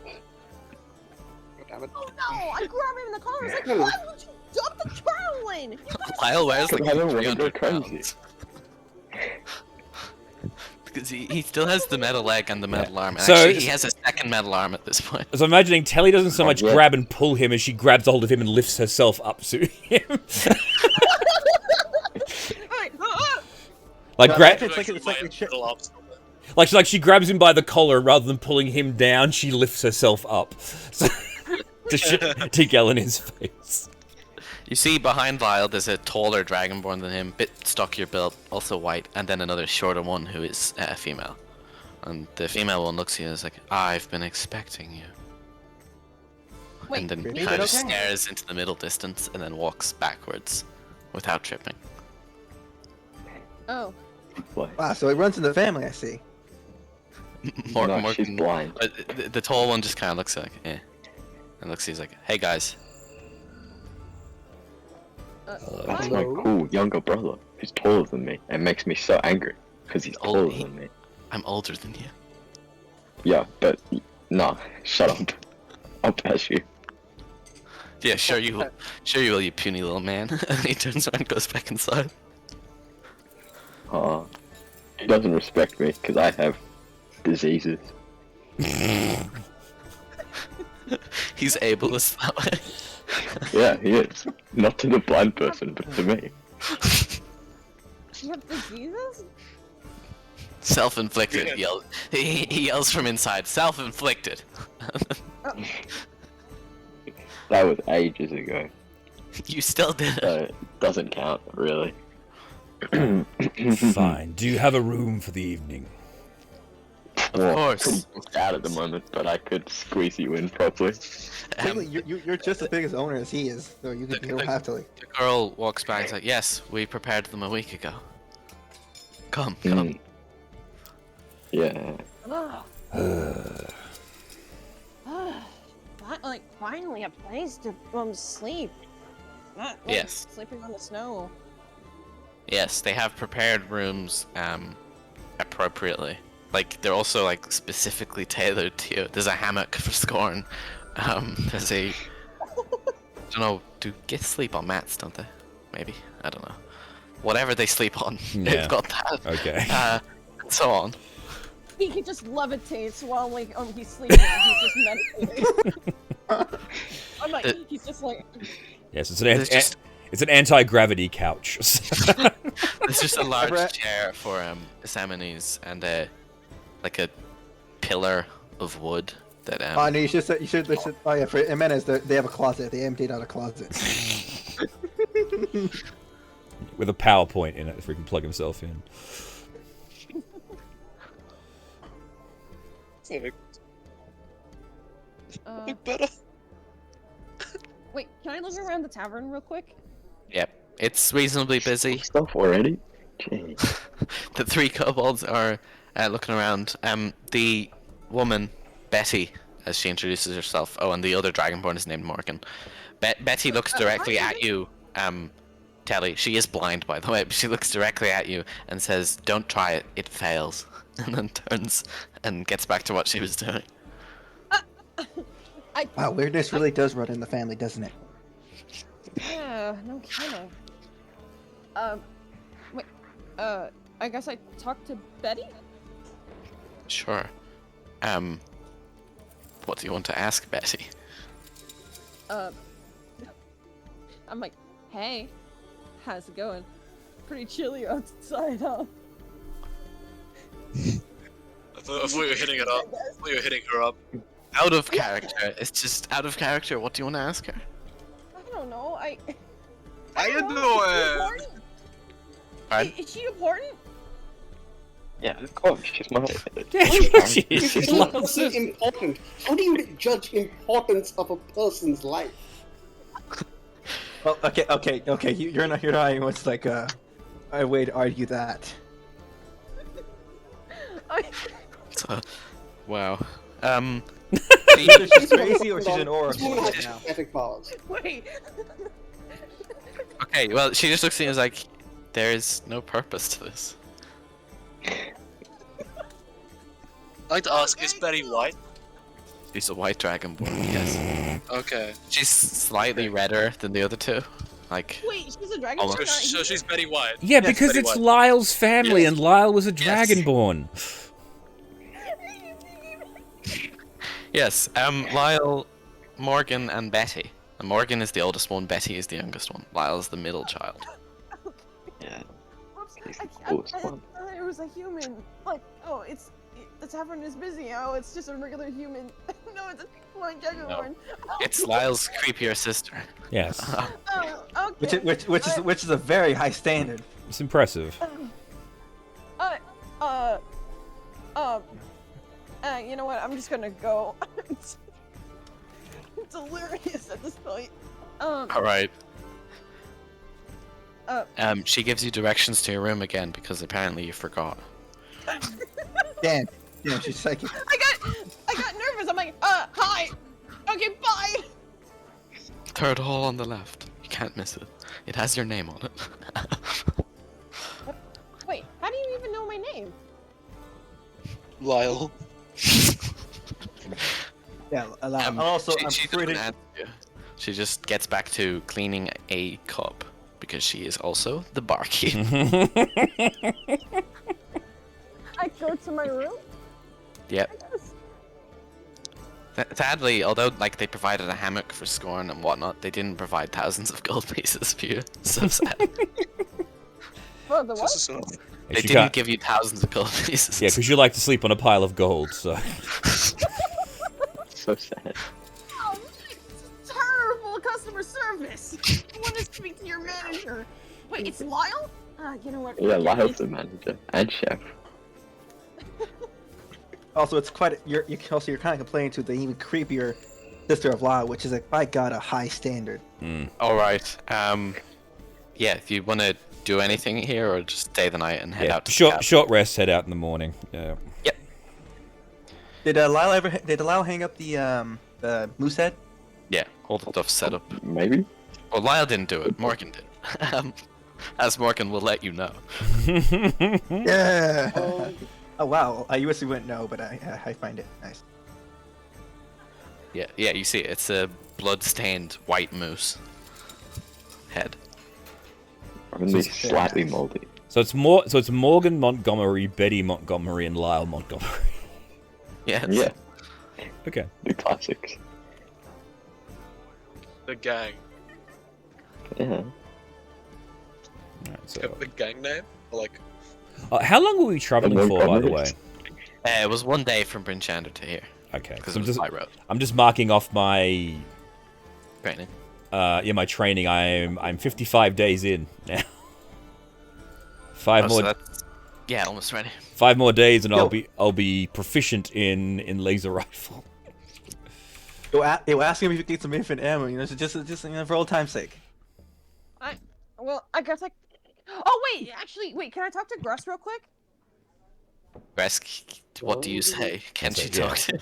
Damn it. Oh no! I grabbed him in the collar. I was like, No. "Why would you dump the trowel in? You guys Lyle wears like I don't wanna 300 go crazy. pounds. Because he still has the metal leg and the metal arm. And So- actually, he has a second metal arm at this point. So I'm imagining Telly doesn't so much yeah. grab and pull him as she grabs hold of him and lifts herself up to him. Alright, like It's like she grabs him by the collar rather than pulling him down. She lifts herself up to yell in his face. You see behind Lyle, there's a taller dragonborn than him, bit stockier built, also white, and then another shorter one who is female. And the female one looks at you and is like, "I've been expecting you." Wait, and then really? kind of Okay. stares into the middle distance and then walks backwards without tripping. oh. Wow, so it runs in the family, I see. No, she's blind. The tall one just kind of looks like, eh. And looks, he's like, "Hey guys." That's my Hello? cool younger brother who's taller than me and makes me so angry because he's Oh, taller he- than me. I'm older than you. Yeah, but no, shut up. I'll pass you. Yeah, sure you will. Sure you will, you puny little man. And he turns around and goes back inside. He doesn't respect me because I have diseases. He's ableist that way. Yeah, he is. Not to the blind person, but to me. You have diseases? Self-inflicted. He yells from inside. Self-inflicted. That was ages ago, You still did it. so it doesn't count, really. Fine. Do you have a room for the evening? Well, course. pretty booked out at the moment, but I could squeeze you in properly. Technically, you're just as big as owner as he is, so you don't have to like. The girl walks back and is like, "Yes, we prepared them a week ago. Come, come." Mm. Yeah. Like, finally a place to sleep. Not like Yes. sleeping on the snow. Yes, they have prepared rooms appropriately. Like, they're also like specifically tailored to you. There's a hammock for Scorn. There's a I don't know, do giths sleep on mats, don't they? Maybe. I don't know. whatever they sleep on. Yeah. They've got that. Okay. And so on. He just levitates while like he's sleeping. He's just meditating. I'm like, he's just like. Yes, There's it's an anti-gravity couch. There's just a large Brett. chair for Semines and a pillar of wood that Oh no, you should. Oh yeah, for Jimenez, they have a closet. They emptied out a closet. With a PowerPoint in it, so he can plug himself in. Look better. Wait, can I look around the tavern real quick? Yep, it's reasonably busy. Stuff already? Jeez. The 3 kobolds are looking around. The woman, Betty, as she introduces herself. Oh, and the other dragonborn is named Morgan. Betty looks directly at you, Telly. She is blind, by the way, but she looks directly at you and says, "Don't try it, it fails." And then turns and gets back to what she was doing. Wow, weirdness really does run in the family, doesn't it? Yeah, no kidding. Wait, I guess I talked to Betty? Sure. What do you want to ask Betty? I'm like, hey, how's it going? Pretty chilly outside, huh? I thought you were hitting it up. I thought you were hitting her up. Out of character. It's just out of character. What do you want to ask her? I don't know, How you don't know, is she doing? important? Pardon? Is she important? Yeah, of course, she's my... She's It's not important. How do you judge importance of a person's life? Well, okay. You're not anyone's like a way to argue that. So, wow. Either she's crazy or she's an This oracle woman has right now. pathetic powers. Wait. Okay, well, she just looks at you and is like, there's no purpose to this. I'd like to ask, is Betty white? She's a white dragonborn, yes. Okay. She's slightly redder than the other two. Like, Wait, she's a dragon. Almost. So she's Betty White. Yeah, Yes, because Betty it's White. Lyle's family, Yes. and Lyle was a Yes. dragonborn. yes, Lyle, Morgan, and Betty. And Morgan is the oldest one, Betty is the youngest one. Lyle's the middle child. Yeah. Whoops, He's I the coolest one. thought it was a human. Like, oh, the tavern is busy. Oh, it's just a regular human. No, it's a flying dragonborn. It's Lyle's creepier sister. Yes, Oh, okay. Which is a very high standard. it's impressive. You know what? I'm just gonna go. It's delirious at this point. Alright. Uh, She gives you directions to your room again because apparently you forgot. Damn, she's psychic. I got nervous. I'm like, hi. Okay, bye. Third hall on the left. You can't miss it. It has your name on it. Wait, how do you even know my name? Lyle. Yeah, allow. Also, she I'm doesn't pretty. answer you. She just gets back to cleaning a cup because she is also the barkeep. I go to my room. Yep. I guess. Sadly, although like they provided a hammock for Scorn and whatnot, they didn't provide thousands of gold pieces for you. So sad. Well, the what? This is enough. They You didn't can't- give you thousands of gold pieces. Yeah, because you like to sleep on a pile of gold, so. So sad. Oh, terrible customer service. I want to speak to your manager. Wait, it's Lyle? You know what? Yeah, Lyle's the manager and chef. Also, it's quite. You're kind of complaining to the even creepier sister of Lyle, which is like, by God, a high standard. All right. Yeah. If you want to do anything here, or just stay the night and head out to the cabin. short rest, head out in the morning. Yeah. Yep. Did Lyle hang up the moose head? Yeah. All the stuff's set up. Maybe? Well, Lyle didn't do it. Morgan did. As Morgan will let you know. Yeah. Oh wow, I usually wouldn't know, but I find it nice. Yeah. Yeah. You see, it's a blood-stained white moose head. Only slightly moldy. So it's Morgan Montgomery, Betty Montgomery, and Lyle Montgomery. Yes. Yeah, Okay. the classics. The gang. Yeah. Alright, so, The gang name? Like, how long were we traveling for, by the way? It was 1 day from Bryn Shander to here. Okay. Because So it was by road. I'm just marking off my Training. my training. I'm 55 days in now. So that's, yeah, almost ready. 5 more days, and Yo. I'll be proficient in laser rifle. You're asking me if you get some infant ammo, you know, so just for old time's sake. Well, I guess like. Oh wait, actually, wait. Can I talk to Gruss real quick? Resk, what do you say? Can she Yeah. talk to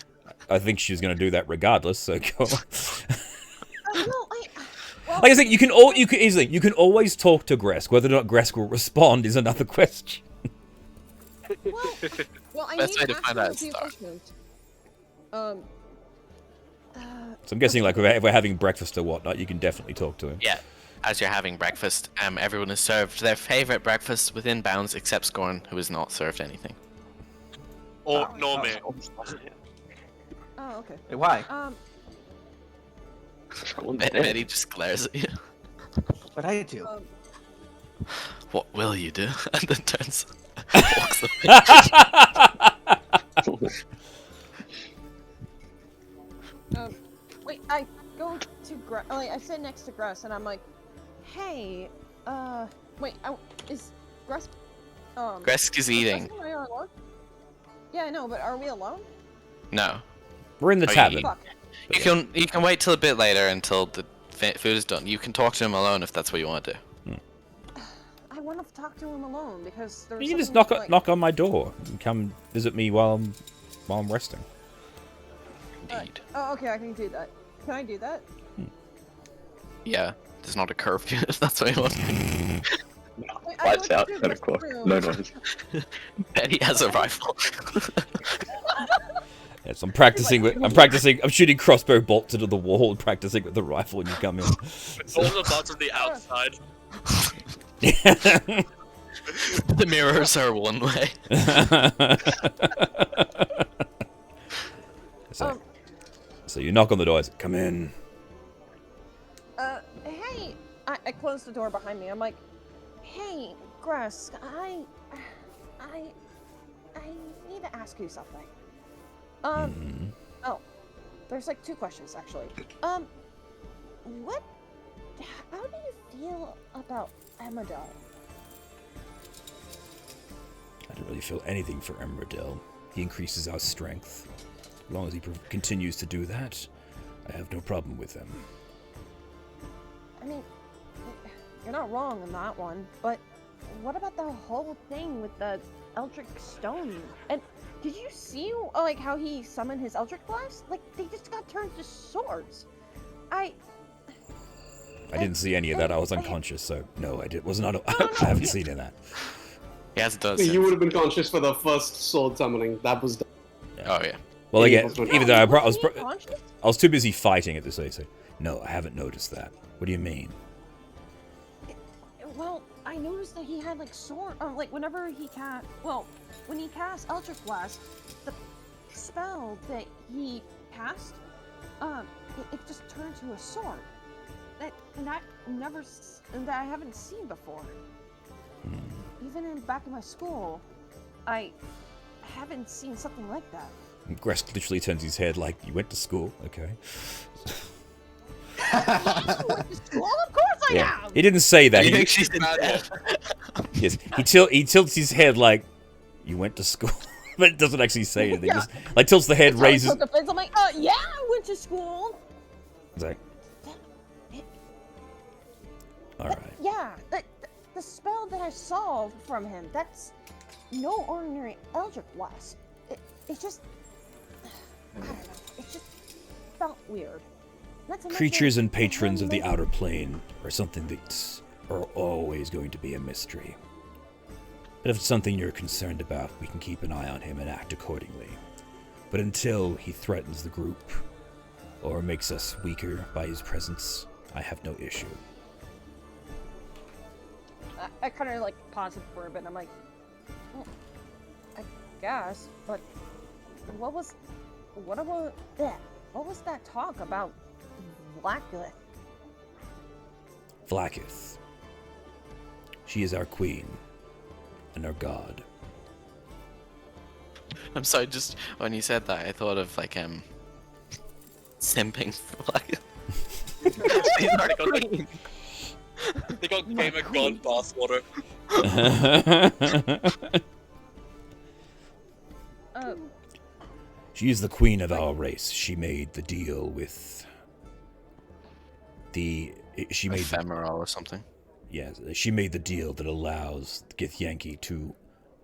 I think she's going to do that regardless. So go on. Well, Like I said, you can always talk to Gresk. Whether or not Gresk will respond is another question. well, I Best need way to to find ask out a few is questions. So I'm guessing, like, if we're having breakfast or whatnot, you can definitely talk to him. Yeah. As you're having breakfast, everyone is served their favorite breakfast within bounds, except Scorn, who is not served anything. or no me. Oh, okay. Hey, why? Betty just glares at you. What I do? What will you do? And then turns. Walks away. Wait, I go to Gruss. Like, I sit next to Gruss, and I'm like, "Hey, wait, is Gruss? Gresk is eating. Gruss and I are alone? Yeah, I know, but are we alone? No. We're in the Oh, tavern. Fuck. You can wait till a bit later until the food is done. You can talk to him alone if that's what you want to do. I want to talk to him alone because there's. You can just something, like, knock on my door and come visit me while I'm resting. Indeed. Oh, okay, I can do that. Can I do that? Yeah. There's not a curfew if that's what you want. Wait, I Lights go out, to 10 Gruss' o'clock. room. No noise. Betty has a rifle. Yes, I'm shooting crossbow bolts into the wall and practicing with the rifle when you come in. All the buds on the outside. The mirrors are one way. So you knock on the door. Come in. Hey, I close the door behind me. I'm like, hey, Gruss, I need to ask you something. Oh, there's like 2 questions actually. How do you feel about Emmerdale? I don't really feel anything for Emmerdale. He increases our strength. As long as he continues to do that, I have no problem with him. I mean, you're not wrong on that one, but what about the whole thing with the Eldritch Stone? And did you see like how he summoned his Eldritch Blast? Like they just got turned to swords. I didn't see any of that. I was unconscious, so no, I haven't seen any of that. He has done You would have been conscious for the first sword summoning. That was done. Oh yeah. Well, again, even though I was was too busy fighting at this stage. So, no, I haven't noticed that. What do you mean? Well, I noticed that he had like sword. Like whenever he when he cast Eldritch Blast, the spell that he cast, it just turned to a sword. That I haven't seen before. Even back in my school, I haven't seen something like that. Gresk literally turns his head like, you went to school? Okay. I went to school? Of course I have! He didn't say that. You He, think she's dead? yes, he tilts his head like, you went to school? But it doesn't actually say anything. Yeah. Just, like, tilts the head, That's how I raises... poke a face. I'm like, yeah, I went to school. It's like... Alright. Yeah, the spell that I saw from him, that's no ordinary Eldritch Blast. It just... I don't know. It just felt weird. Not to mention Creatures and the patrons of the one outer plane are something that are always going to be a mystery. But if it's something you're concerned about, we can keep an eye on him and act accordingly. But until he threatens the group, or makes us weaker by his presence, I have no issue. I kind of like pause it for a bit. I'm like, well, I guess, but what was that talk about Blackglyph? Vlaakith. She is our queen and our god. I'm sorry, just when you said that, I thought of like simping for like. He's already got queen. They got Game of God bathwater. She is the queen of our race. She made the deal with she made Ephemeral or something. Yes, she made the deal that allows the Githyanki to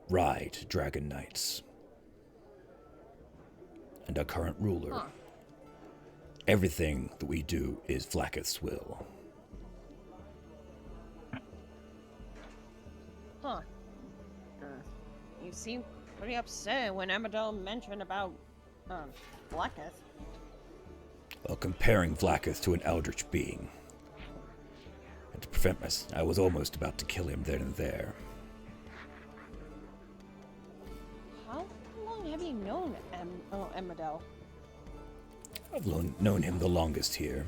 ride Dragon Knights. And our current ruler. Huh. Everything that we do is Vlaakith's will. Huh. You seemed pretty upset when Amadel mentioned about, Blackglyph. While comparing Vlaakith to an eldritch being. And to prevent I was almost about to kill him then and there. How long have you known Amadel? I've known him the longest here,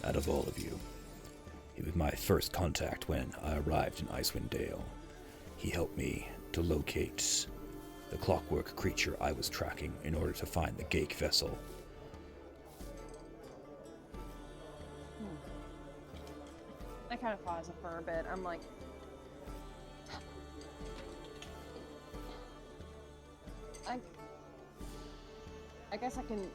out of all of you. He was my first contact when I arrived in Icewind Dale. He helped me to locate the clockwork creature I was tracking in order to find the Gake vessel. I kind of pause it for a bit. I'm like, I guess I can.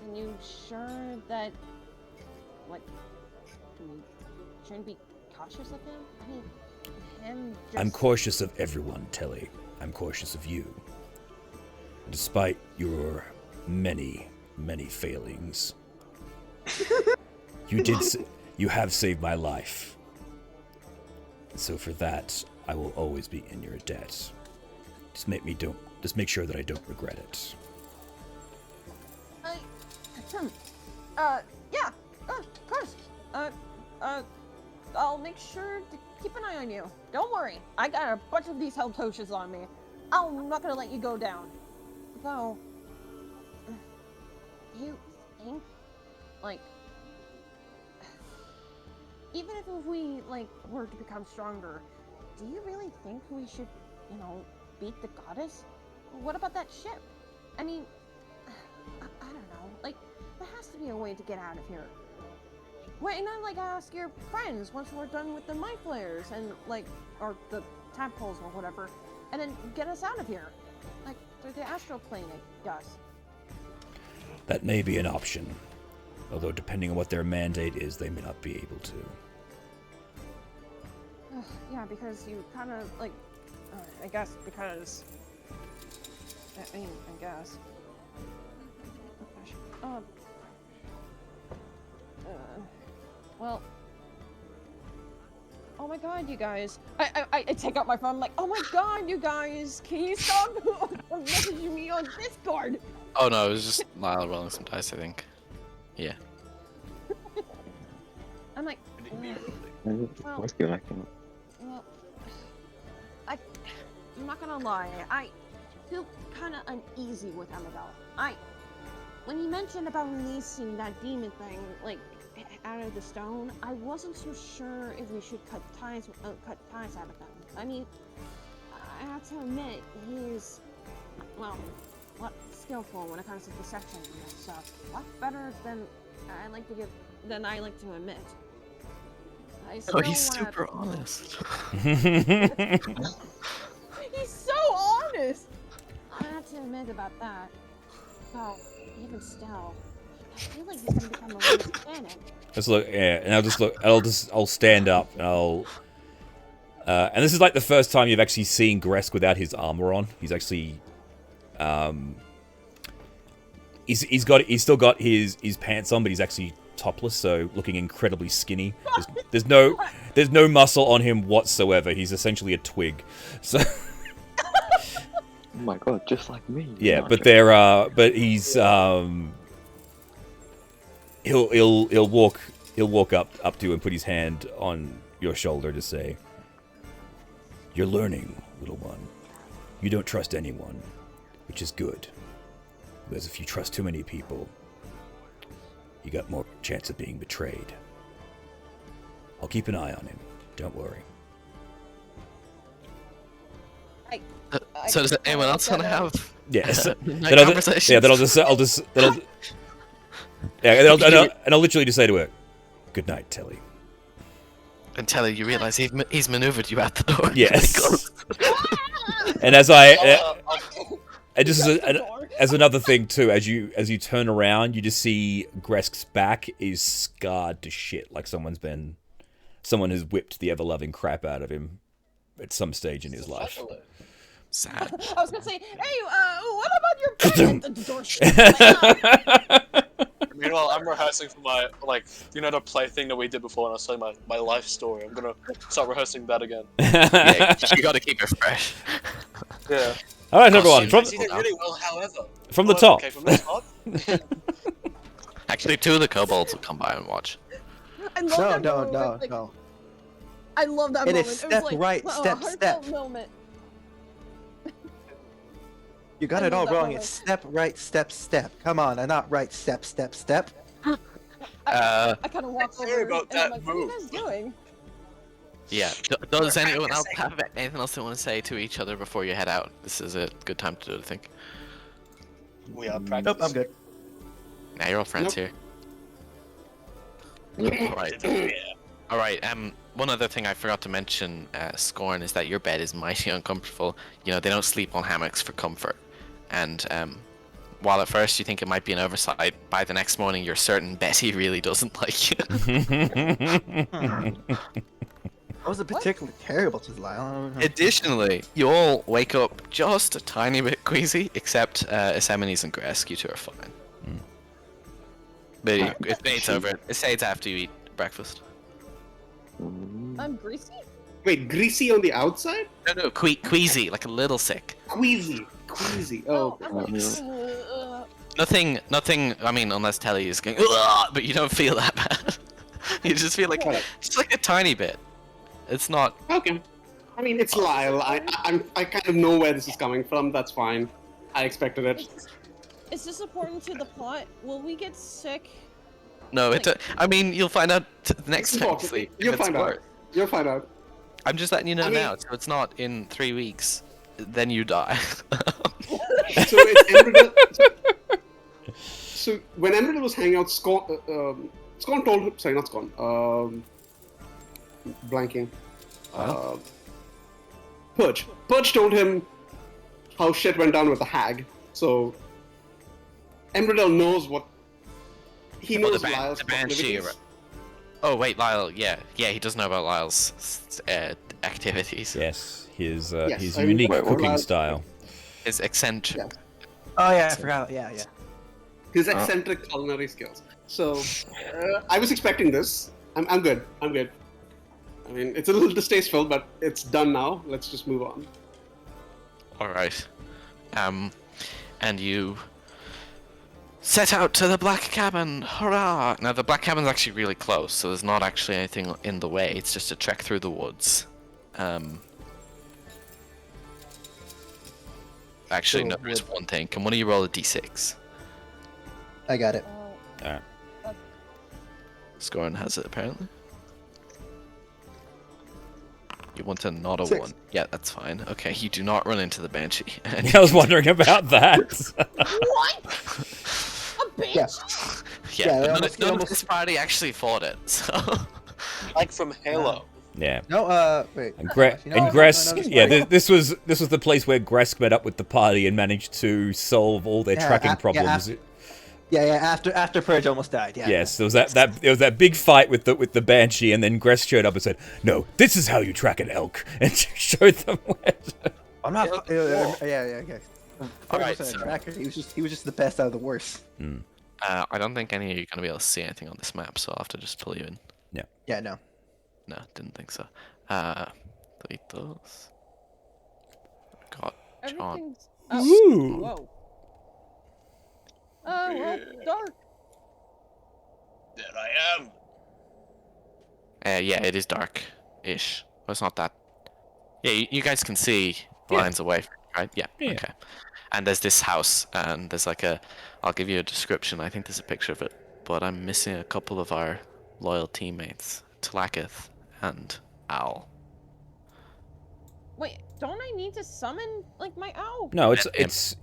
Are you sure that, like, we shouldn't be cautious of him? I mean, him just... I'm cautious of everyone, Telly. I'm cautious of you. Despite your many, many failings, you have saved my life. So for that, I will always be in your debt. Just make sure that I don't regret it. Yeah, of course. I'll make sure to keep an eye on you. Don't worry, I got a bunch of these health potions on me. I'm not gonna let you go down. Though, you think, like, even if we, like, were to become stronger, do you really think we should, beat the goddess? What about that ship? I mean, I don't know, like, there has to be a way to get out of here. Wait, and then, like, ask your friends once we're done with the mind flayers and, like, or the tadpoles or whatever, and then get us out of here. Like, through the astral plane, I guess. That may be an option. Although, depending on what their mandate is, they may not be able to. Yeah, because you kind of, like, I guess, because... I guess. Oh, gosh. Well... Oh my god, you guys. I take out my phone, I'm like, oh my god, you guys, can you stop messaging me on Discord? Oh no, it was just Lyle rolling some dice, I think. Yeah. I'm like, well, I'm not gonna lie, I feel kind of uneasy with Amadel. When he mentioned about releasing that demon thing, like, out of the stone, I wasn't so sure if we should cut ties out of them. I mean, I have to admit, he's, well, skillful when it comes to deception and stuff. A lot better than I like to admit. He's super honest. He's so honest! I have to admit about that. Well, even still, I feel like he's gonna become a real cannon. Let's look, yeah, and I'll stand up and and this is like the first time you've actually seen Gresk without his armor on. He's actually, he's still got his pants on, but he's actually topless, so looking incredibly skinny. There's no muscle on him whatsoever. He's essentially a twig. So. Oh my god, just like me. Yeah, but he's he'll walk he'll walk up to you and put his hand on your shoulder to say, "You're learning, little one. You don't trust anyone, which is good. Because if you trust too many people, you got more chance of being betrayed. I'll keep an eye on him. Don't worry." So does anyone else want to have? Yes. night conversations? Yeah. Then I'll literally just say to her, "Good night, Telly." And Telly, you realise he's manoeuvred you out the door. Yes. And and just as another thing too, as you turn around, you just see Gresk's back is scarred to shit, like someone has whipped the ever-loving crap out of him at some stage in his life. Sad. I was gonna say, hey, what about your bed? The door shut. Meanwhile, I'm rehearsing for my, the play thing that we did before, and I was telling my life story. I'm gonna start rehearsing that again. Yeah, you gotta keep it fresh. Yeah. All right, everyone. I did really well, however. From the top. Okay, from the top? Actually, 2 of the kobolds will come by and watch. I love that No, moment. no. I love that It moment. is step right, step. Moment. You got I it all love that wrong. moment. It's step right, step. Come on, and not right, step. I kind of walk Sorry over about and I'm that like, what are you move. guys doing? Yeah. Does anyone else have anything else they want to say to each other before you head out? This is a good time to do it, I think. We are practicing. Nope, I'm good. Now you're all friends Nope. here. Alright. Alright, one other thing I forgot to mention, Scorn, is that your bed is mighty uncomfortable. You know, they don't sleep on hammocks for comfort. And while at first you think it might be an oversight, by the next morning you're certain Betty really doesn't like you. I wasn't particularly terrible to Lyle. Additionally, you all wake up just a tiny bit queasy, except Asemones and Gresk, you two are fine. But it fades over. It fades after you eat breakfast. I'm greasy? Wait, greasy on the outside? No, queasy, like a little sick. Queasy. Oh, I'm like, Nothing, I mean, unless Telly is going, "Ugh," but you don't feel that bad. You just feel like, just like a tiny bit. It's not... okay. I mean, it's Lyle. I kind of know where this is coming from. That's fine. I expected it. is this important to the plot? Will we get sick? No, I mean, you'll find out next time you Important. sleep. You'll if it's find out. worth. You'll find out. I'm just letting you know I mean- now, so it's not in 3 weeks. Then you die. So Emredil. So when Emredil was hanging out, Scorn told him. Sorry, not Scorn. Blanking. Purge. Purge told him how shit went down with the hag. So Emredil knows what. He knows Lyle's the Banshee. proclivities. Oh wait, Lyle. Yeah, he does know about Lyle's activities. Yes, his Yes, unique wait, what cooking about- style. His eccentric. Yeah. Oh yeah, I forgot. Yeah. His eccentric culinary skills. So I was expecting this. I'm good. I mean, it's a little distasteful, but it's done now. Let's just move on. All right. And you set out to the Black Cabin. Hurrah! Now the Black Cabin's actually really close, so there's not actually anything in the way. It's just a trek through the woods. Actually, no, there's one thing. Can one of you roll a d6? I got it. Alright. Scorin has it apparently. You want to not a 6. 1? Yeah, that's fine. Okay, you do not run into the Banshee. I was wondering about that. What? A bitch? Yeah, Yeah, they but almost- none of almost- this party actually fought it, so... Like from Halo. Yeah. No, wait. And, You know, Gresk, no, yeah, this was the place where Gresk met up with the party and managed to solve all their Yeah, tracking yeah, problems. Yeah. After Purge almost died. Yeah. Yes, there was that big fight with the Banshee, and then Gresk showed up and said, "No, this is how you track an elk," and showed them where. I'm not. Yeah. Okay. All right, Purge wasn't a so- tracker. He was just the best out of the worst. I don't think any of you are going to be able to see anything on this map, so I'll have to just pull you in. Yeah. No. No, didn't think so. Delete those. Got John. Everything's. Ooh. Whoa. Well, dark. There I am. Yeah, it is dark-ish. Well, it's not that. Yeah, you guys can see lines away, right? Yeah. Okay. And there's this house, and there's like I'll give you a description. I think there's a picture of it, but I'm missing a couple of our loyal teammates, Tlakith and Owl. Wait, don't I need to summon like my owl? No, it's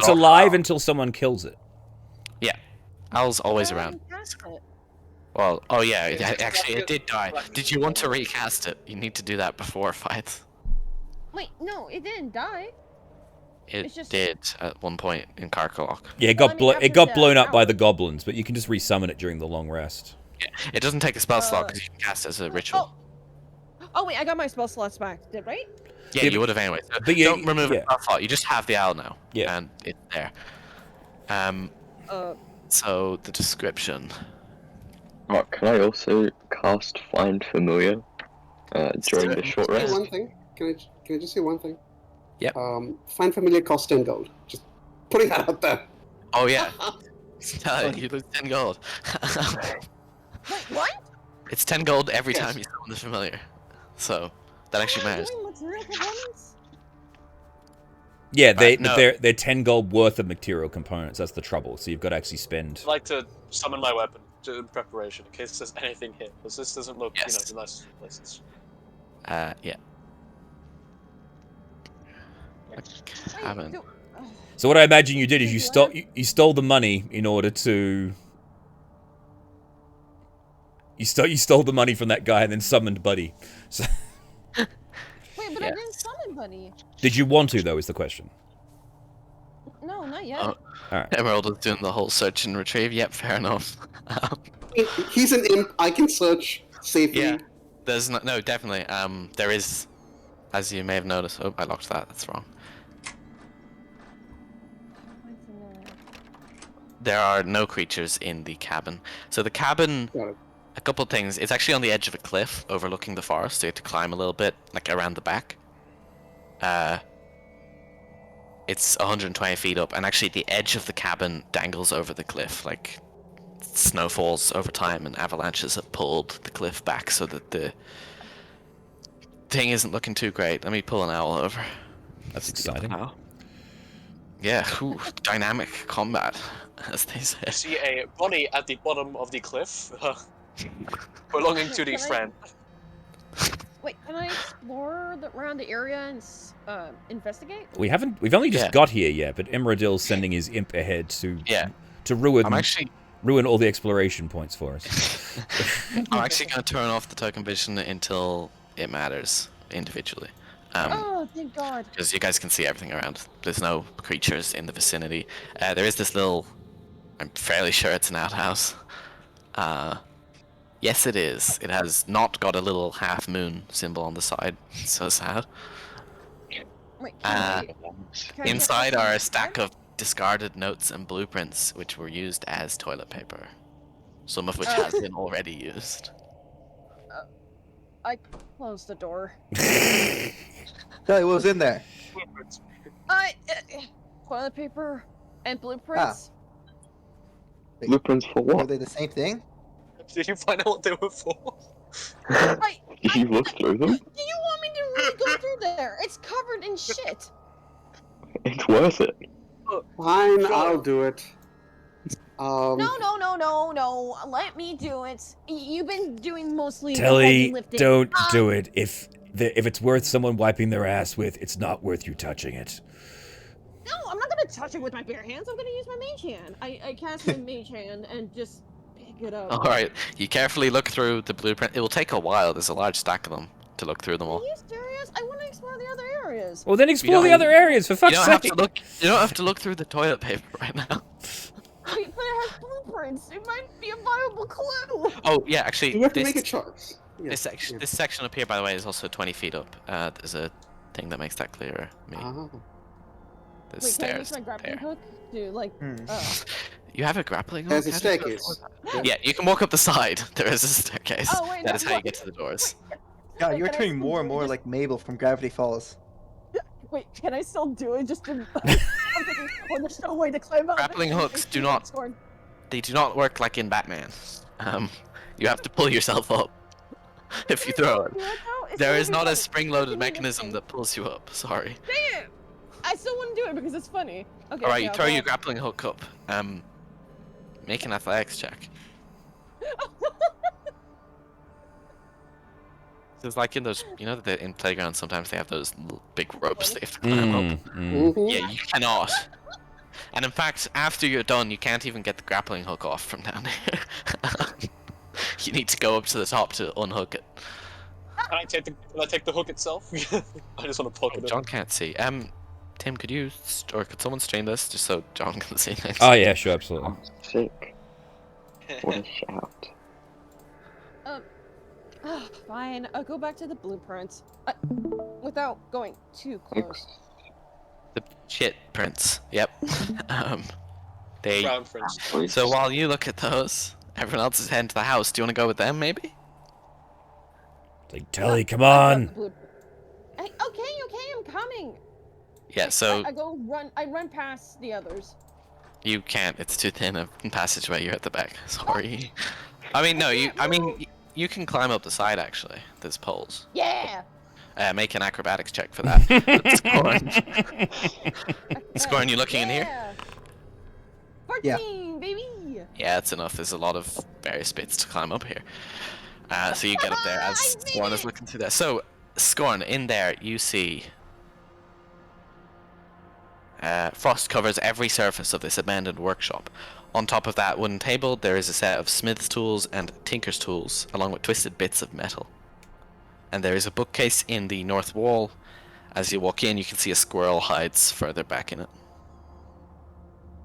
alive until someone kills it. Yeah, Owl's always I around. haven't cast it. Well, oh yeah, actually it did die. Did you want to recast it? You need to do that before fights. Wait, no, it didn't die. It It's just- did at one point in Karkalok. Yeah, it Well, got I mean, after it got the blown up by hour. the goblins, but you can just resummon it during the long rest. Yeah, it doesn't take a spell slot because you can cast it as a ritual. Oh wait, I got my spell slots back. Did right? Yeah, Yeah, you would have anyway. So but yeah, don't remove yeah. the spell slot. You just have the owl now. Yeah. And it's there. Uh, So the description. Oh, can I also cast Find Familiar during the short Say rest? one thing. Can I just say one thing? Yep. Find Familiar costs 10 gold. Just putting that out there. Oh yeah. You lose 10 gold. wait, what? It's 10 gold every Yes. time you summon the familiar. So that actually Am I matters. doing material components? Yeah, no. they're 10 gold worth of material components. That's the trouble. So you've got to actually spend. I'd like to summon my weapon in preparation in case there's anything here, because this doesn't look, Yes. the nicest of places. Yeah. Wait, Cabin. do- So what I imagine you did is you stole the money in order to. You stole the money from that guy and then summoned Buddy. So, Wait, but I Yes. didn't summon Buddy. did you want to though? Is the question. No, not yet. Oh. Alright. Emerald is doing the whole search and retrieve. Yep, fair enough. He's an imp. I can search safely. Yeah. There's no, definitely. There is, as you may have noticed. Oh, I locked that. That's wrong. There are no creatures in the cabin. So the cabin, Got it. a couple of things. It's actually on the edge of a cliff overlooking the forest. So you have to climb a little bit, like around the back. It's 120 feet up, and actually the edge of the cabin dangles over the cliff. Like snow falls over time, and avalanches have pulled the cliff back, so that the thing isn't looking too great. Let me pull an owl over. That's exciting. Owl. Yeah, dynamic combat, as they say. I see a body at the bottom of the cliff, belonging to the Can I- friend. Wait, can I explore around the area and investigate? We've only just Yeah. got here yet, but Imradil's sending his imp ahead to ruin I'm actually all the exploration points for us. I'm actually going to turn off the token vision until it matters individually. Oh, thank God. Because you guys can see everything around. There's no creatures in the vicinity. There is this little... I'm fairly sure it's an outhouse. Yes, it is. It has not got a little half-moon symbol on the side. So sad. Wait, can I Inside get are a this stack of discarded notes and blueprints, which were used as toilet paper. Some of which has been already used. I closed the door. Tell you what was in there. Toilet paper and blueprints. Blueprints for Were what? they the same thing? Did you find out what they were for? Wait, Did you look through them? do you want me to really go through there? It's covered in shit. It's worth it. Fine, Sure. I'll do it. No. Let me do it. You've been doing mostly the Telly, heavy lifting. don't do it. If it's worth someone wiping their ass with, it's not worth you touching it. No, I'm not gonna touch it with my bare hands. I'm gonna use my mage hand. I cast my mage hand and just pick it up. Alright, you carefully look through the blueprint. It will take a while. There's a large stack of them to look through them Are all. you serious? I want to explore the other areas. Well, then explore the don't- other areas, for You fuck's don't have sake. to look. You don't have to look through the toilet paper right now. Wait, but it has blueprints. It might be a viable clue. Oh yeah, actually, You have to this make a choice. Yeah. this section up here, by the way, is also 20 feet up. There's a thing that makes that clearer. Me. Ah. There's Wait, can I use stairs my grappling there. hook to like? You have a grappling hook? There's a How did you staircase. afford that? Yeah, you can walk up the side. There is a staircase. Oh, wait, That no, is how you what? get to the doors. God, Wait, you're can I turning still more and do more this? like Mabel from Gravity Falls. Wait, can I still do it? Just to. I'm thinking, oh, there's no way to climb up. Grappling hooks do not- They do not work like in Batman. You have to pull yourself up. if you throw it. Do it, though? It's There gonna is be not a funny. spring-loaded Give me mechanism this that pulls you up. Sorry. Dang it! I still want to do it because it's funny. Okay. All right, okay, you I'll throw go your up. grappling hook up. Make an athletics check. So it's like in those, you know, that in playgrounds sometimes they have those big ropes they have to climb up. Mhm. Yeah, you cannot. And in fact, after you're done, you can't even get the grappling hook off from down here. You need to go up to the top to unhook it. Can I take the hook itself? I just want to poke it. John can't see. Tim, could you or could someone stream this just so John can see things? Oh yeah, sure, absolutely. Sick. What a shout. Fine. I'll go back to the blueprints. Without going too close. The shit prints. Yep. They. Brown prints. So while you look at those, everyone else is heading to the house. Do you want to go with them, maybe? It's like, Telly, come on. Okay, I'm coming. Yeah. So I run past the others. you can't. It's too thin a passageway. You're at the back. Sorry. I mean, no. You can climb up the side actually. There's poles. Yeah. Make an acrobatics check for that. Scorn, you looking in here? 14, baby. Yeah, that's enough. There's a lot of various bits to climb up here. So you get up there as Scorn is looking through there. So, Scorn, in there you see frost covers every surface of this abandoned workshop. On top of that wooden table, there is a set of smith's tools and tinker's tools, along with twisted bits of metal. And there is a bookcase in the north wall. As you walk in, you can see a squirrel hides further back in it.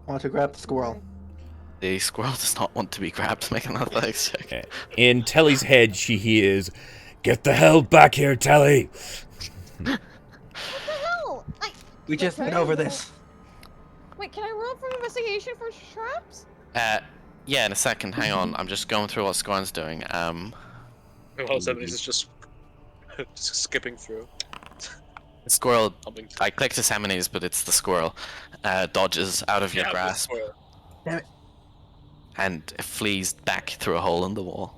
Want to grab the squirrel. The squirrel does not want to be grabbed. Make an athletics check. In Telly's head, she hears, "Get the hell back here, Telly!" What the hell? We just can went I over roll- this. Wait, can I roll for investigation for traps? Yeah, in a second. Hang on. I'm just going through what Scorn's doing. Well, somebody's just skipping through. The squirrel. Humping through. I clicked Assamones, but it's the squirrel. Dodges out of your Yeah, grasp squirrel. Damn it. and it flees back through a hole in the wall.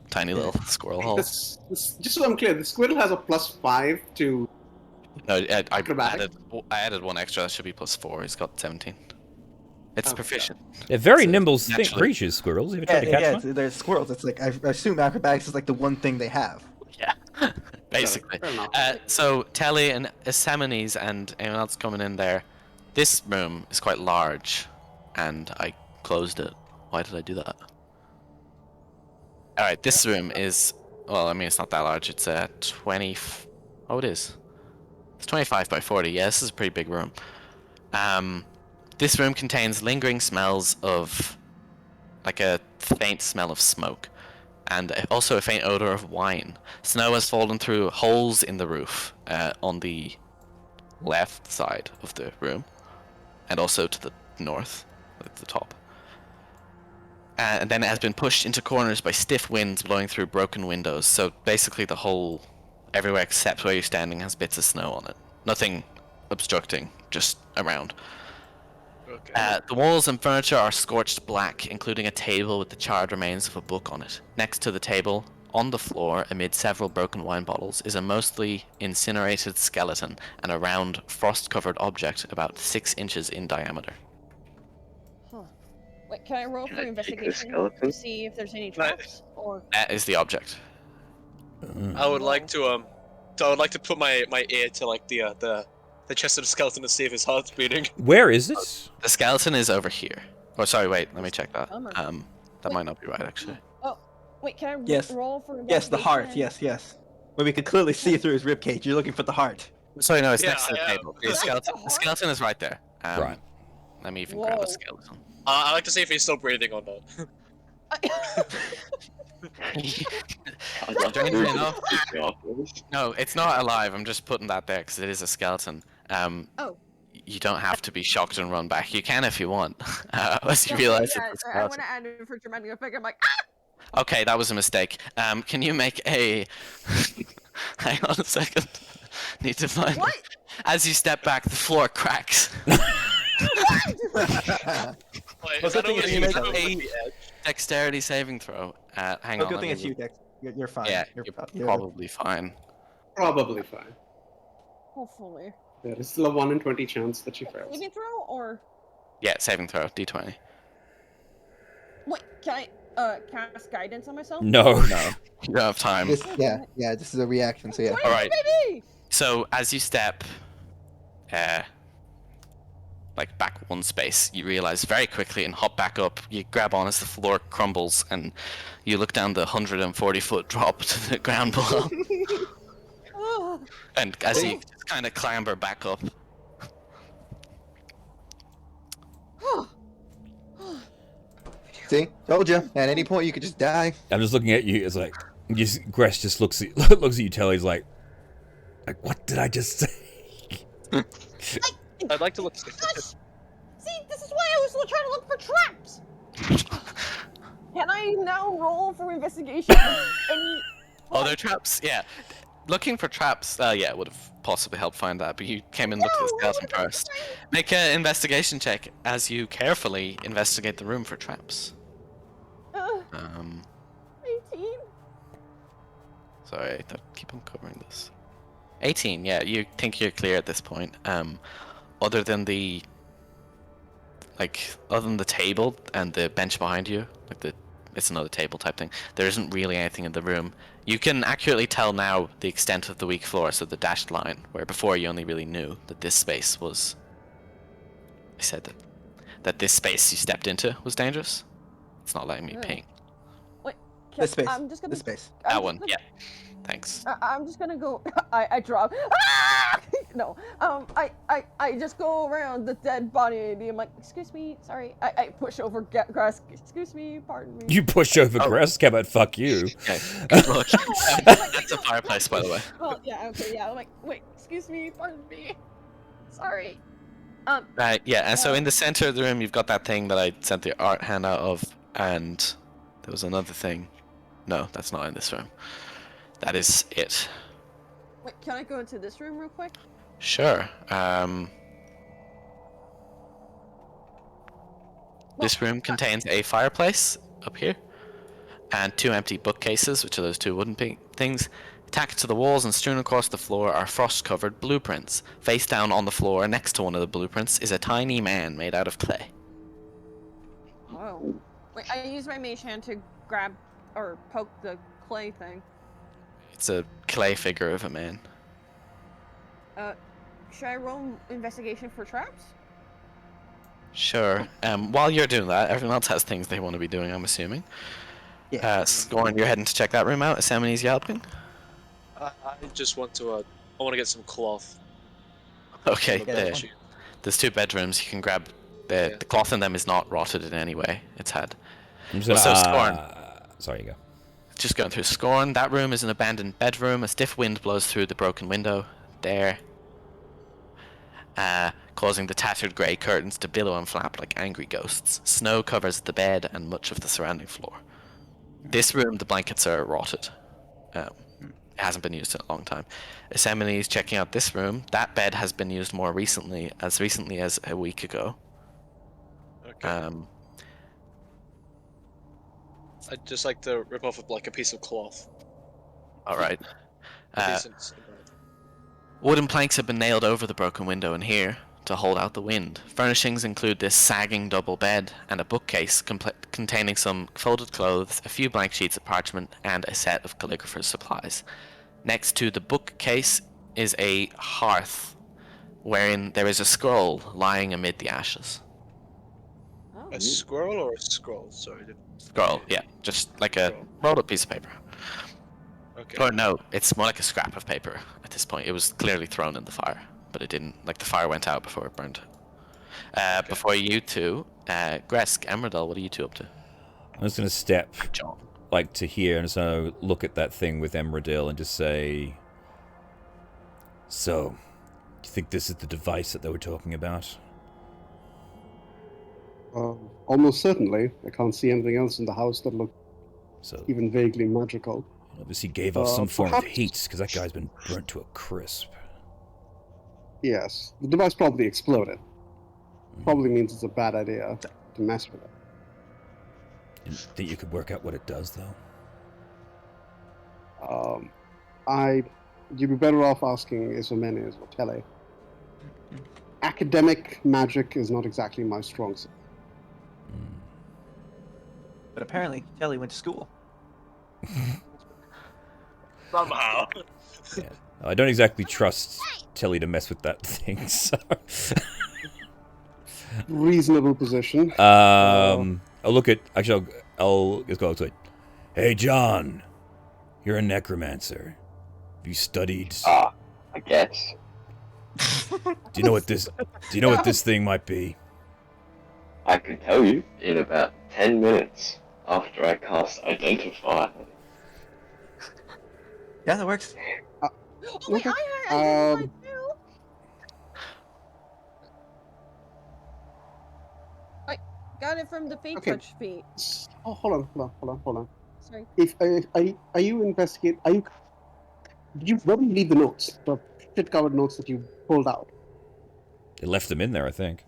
Tiny little squirrel hole. This, just so I'm clear, the squirrel has a +5 to. No, I Acrobatic? added one extra. That should be +4. He's got 17. It's Oh, proficient. They're very So, nimble actually- creatures, squirrels. You ever tried to catch one? There's squirrels. It's like I assume acrobatics is like the one thing they have. Yeah, basically. Fair enough. So Telly and Assamones and anyone else coming in there. This room is quite large, and I closed it. Why did I do that? All right, this room is. Well, I mean, it's not that large. It's 20. Oh, it is. It's 25 by 40. Yeah, this is a pretty big room. This room contains lingering smells of, like a faint smell of smoke, and also a faint odor of wine. Snow has fallen through holes in the roof on the left side of the room, and also to the north, at the top. And then it has been pushed into corners by stiff winds blowing through broken windows. So basically the whole, everywhere except where you're standing has bits of snow on it. Nothing obstructing, just around. Okay. The walls and furniture are scorched black, including a table with the charred remains of a book on it. Next to the table, on the floor, amid several broken wine bottles, is a mostly incinerated skeleton and a round, frost-covered object about 6 inches in diameter. Huh. Wait, can I roll for I take the investigation skeleton? to see if there's any traps? Or That is the object. I would like to so I would like to put my ear to like the chest of the skeleton to see if his heart's beating. Where is this? The skeleton is over here. Oh, sorry, wait, let me check that. Bummer. That might not be right, actually. wait, can I Yes. roll for investigation? Yes, the heart. Yes. But we could clearly see through his ribcage. You're looking for the heart. Sorry, no, it's Yeah, next to the yeah. table. The skeleton is right there. Right. Let me even grab Whoa. a skeleton. I like to see if he's still breathing or not. Strangely enough, no, it's not alive. I'm just putting that there because it is a skeleton. Oh. You don't have to be shocked and run back. You can if you want. As you realize it's a I want skeleton. to add it for dramatic effect. I'm like, Okay, that was a mistake. Can you make a... Hang on a second. Need to find... what? As you step back, the floor cracks. Wait, Well, is that good thing over it's the you, edge? Dex. Over the edge? Dexterity saving throw. Hang Oh, on. good let thing me it's you, Dex. You're fine. Yeah, you're probably fine. Probably fine. Hopefully. There is still a 1 in 20 chance that she fails. Saving throw or Yeah, saving throw, d20. wait? Can I cast guidance on myself? No. No, you don't have time. This is a reaction. So yeah. All right. Baby! So as you step, like back one space, you realize very quickly and hop back up. You grab on as the floor crumbles, and you look down the 140-foot drop to the ground below. Oh, And as you just kind of clamber back up, See, told you. At any point, you could just die. I'm just looking at you. It's like, Gresh just looks at you, Telly's like, what did I just say? I'd like to look. See, this is why I was trying to look for traps. Can I now roll for investigation? other traps, yeah. Looking for traps, yeah, would have possibly helped find that, but you came and looked at the skeleton first. Make an investigation check as you carefully investigate the room for traps. 18. Sorry, I keep on covering this. 18, yeah, you think you're clear at this point. Other than the table and the bench behind you, it's another table type thing, there isn't really anything in the room. You can accurately tell now the extent of the weak floor, so the dashed line, where before you only really knew that this space was... I said that this space you stepped into was dangerous. It's not letting me ping. Wait, This space. I'm just gonna. This space. That one, yeah. Thanks. I'm just gonna go. I drop. Ah! No. I just go around the dead body and I'm like, excuse me, sorry. I push over grass. Excuse me, pardon me. You push over Gresh? How about fuck you? Okay, good luck. That's a fireplace, by the way. Well, yeah, okay, yeah. I'm like, wait, excuse me, pardon me. Sorry. Right, yeah, and so in the center of the room, you've got that thing that I sent the art handout of, and there was another thing. No, that's not in this room. That is it. Wait, can I go into this room real quick? Sure. This room contains a fireplace up here, and 2 empty bookcases, which are those 2 wooden things. Tacked to the walls and strewn across the floor are frost-covered blueprints. Face down on the floor, next to one of the blueprints, is a tiny man made out of clay. Whoa. Wait, I use my mage hand to grab or poke the clay thing. It's a clay figure of a man. Should I roll investigation for traps? Sure. While you're doing that, everyone else has things they want to be doing, I'm assuming. Yeah. Scorn, you're heading to check that room out. Assemine's yelping. I just want to. I want to get some cloth. Okay, Yeah, that's fine. there's 2 bedrooms. You can grab the cloth in them is not rotted in any way. It's had. I'm just So, gonna, Scorn. Sorry, you go. Just going through Scorn. That room is an abandoned bedroom. A stiff wind blows through the broken window there, causing the tattered grey curtains to billow and flap like angry ghosts. Snow covers the bed and much of the surrounding floor. This room, the blankets are rotted. It hasn't been used in a long time. Assemine is checking out this room. That bed has been used more recently as a week ago. Okay. I'd just like to rip off a piece of cloth. All right. Decent. Wooden planks have been nailed over the broken window in here to hold out the wind. Furnishings include this sagging double bed and a bookcase containing some folded clothes, a few blank sheets of parchment, and a set of calligrapher's supplies. Next to the bookcase is a hearth, wherein there is a scroll lying amid the ashes. Oh. A squirrel or a scroll? Sorry. Scroll, yeah, just like a rolled up piece of paper. Okay. Or no, it's more like a scrap of paper at this point. It was clearly thrown in the fire, but it didn't, the fire went out before it burned. Before you 2, Gresk, Emerdal, what are you 2 up to? I'm just gonna step John. to here and so look at that thing with Emerdil and just say, so, do you think this is the device that they were talking about? Almost certainly. I can't see anything else in the house that looked So, even vaguely magical. obviously gave off some form of perhaps- heat, because that guy's been burnt to a crisp. Yes, the device probably exploded. Probably means it's a bad idea to mess with it. Didn't think you could work out what it does, though? You'd be better off asking Isomenes or Tele. Academic magic is not exactly my strong suit. But apparently, Kelly went to school. Somehow. Yeah. I don't exactly trust Telly to mess with that thing, so... Reasonable position. I'll look at... Actually, I'll just go outside. Hey, John. You're a necromancer. Have you studied... I guess. Do you know what this... Do you know what this thing might be? I can tell you in about 10 minutes after I cast Identify. Yeah, that works. Oh wait, Okay. I did too. I got it from the Fate Okay. Touch feat. Oh, hold on. Sorry. Are you investigate? Did you where did you leave the notes? The shit-covered notes that you pulled out. They left them in there, I think.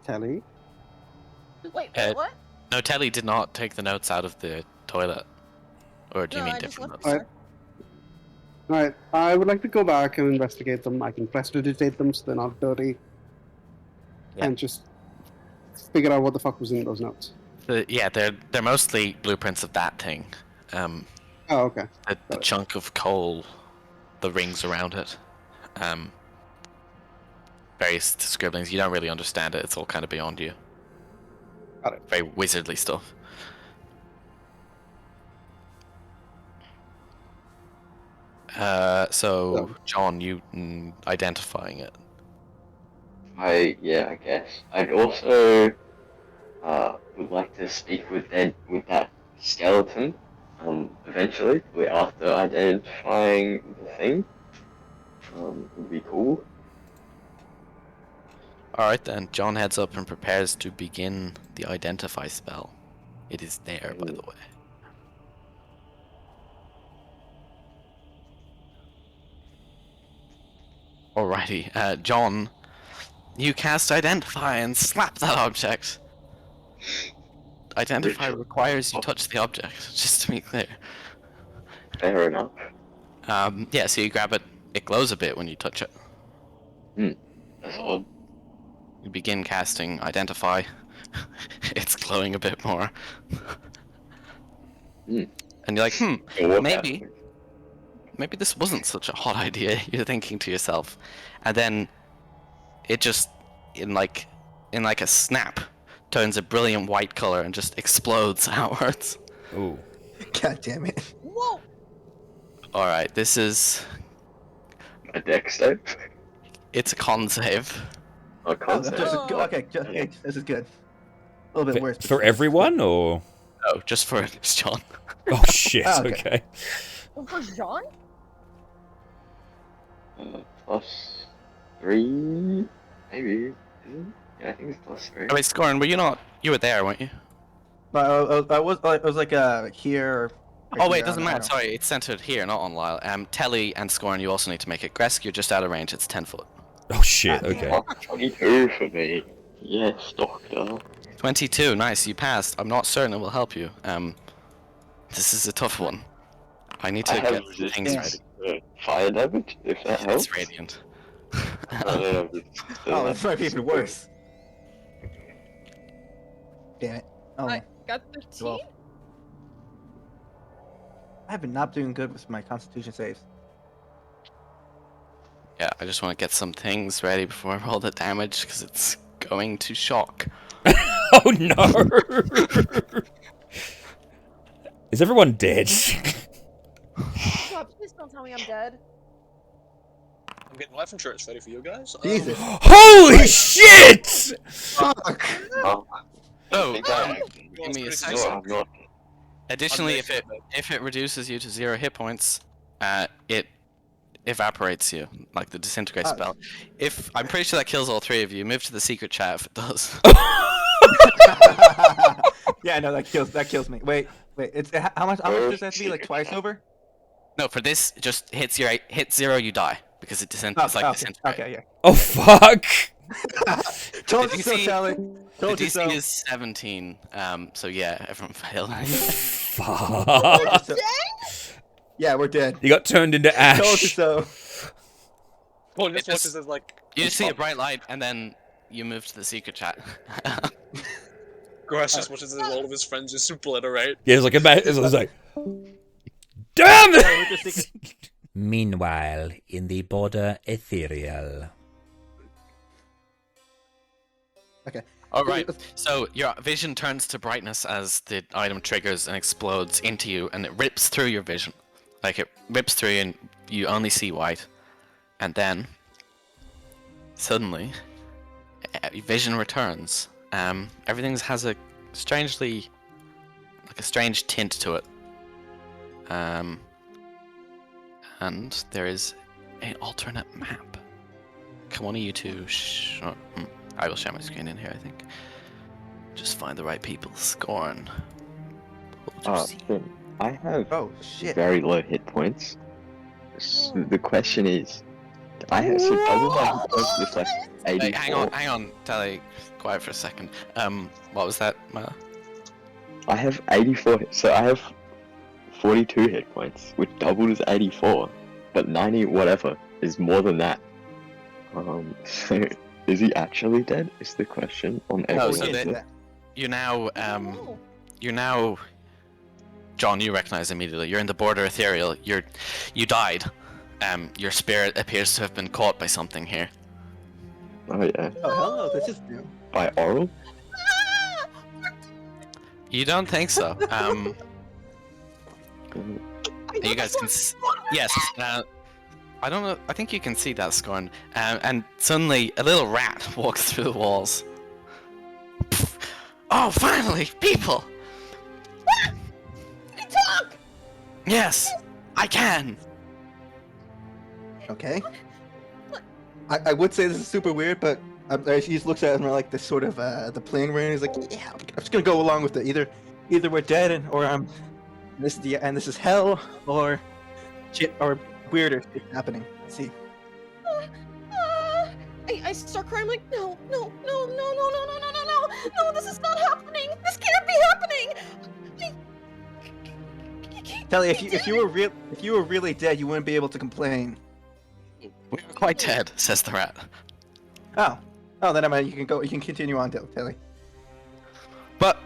Telly. Wait, what? No, Telly did not take the notes out of the toilet. Or do you No, mean I just different left notes? it All right. I would like to go back and investigate them. I can prestidigitate them so they're not dirty. Yeah. And just figure out what the fuck was in those notes. Yeah, they're mostly blueprints of that thing. Oh, okay. The chunk of coal, the rings around it, various scribblings. You don't really understand it. It's all kind of beyond you. Got it. Very wizardly stuff. So John, you identifying it. I guess. I'd also would like to speak with that skeleton. Eventually, after identifying the thing. Would be cool. Alright then, John heads up and prepares to begin the identify spell. It is there, by the way. Alrighty, John, you cast Identify and slap that object. Identify requires you touch the object, just to be clear. Fair enough. Yeah, so you grab it, it glows a bit when you touch it. That's odd. You begin casting Identify, it's glowing a bit more. And you're like, So what maybe happened? this wasn't such a hot idea, you're thinking to yourself. And then it just, in like a snap, turns a brilliant white color and just explodes outwards. Ooh. God damn it. Whoa! Alright, this is... A dex save? It's a con save. I can't This say. is good. Okay, this is good. A little bit worse. but For still. everyone, or...? No, just for John. Oh, shit, Oh, okay. okay. Oh, for John? Plus 3, maybe. Yeah, I think it's plus 3. Oh wait, Scorn, you were there, weren't you? But I was like here. Oh wait, here, it doesn't I matter, don't know. sorry, it's centered here, not on Lyle. Telly and Scorn, you also need to make it. Gresk, you're just out of range, it's 10 foot. Oh, shit, okay. Oh, 22 for me. Yes, doctor. 22, nice, you passed. I'm not certain it will help you. This is a tough one. I need to I have get some things ready. resistance to fire damage, if that helps. It's radiant. I don't have resistance to Oh, that. that's might be even worse. Damn it. Oh, I got 13? well. I've been not doing good with my Constitution saves. Yeah, I just want to get some things ready before I roll the damage, because it's going to shock. Oh, no! Is everyone dead? God, please don't tell me I'm dead. I'm getting life insurance ready for you guys. Jesus. Holy shit! Fuck. Oh, Oh, think I give me a no, second. I'm not. Additionally, if it reduces you to 0 hit points, it evaporates you, like the disintegrate spell. If I'm pretty sure that kills all 3 of you, move to the secret chat if it does. Yeah, no, that kills me. Wait, it's how much does that have to be? Like twice over? No, for this, just hit 0, you die because it disintegrates. It's like okay, disintegrate. okay, yeah. Oh, fuck! Told Did you you so, see- Sally. The Told you DC so. is 17. So yeah, everyone failed. Fuck. So- Yeah, we're dead. You got turned into Told you ash. so. Paul just It watches just- as like You see a bright light, and then you move to the secret chat. Grass just watches as all of his friends just obliterate. Yeah, it's like it's like, damn Yeah, we're just it! thinking- Meanwhile, in the border ethereal. Okay. All right. So your vision turns to brightness as the item triggers and explodes into you, and it rips through your vision. Like it rips through, and you only see white. And then suddenly, vision returns. Everything has a strange tint to it. And there is an alternate map. Can one of you two I will share my screen in here, I think. Just find the right people. Scorn. Finn, I have Oh shit. very low hit points. The question is, I have so double my hit points with like 84. Wait, hang on, Tally. Quiet for a second. What was that, Mala? I have 84, so I have 42 hit points, which doubled is 84, but 90 whatever is more than that. So is he actually dead? Is the question on No, everyone's so we then- did that. You're now, Oh. you're now. John, you recognize immediately. You're in the border ethereal. You died. Your spirit appears to have been caught by something here. Oh yeah, Oh hello, this is new. by oral? You don't think so? You guys can. Yes. I don't know. I think you can see that, Scorn. And suddenly, a little rat walks through the walls. Oh, finally, people! Can you talk? Yes, I can. Okay. I would say this is super weird, but he just looks at him like this sort of the plane rain. He's like, yeah, I'm just gonna go along with it. Either we're dead or this is hell or shit or weirder shit happening. Let's see. I start crying like, no, this is not happening. This can't be happening. Telly, if you were really dead, you wouldn't be able to complain. We're quite dead, says the rat. Oh, then I mean you can continue on, Telly. But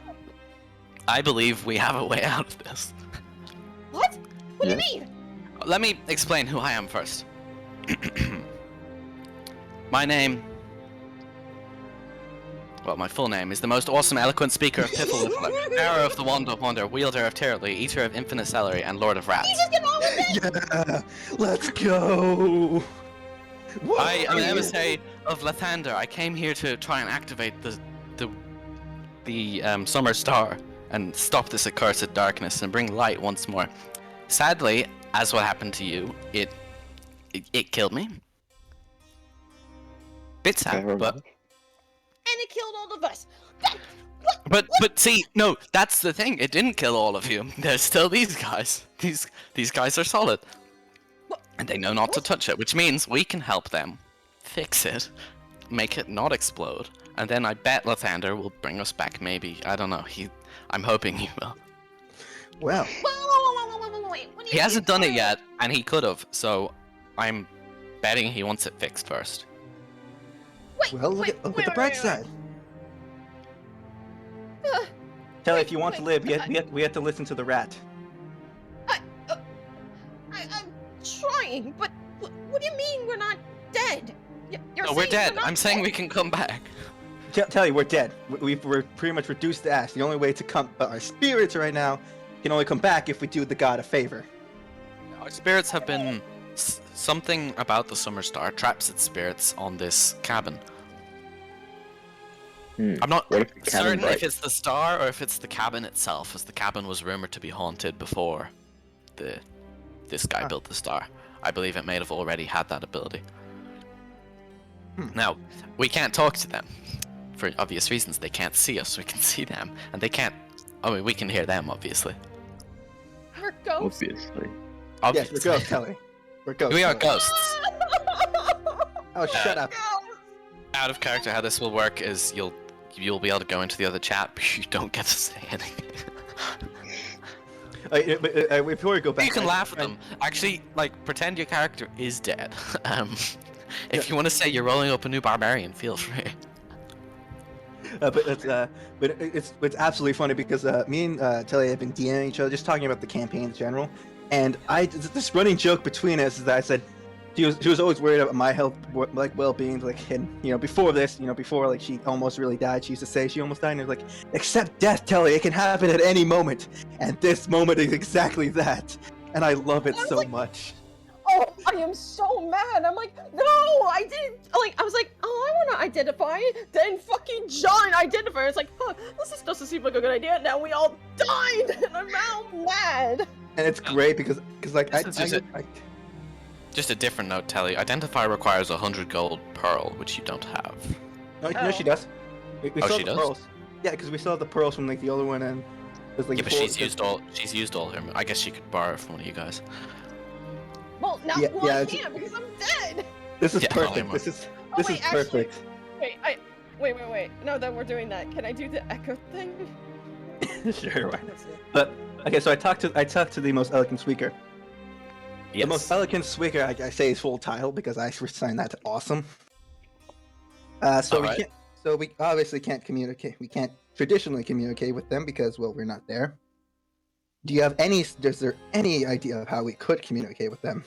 I believe we have a way out of this. What? What do Yeah. you mean? Let me explain who I am first. My full name is the most awesome, eloquent speaker of Piffle, bearer of the wand of wonder, wielder of terribly, eater of infinite celery, and lord of rats. You just get on with it. Yeah, let's go. I am an emissary of Lathander. I came here to try and activate the summer star and stop this accursed darkness and bring light once more. Sadly, as what happened to you, it killed me. Bit sad, Fair but enough. And it killed all of us. but see, no, that's the thing. It didn't kill all of you. There's still these guys. These guys are solid, and they know not to touch it, which means we can help them fix it, make it not explode, and then I bet Lathander will bring us back. Maybe, I don't know. I'm hoping he will. Well, Wait. What do He you hasn't mean? done it yet, and he could have. So I'm betting he wants it fixed first. Wait, look at the bright side. Telly, if you want to live, we have to listen to the rat. I'm trying, but what do you mean we're not dead? You're No, we're saying dead. not I'm saying dead? we can come back. Telly, we're dead. We're pretty much reduced to ash. The only way to come, but our spirits right now can only come back if we do the god a favor. Our spirits have been... Something about the summer star traps its spirits on this cabin. I'm not What if the cabin certain if breaks? it's the star or if it's the cabin itself, as the cabin was rumored to be haunted before this guy built the star. I believe it may have already had that ability. Now, we can't talk to them. For obvious reasons, they can't see us, we can see them. And they can't... I mean, we can hear them, obviously. We're ghosts. Obviously. Yes, Obviously. we're ghosts, Telly. We're ghosts. We are Telly. ghosts. Oh, shut up. Out of character, how this will work is you'll be able to go into the other chat, but you don't get to say anything. Before we go back, You can laugh at them. Actually, like, pretend your character is dead. If you want to say you're rolling up a new barbarian, feel free. But it's absolutely funny because me and Telly have been DMing each other, just talking about the campaign in general. And this running joke between us is that I said she was always worried about my health, like well-being, like, and before this, before like she almost really died, she used to say she almost died, and it was like, accept death, Telly, it can happen at any moment, and this moment is exactly that, and I love it so much. Oh, I am so mad. I'm like, no, I didn't. Like, I was like, oh, I want to identify. Then fucking John identified. It's like, huh, this doesn't seem like a good idea. Now we all died, and I'm now mad. And it's great because like Just a different note, Telly. Identify requires 100 gold pearl, which you don't have. No, she does. We Oh, saw she the does? pearls. Yeah, because we saw the pearls from like the other one, and it was like Yeah, but she's used all her. I guess she could borrow from one of you guys. Well, now Yeah, I it's- can't because I'm dead. This is Yeah, perfect. no, This is wait, actually- perfect. Wait. Now that we're doing that, can I do the echo thing? Sure. Why? But okay, so I talked to the most elegant speaker. Yes. The most elegant speaker, I say his full title because I signed that to awesome. Alright. We obviously can't communicate. We can't traditionally communicate with them because, well, we're not there. Is there any idea of how we could communicate with them?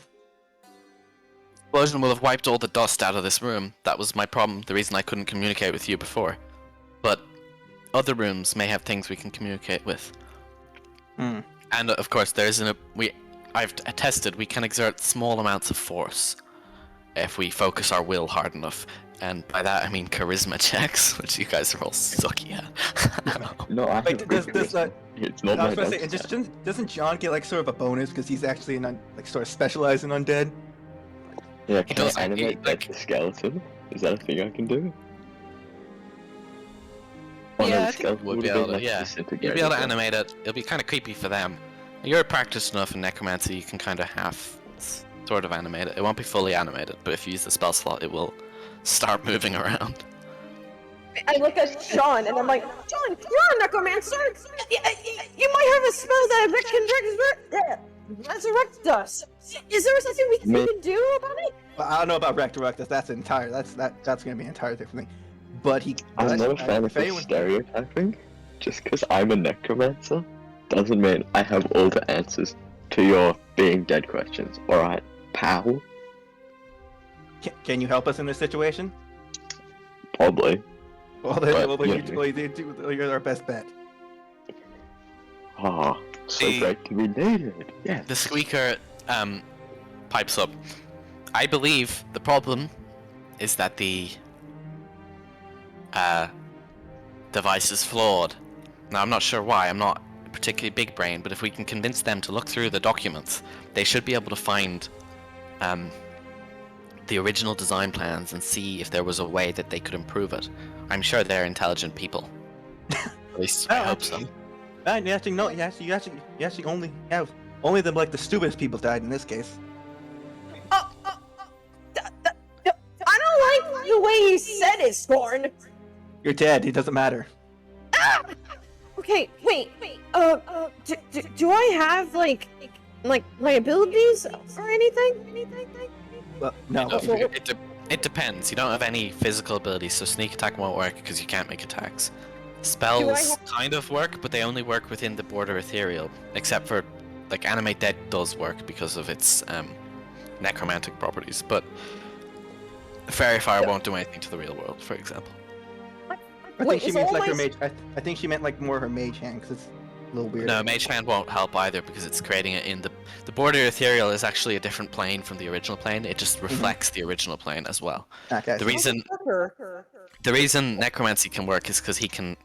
Explosion will have wiped all the dust out of this room. That was my problem. The reason I couldn't communicate with you before. But other rooms may have things we can communicate with. Hmm. And of course, I've tested. We can exert small amounts of force if we focus our will hard enough. And by that I mean charisma checks, which you guys are all sucky at. No, I Wait, have does it's not I my was gonna say, best. and doesn't John get like sort of a bonus because he's actually sort of specialized in undead? Yeah, can does, I animate like- the skeleton? Is that a thing I can do? Oh, Yeah, the I think skeleton we'll would be have been, able to. like, Yeah, disintegrated, you'll be able to right? animate it. It'll be kind of creepy for them. You're practiced enough in necromancy. You can kind of sort of animate it. It won't be fully animated, but if you use the spell slot, it will start moving around. I look at John and I'm like, John, you're a necromancer. You might have a spell that can resurrect us. Is there something we can do about it? Well, I don't know about Rectorect. That's gonna be an entire different thing. But I'm not a fan of the stereotyping. Just because I'm a necromancer doesn't mean I have all the answers to your being dead questions. Alright, pal? Can you help us in this situation? Probably. Well, But, you're our best bet. Ah, so The- great to be needed. Yeah. The squeaker pipes up. I believe the problem is that the device is flawed. Now, I'm not sure why. I'm not particularly big brain, but if we can convince them to look through the documents, they should be able to find the original design plans and see if there was a way that they could improve it. I'm sure they're intelligent people. At least I hope so. Man, you actually only the stupidest people died in this case. I don't like the way you said it, Scorn. You're dead. It doesn't matter. Okay, wait. Do I have like my abilities or anything? Well, no. It depends. You don't have any physical abilities, so sneak attack won't work because you can't make attacks. Spells kind of work, but they only work within the border ethereal, except for like animate dead does work because of its necromantic properties, but fairy fire won't do anything to the real world, for example. I Wait, think she is meant all like my- her mage. I think she meant like more her mage hand because it's a little weird. No, Mage Hand won't help either because it's creating it in the border ethereal is actually a different plane from the original plane. It just reflects the original plane as well. Okay. The reason necromancy can work is because he can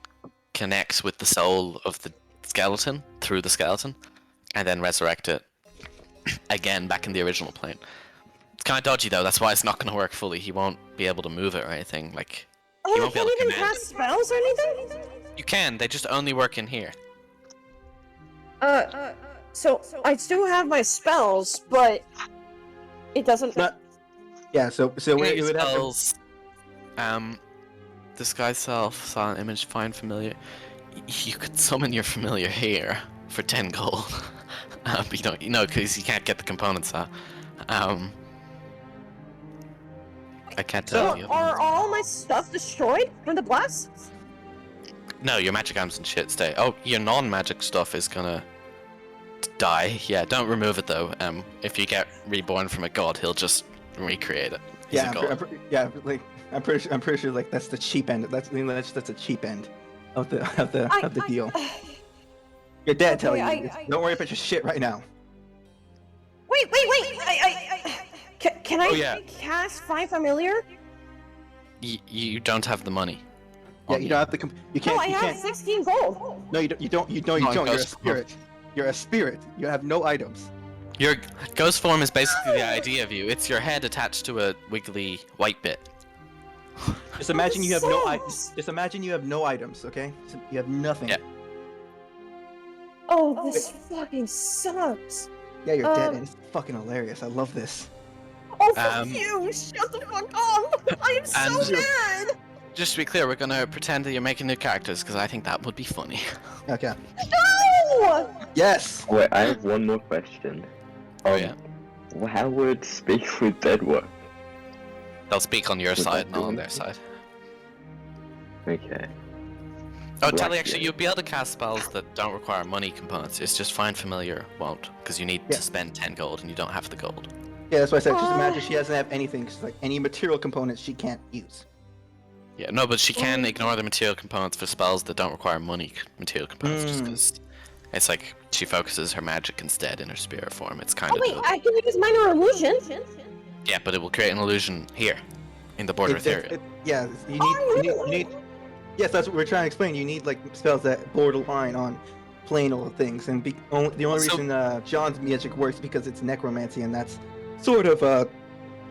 connect with the soul of the skeleton through the skeleton, and then resurrect it again back in the original plane. It's kind of dodgy though. That's why it's not going to work fully. He won't be able to move it or anything. Like Oh, You I won't be can't able to even command cast spells or anything? you can. They just only work in here. So I still have my spells, but it doesn't. But- Yeah. So Your it would have to, spells, disguise self, silent image, find familiar. You could summon your familiar here for 10 gold. But you don't, because you can't get the components out. I can't tell you. Are all my stuff destroyed from the blast? No, your magic items and shit stay. Oh, your non-magic stuff is gonna die. Yeah, don't remove it though. If you get reborn from a god, he'll just recreate it. He's a god. I'm pretty sure like that's the cheap end. That's the cheap end of the deal. Your dad telling you, don't worry about your shit right now. Wait! Can I cast Find Familiar? You don't have the money. Yeah, you don't have the. You can't. No, I have 16 gold. No, you don't. You don't. You're a spirit. You're a spirit. You have no items. Your ghost form is basically the idea of you. It's your head attached to a wiggly white bit. Just imagine you have no items. Just imagine you have no items. Okay, you have nothing. Yeah. Oh, this fucking sucks. Yeah, you're dead, and it's fucking hilarious. I love this. Oh, fuck you! Shut the fuck up! I am so mad! Just to be clear, we're gonna pretend that you're making new characters, because I think that would be funny. Okay. No! Yes! Wait, I have one more question. How would Speak with Dead work? They'll speak on your side, not on their side. Okay. Oh, Tally, actually, you'll be able to cast spells that don't require money components. It's just Find Familiar won't, because you need to spend 10 gold, and you don't have the gold. Yeah, that's why I said, just imagine she doesn't have anything, cause like any material components she can't use. Yeah, no, but she can ignore the material components for spells that don't require money material components, just because it's like she focuses her magic instead in her spirit form. It's kind of. Oh wait, I can use Minor Illusion. Yeah, but it will create an illusion here, in the border ethereal. Yeah, you need. Yes, that's what we're trying to explain. You need like spells that borderline on planal things, and the only reason John's magic works because it's necromancy, and that's sort of a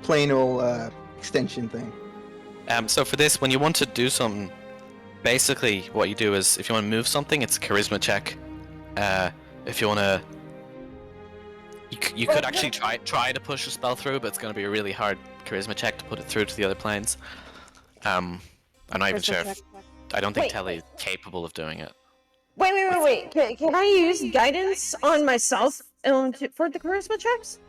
planal extension thing. So for this, when you want to do something, basically what you do is, if you want to move something, it's a charisma check. If you want to, you could actually try to push a spell through, but it's going to be a really hard charisma check to put it through to the other planes. I'm not even sure if, I don't think Telly is capable of doing it. Wait. Can I use guidance on myself for the charisma checks?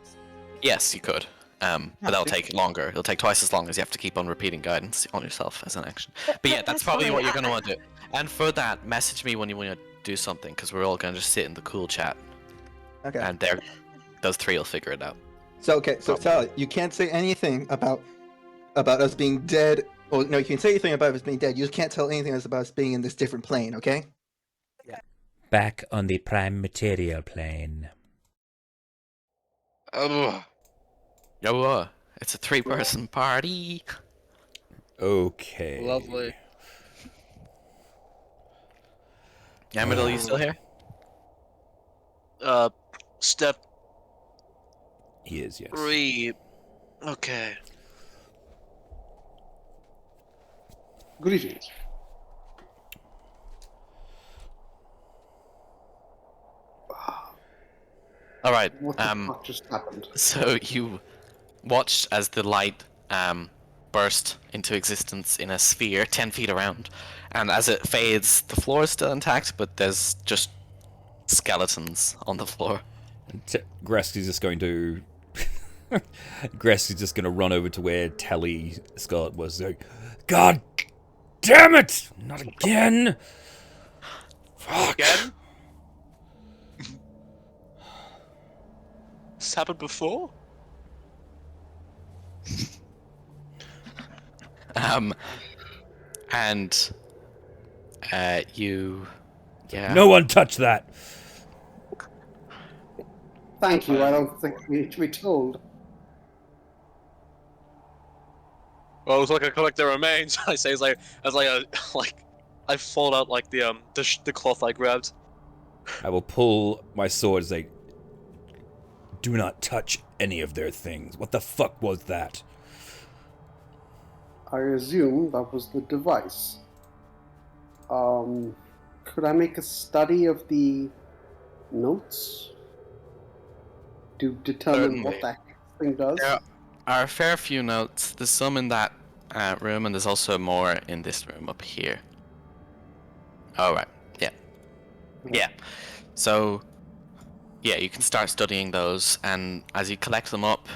Yes, you could. But that'll take longer. It'll take twice as long as you have to keep on repeating guidance on yourself as an action. But yeah, that's probably what you're going to want to do. And for that, message me when you want to do something, because we're all going to just sit in the cool chat. Okay. And those three will figure it out. So Sally, you can't say anything about us being dead. Or no, you can say anything about us being dead. You just can't tell anything about us being in this different plane, okay? Yeah. Back on the prime material plane. It's a 3-person party. Okay. Lovely. Yamadil, you still here? Step He is, yes. 3. Okay. Greetings. All right. What the fuck just happened? So you watched as the light burst into existence in a sphere 10 feet around, and as it fades, the floor is still intact, but there's just skeletons on the floor. Gresty's just going to... Gresty's just going to run over to where Telly Scott was like, God damn it! Not again! Fuck. Again? This happened before? And you... Yeah. No one touch that! Thank you, I don't think we need to be told. Well, it looks like I collect the remains. I say, I fall out like the cloth I grabbed. I will pull my sword and say, do not touch any of their things. What the fuck was that? I assume that was the device. Could I make a study of the notes to determine what that thing does? There are a fair few notes. There's some in that room, and there's also more in this room up here. Oh, right. Yeah. Yeah. So, yeah, you can start studying those, and as you collect them up,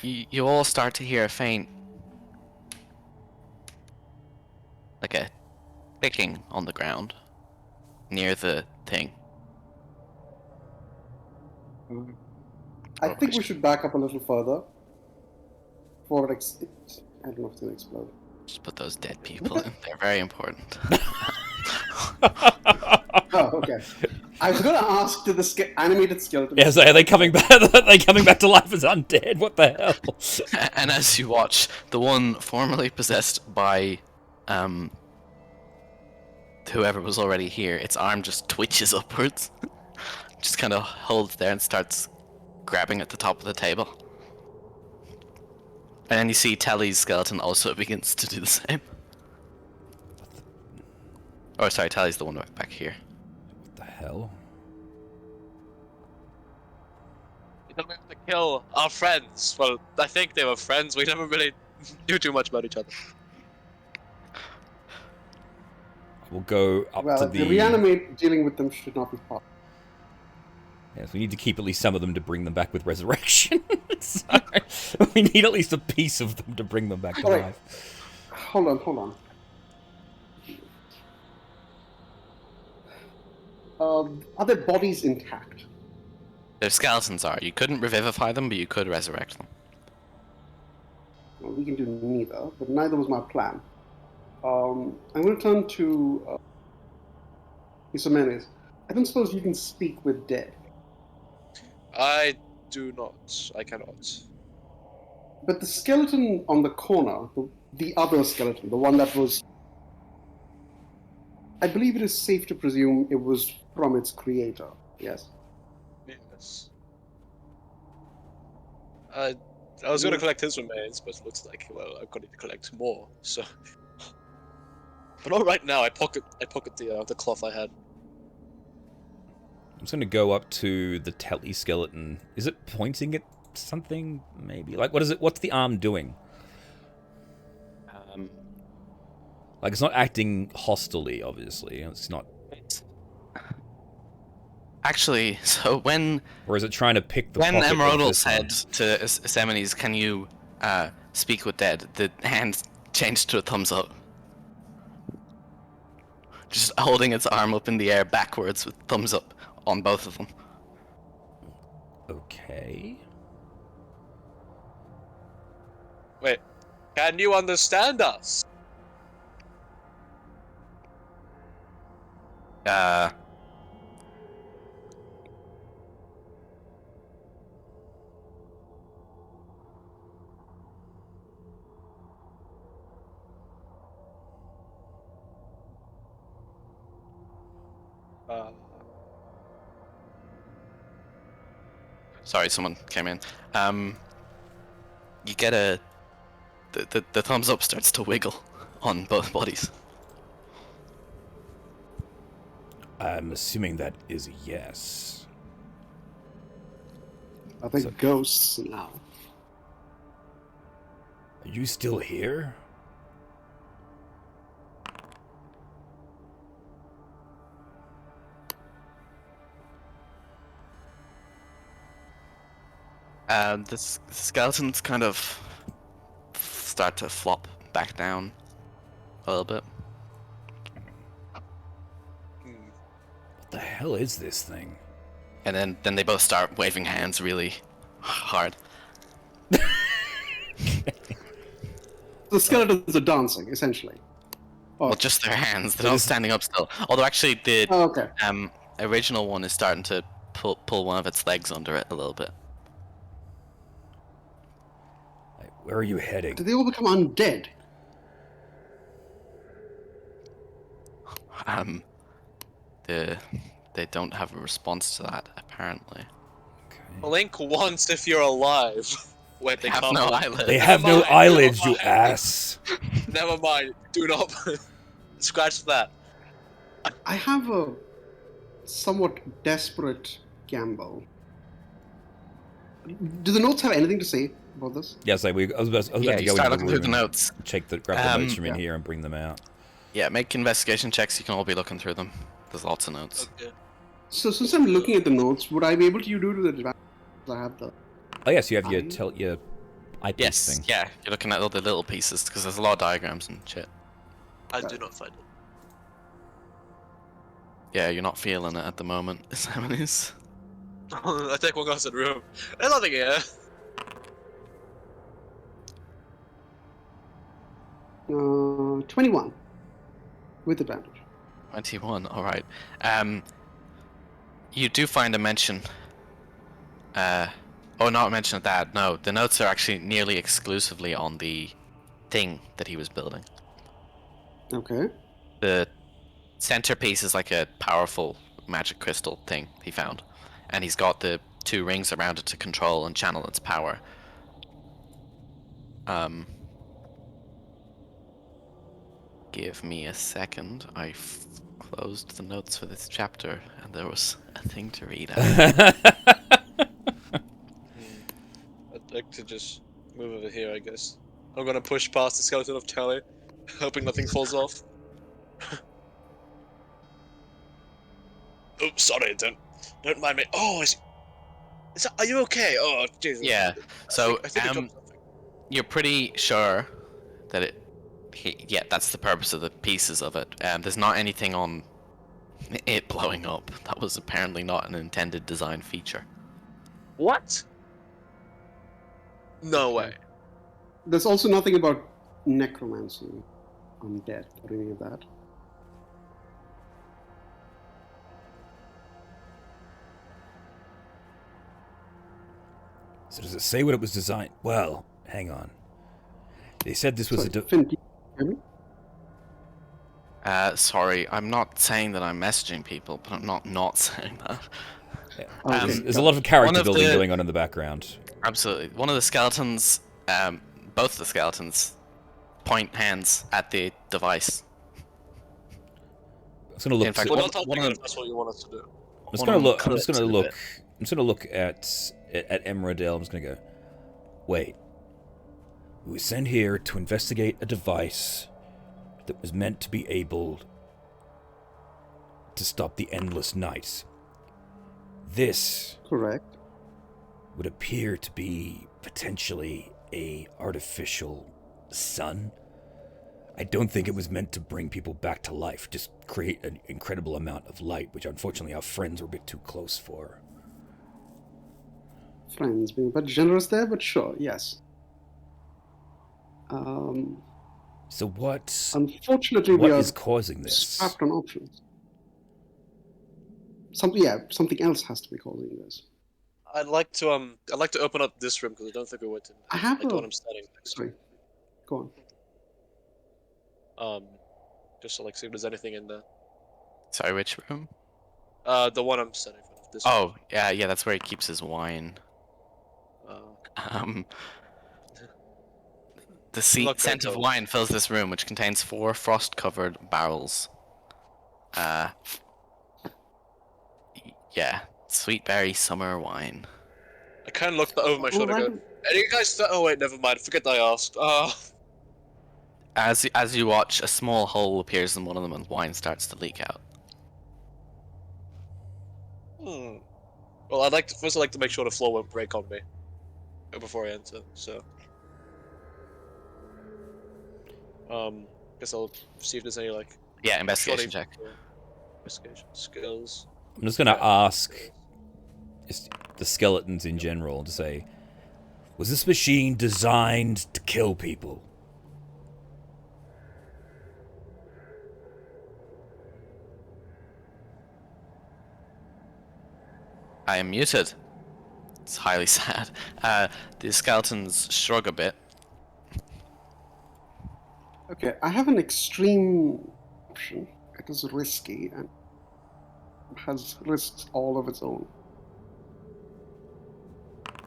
you all start to hear a faint, like a clicking on the ground near the thing. I think we should back up a little further. I don't know if it's gonna explode. Just put those dead people in. They're very important. Oh, okay. I was gonna ask, to the animated skeleton. Yeah, so are they coming back? Are they coming back to life as undead? What the hell? And as you watch, the one formerly possessed by whoever was already here, its arm just twitches upwards. Just kind of holds there and starts grabbing at the top of the table. And then you see Telly's skeleton also begins to do the same. Oh, sorry, Telly's the one back here. What the hell? You told me to kill our friends. Well, I think they were friends. We never really knew too much about each other. We'll go up Well, to the reanimate dealing with them should not be possible. Yes, we need to keep at least some of them to bring them back with resurrection. So, we need at least a piece of them to bring them back to Alright. life. Hold on. Are their bodies intact? Their skeletons are. You couldn't revivify them, but you could resurrect them. Well, we can do neither, but neither was my plan. I'm going to turn to Isomenes. I don't suppose you can speak with dead. I do not. I cannot. But the skeleton on the corner, the other skeleton, the one that was... I believe it is safe to presume it was from its creator, yes? Yes. I was going to collect his remains, but it looks like, well, I've got to collect more, so... But all right now, I pocket the cloth I had. I'm just going to go up to the Telly skeleton. Is it pointing at something? Maybe. Like, what is it? What's the arm doing? Like, it's not acting hostilely, obviously. It's not... Actually, so when... Or is it trying to pick the When pocket of Emerald this said one? to Semenes, can you speak with dead, the hand changed to a thumbs up. Just holding its arm up in the air backwards with thumbs up on both of them. Okay. Wait, can you understand us? Sorry, someone came in. You get a... The thumbs up starts to wiggle on both bodies. I'm assuming that is a yes. Are they ghosts now? Are you still here? The skeletons kind of start to flop back down a little bit. What the hell is this thing? And then they both start waving hands really hard. The skeletons are dancing, essentially. Oh, Well, just their hands. They're not standing up still. Although actually the okay. original one is starting to pull one of its legs under it a little bit. Where are you heading? Did they all become undead? They don't have a response to that apparently. Okay. Blink once if you're alive. When They have no eyelids. They have no eyelids, you ass. Never mind. Do not scratch that. I have a somewhat desperate gamble. Do the notes have anything to say about this? Yes, I was about to Yeah, go you into start the looking through the room, notes. grab the notes from in Yeah. here and bring them out. Yeah, make investigation checks. You can all be looking through them. There's lots of notes. Okay. So since I'm looking at the notes, would I be able to do to the advantage? I have the. Oh yes, you have your I- your eyepiece Yes, thing. yeah, you're looking at all the little pieces because there's a lot of diagrams and shit. I do not find it. Yeah, you're not feeling it at the moment, Simon is. I take one glance at the room. There's nothing here. 21 with advantage. 21, alright. You do find a mention. Oh, not a mention of that. No, the notes are actually nearly exclusively on the thing that he was building. Okay. The centerpiece is like a powerful magic crystal thing he found. And he's got the 2 rings around it to control and channel its power. Give me a second. I closed the notes for this chapter, and there was a thing to read out. I'd like to just move over here, I guess. I'm gonna push past the skeleton of Tally, hoping nothing falls off. Oh, sorry, don't mind me. Oh, are you okay? Oh, Jesus. Yeah. So, I think I dropped something. you're pretty sure that yeah, that's the purpose of the pieces of it. There's not anything on it blowing up. That was apparently not an intended design feature. What? No way. There's also nothing about necromancy, undead, or any of that. So does it say what it was designed? Well, hang on. They said this was Sorry, Finn, can you hear me? Sorry, I'm not saying that I'm messaging people, but I'm not saying that. Okay. There's a lot of character one of building the- going on in the background. Absolutely. One of the skeletons, both the skeletons, point hands at the device. I'm just gonna look. In fact, Well, one- not one talking of- if that's what you want us to do. I'm just one gonna of them look. I'm just clips gonna it a look. bit. I'm just gonna look at Emeraldale. I'm just gonna go. Wait. We were sent here to investigate a device that was meant to be able to stop the endless night. This Correct. would appear to be potentially a artificial sun. I don't think it was meant to bring people back to life, just create an incredible amount of light, which unfortunately our friends were a bit too close for. Friends being a bit generous there, but sure, yes. So what Unfortunately, we are is causing this? strapped on options. Something else has to be causing this. I'd like to open up this room because I don't think we went in. I have like the a- one I'm standing next Sorry. Go on. to. Just to see if there's anything in there. Sorry, which room? The one I'm standing in front of. This one. Oh, yeah, that's where he keeps his wine. The Look, scent of Echo. wine fills this room, which contains 4 frost-covered barrels. Yeah, sweet berry summer wine. I kind of looked over my shoulder. Alright. And go, and you guys? Oh wait, never mind. Forget I asked. As you watch, a small hole appears in one of them, and wine starts to leak out. Well, I'd like to make sure the floor won't break on me before I enter. So, guess I'll see if there's any Yeah, investigation shoddy- check. Investigation skills. I'm just gonna ask just the skeletons in general to say, was this machine designed to kill people? I am muted. It's highly sad. The skeletons shrug a bit. Okay, I have an extreme option. It is risky and has risks all of its own.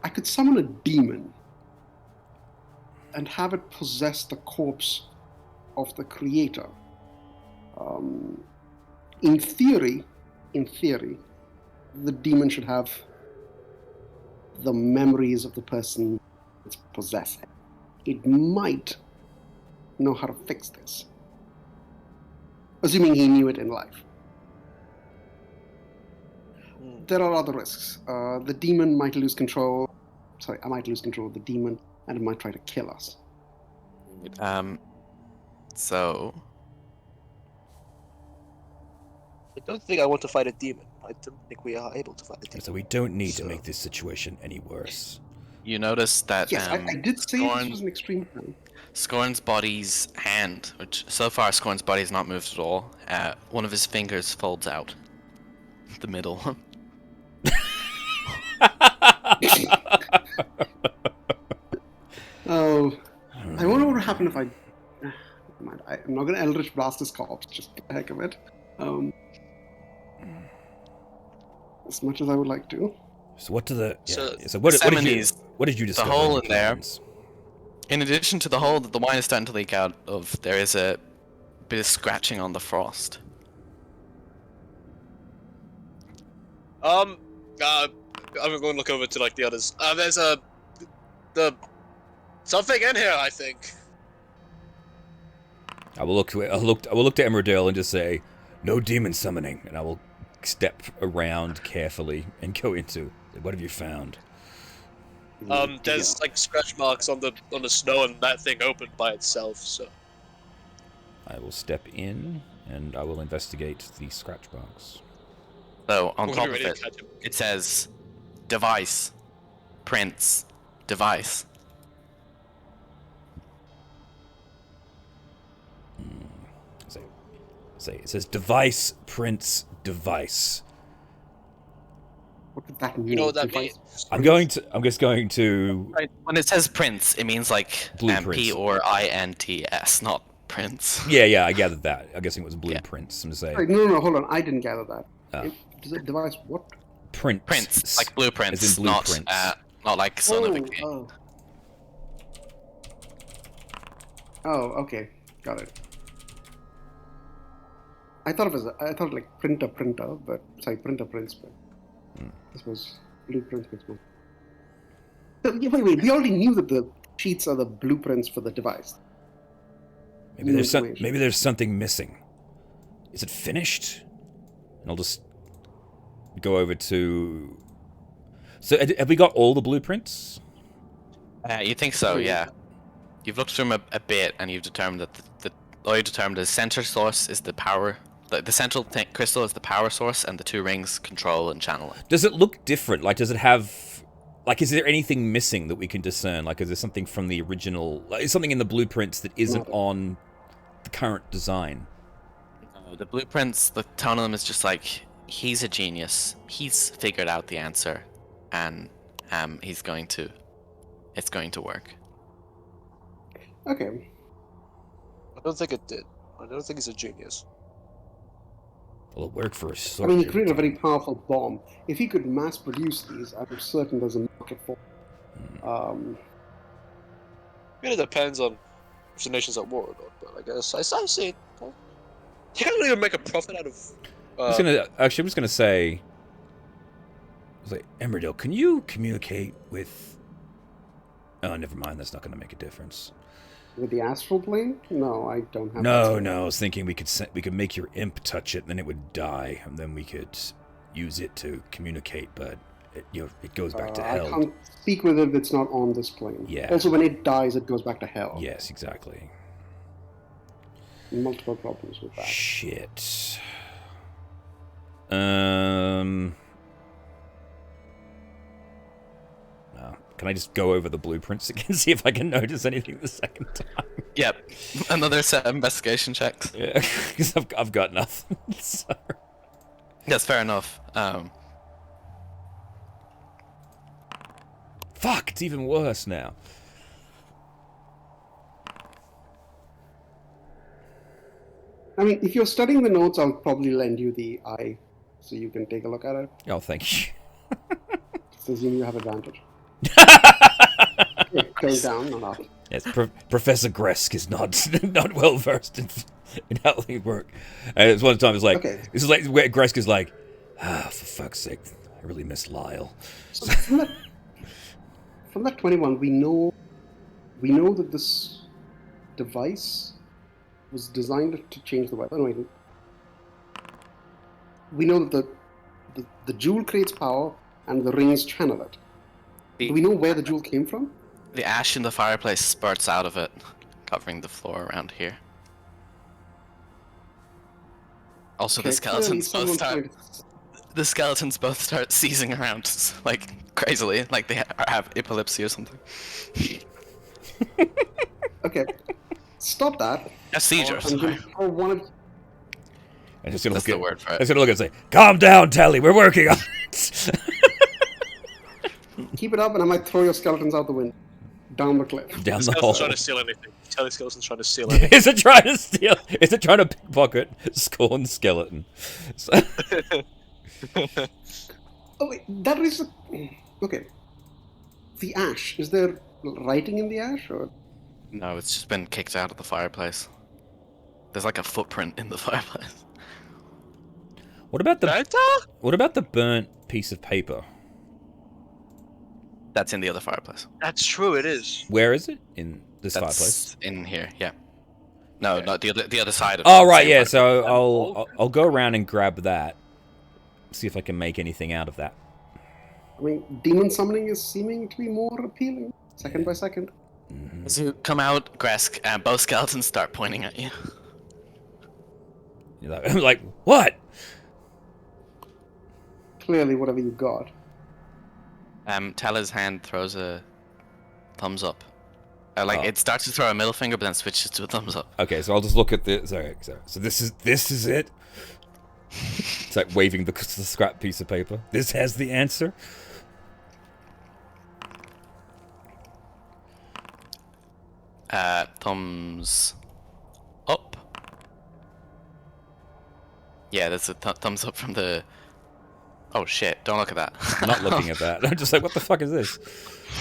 I could summon a demon and have it possess the corpse of the creator. In theory, the demon should have the memories of the person it's possess it. It might know how to fix this. Assuming he knew it in life. There are other risks. The demon might lose control. Sorry, I might lose control of the demon, and it might try to kill us. So I don't think I want to fight a demon. I don't think we are able to fight a demon. So we don't need to make this situation any worse. you notice that Yes, I did say Scorn- this was an extreme plan. Scorn's body's hand, which so far Scorn's body has not moved at all, one of his fingers folds out. The middle one. Oh, I wonder what would happen if I... I'm not going to Eldritch Blast his corpse, just for the heck of it. As much as I would like to. So what do the... So, what did Semini's- you discover? hole the in there. plans? In addition to the hole that the wine is starting to leak out of, there is a bit of scratching on the frost. I'm going to look over to like the others. There's something in here, I think. I will look to Emmerdale and just say, "No demon summoning," and I will step around carefully and go into. What have you found? There's like scratch marks on the snow, and that thing opened by itself. So I will step in and I will investigate the scratch box. So on We're top of ready to it, catch him. it says, "Device, prints, device." Say it says device prints device. What did that mean? You know what that Device- means? I'm just going to Right. When it says prints, it means like Blueprints. P-R-I-N-T-S, not prints. Yeah, I gathered that. I'm guessing it was blueprints. I'm just saying Wait, no, hold on. I didn't gather that. Ah. Does it device what? Prints, like blueprints, As in blueprints. not like Son of a King. Oh, okay. Got it. I thought like printer, but sorry, prints, but this was blueprints. Wait, we already knew that the sheets are the blueprints for the device. Maybe there's something missing. Is it finished? And I'll just go over to. So have we got all the blueprints? You think so, yeah. You've looked through them a bit, and you've determined that the center source is the power. The central crystal is the power source, and the two rings control and channel it. Does it look different? Like, does it have... Like, is there anything missing that we can discern? Like, is there something from the original... Like, is something in the blueprints that isn't on the current design? The blueprints, the tone of them is just like, he's a genius. He's figured out the answer, and it's going to work. Okay. I don't think it did. I don't think he's a genius. Well, it worked for a I sort. mean, he created a very powerful bomb. If he could mass produce these, I'm certain there's a market for. Really depends on if the nation's at war or not. But I guess I see it. He can't even make a profit out of. I'm just gonna say. I was like, Emmerdale, can you communicate with? Oh, never mind. That's not gonna make a difference. With the astral plane? No, I don't have. No. I was thinking we could make your imp touch it, and then it would die, and then we could use it to communicate. But it goes back to hell. I can't speak with it if it's not on this plane. Yeah. Also, when it dies, it goes back to hell. Yes, exactly. Multiple problems with that. Shit. No. Can I just go over the blueprints again, see if I can notice anything the second time? Yep. Another set of investigation checks. Yeah, because I've got nothing. So. That's fair enough. Fuck, it's even worse now. I mean, if you're studying the notes, I'll probably lend you the eye so you can take a look at it. Oh, thank you. Just assume you have advantage. Going down, not up. Yes, Professor Gresk is not well versed in how things work. And it's one time it's like this is like where Gresk is like, for fuck's sake, I really miss Lyle. So from that 21, we know that this device was designed to change the weapon. Wait, we know that the jewel creates power and the rings channel it. Do we know where the jewel came from? The ash in the fireplace spurts out of it, covering the floor around here. Also, Okay, the skeletons clearly both someone's start. The skeletons both start seizing around, like crazily, like they have epilepsy or something. Okay, stop that. A seizure. I'm gonna throw one of I'm just gonna That's look the at. word for I'm it. just gonna look and say, "Calm down, Tally. We're working on it." keep it up, and I might throw your skeletons out the window, down the cliff. Down The the hole. skeleton's trying to steal anything. Tell the skeleton's trying to steal anything. Is it trying to steal? Is it trying to pickpocket Scorn's skeleton? So, Oh wait, that is okay. The ash. Is there writing in the ash, or No, it's just been kicked out of the fireplace. There's like a footprint in the fireplace. what about the Better? what about the burnt piece of paper? That's in the other fireplace. That's true. It is. Where is it in this That's fireplace? in here. Yeah. No, Okay. not the other side of. Oh the right, same yeah. fireplace. So I'll go around and grab that. See if I can make anything out of that. I mean, demon summoning is seeming to be more appealing, second by second. As you come out, Gresk, both skeletons start pointing at you. I'm like, what? Clearly, whatever you got. Tala's hand throws a thumbs up. Oh. It starts to throw a middle finger, but then switches to a thumbs up. Okay, so I'll just look at the. Sorry. So this is it. It's like waving the scrap piece of paper. This has the answer. Thumbs up. Yeah, there's a thumbs up from the. Oh shit! Don't look at that. I'm not looking at that. I'm just like, what the fuck is this?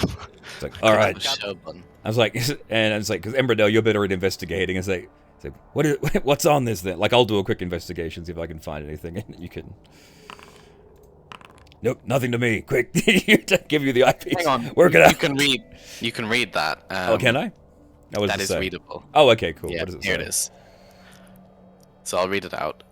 It's like, all right. Show button. I was like, and it's like, because Embradell, you're better at investigating. It's like what's on this then? Like, I'll do a quick investigation, see if I can find anything, and you can. Nope, nothing to me. Quick, give you the eyepiece. Hang on. Work it out. You can read that. Oh, can I? What does That it is say? readable. Oh, okay, cool. Yeah, What does it say? here it is. So I'll read it out.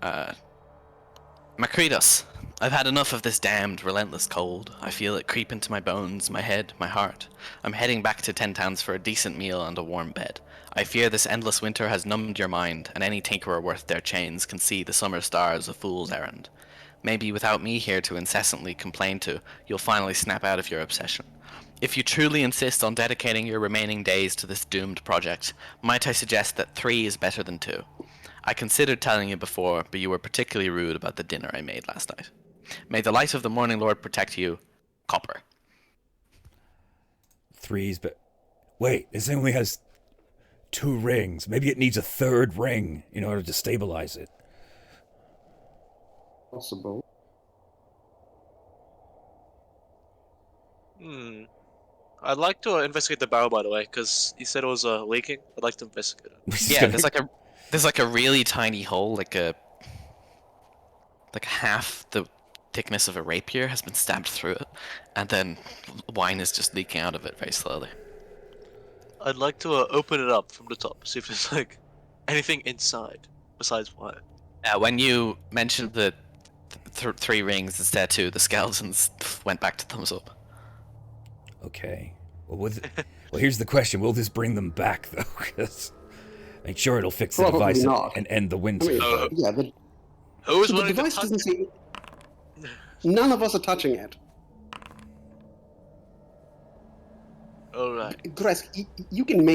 Macretus, I've had enough of this damned, relentless cold. I feel it creep into my bones, my head, my heart. I'm heading back to 10 Towns for a decent meal and a warm bed. I fear this endless winter has numbed your mind, and any tinkerer worth their chains can see the summer stars a fool's errand. Maybe without me here to incessantly complain to, you'll finally snap out of your obsession. If you truly insist on dedicating your remaining days to this doomed project, might I suggest that 3 is better than 2? I considered telling you before, but you were particularly rude about the dinner I made last night. May the light of the Morning Lord protect you, Copper. 3's, but wait, this thing only has 2 rings. Maybe it needs a 3rd ring in order to stabilize it. Possible. I'd like to investigate the barrel, by the way, because he said it was leaking. I'd like to investigate it. Yeah, there's like a really tiny hole, like half the thickness of a rapier has been stabbed through it, and then wine is just leaking out of it very slowly. I'd like to open it up from the top, see if there's like anything inside besides wine. When you mentioned the 3 rings instead of 2, the skeletons went back to thumbs up. Okay. Well, here's the question: will this bring them back, though? Because make sure it'll fix the Probably device not. and end the I winter. mean, yeah, the Who is So the willing to device touch doesn't it? say. None of us are touching it. Alright. Gresk, you can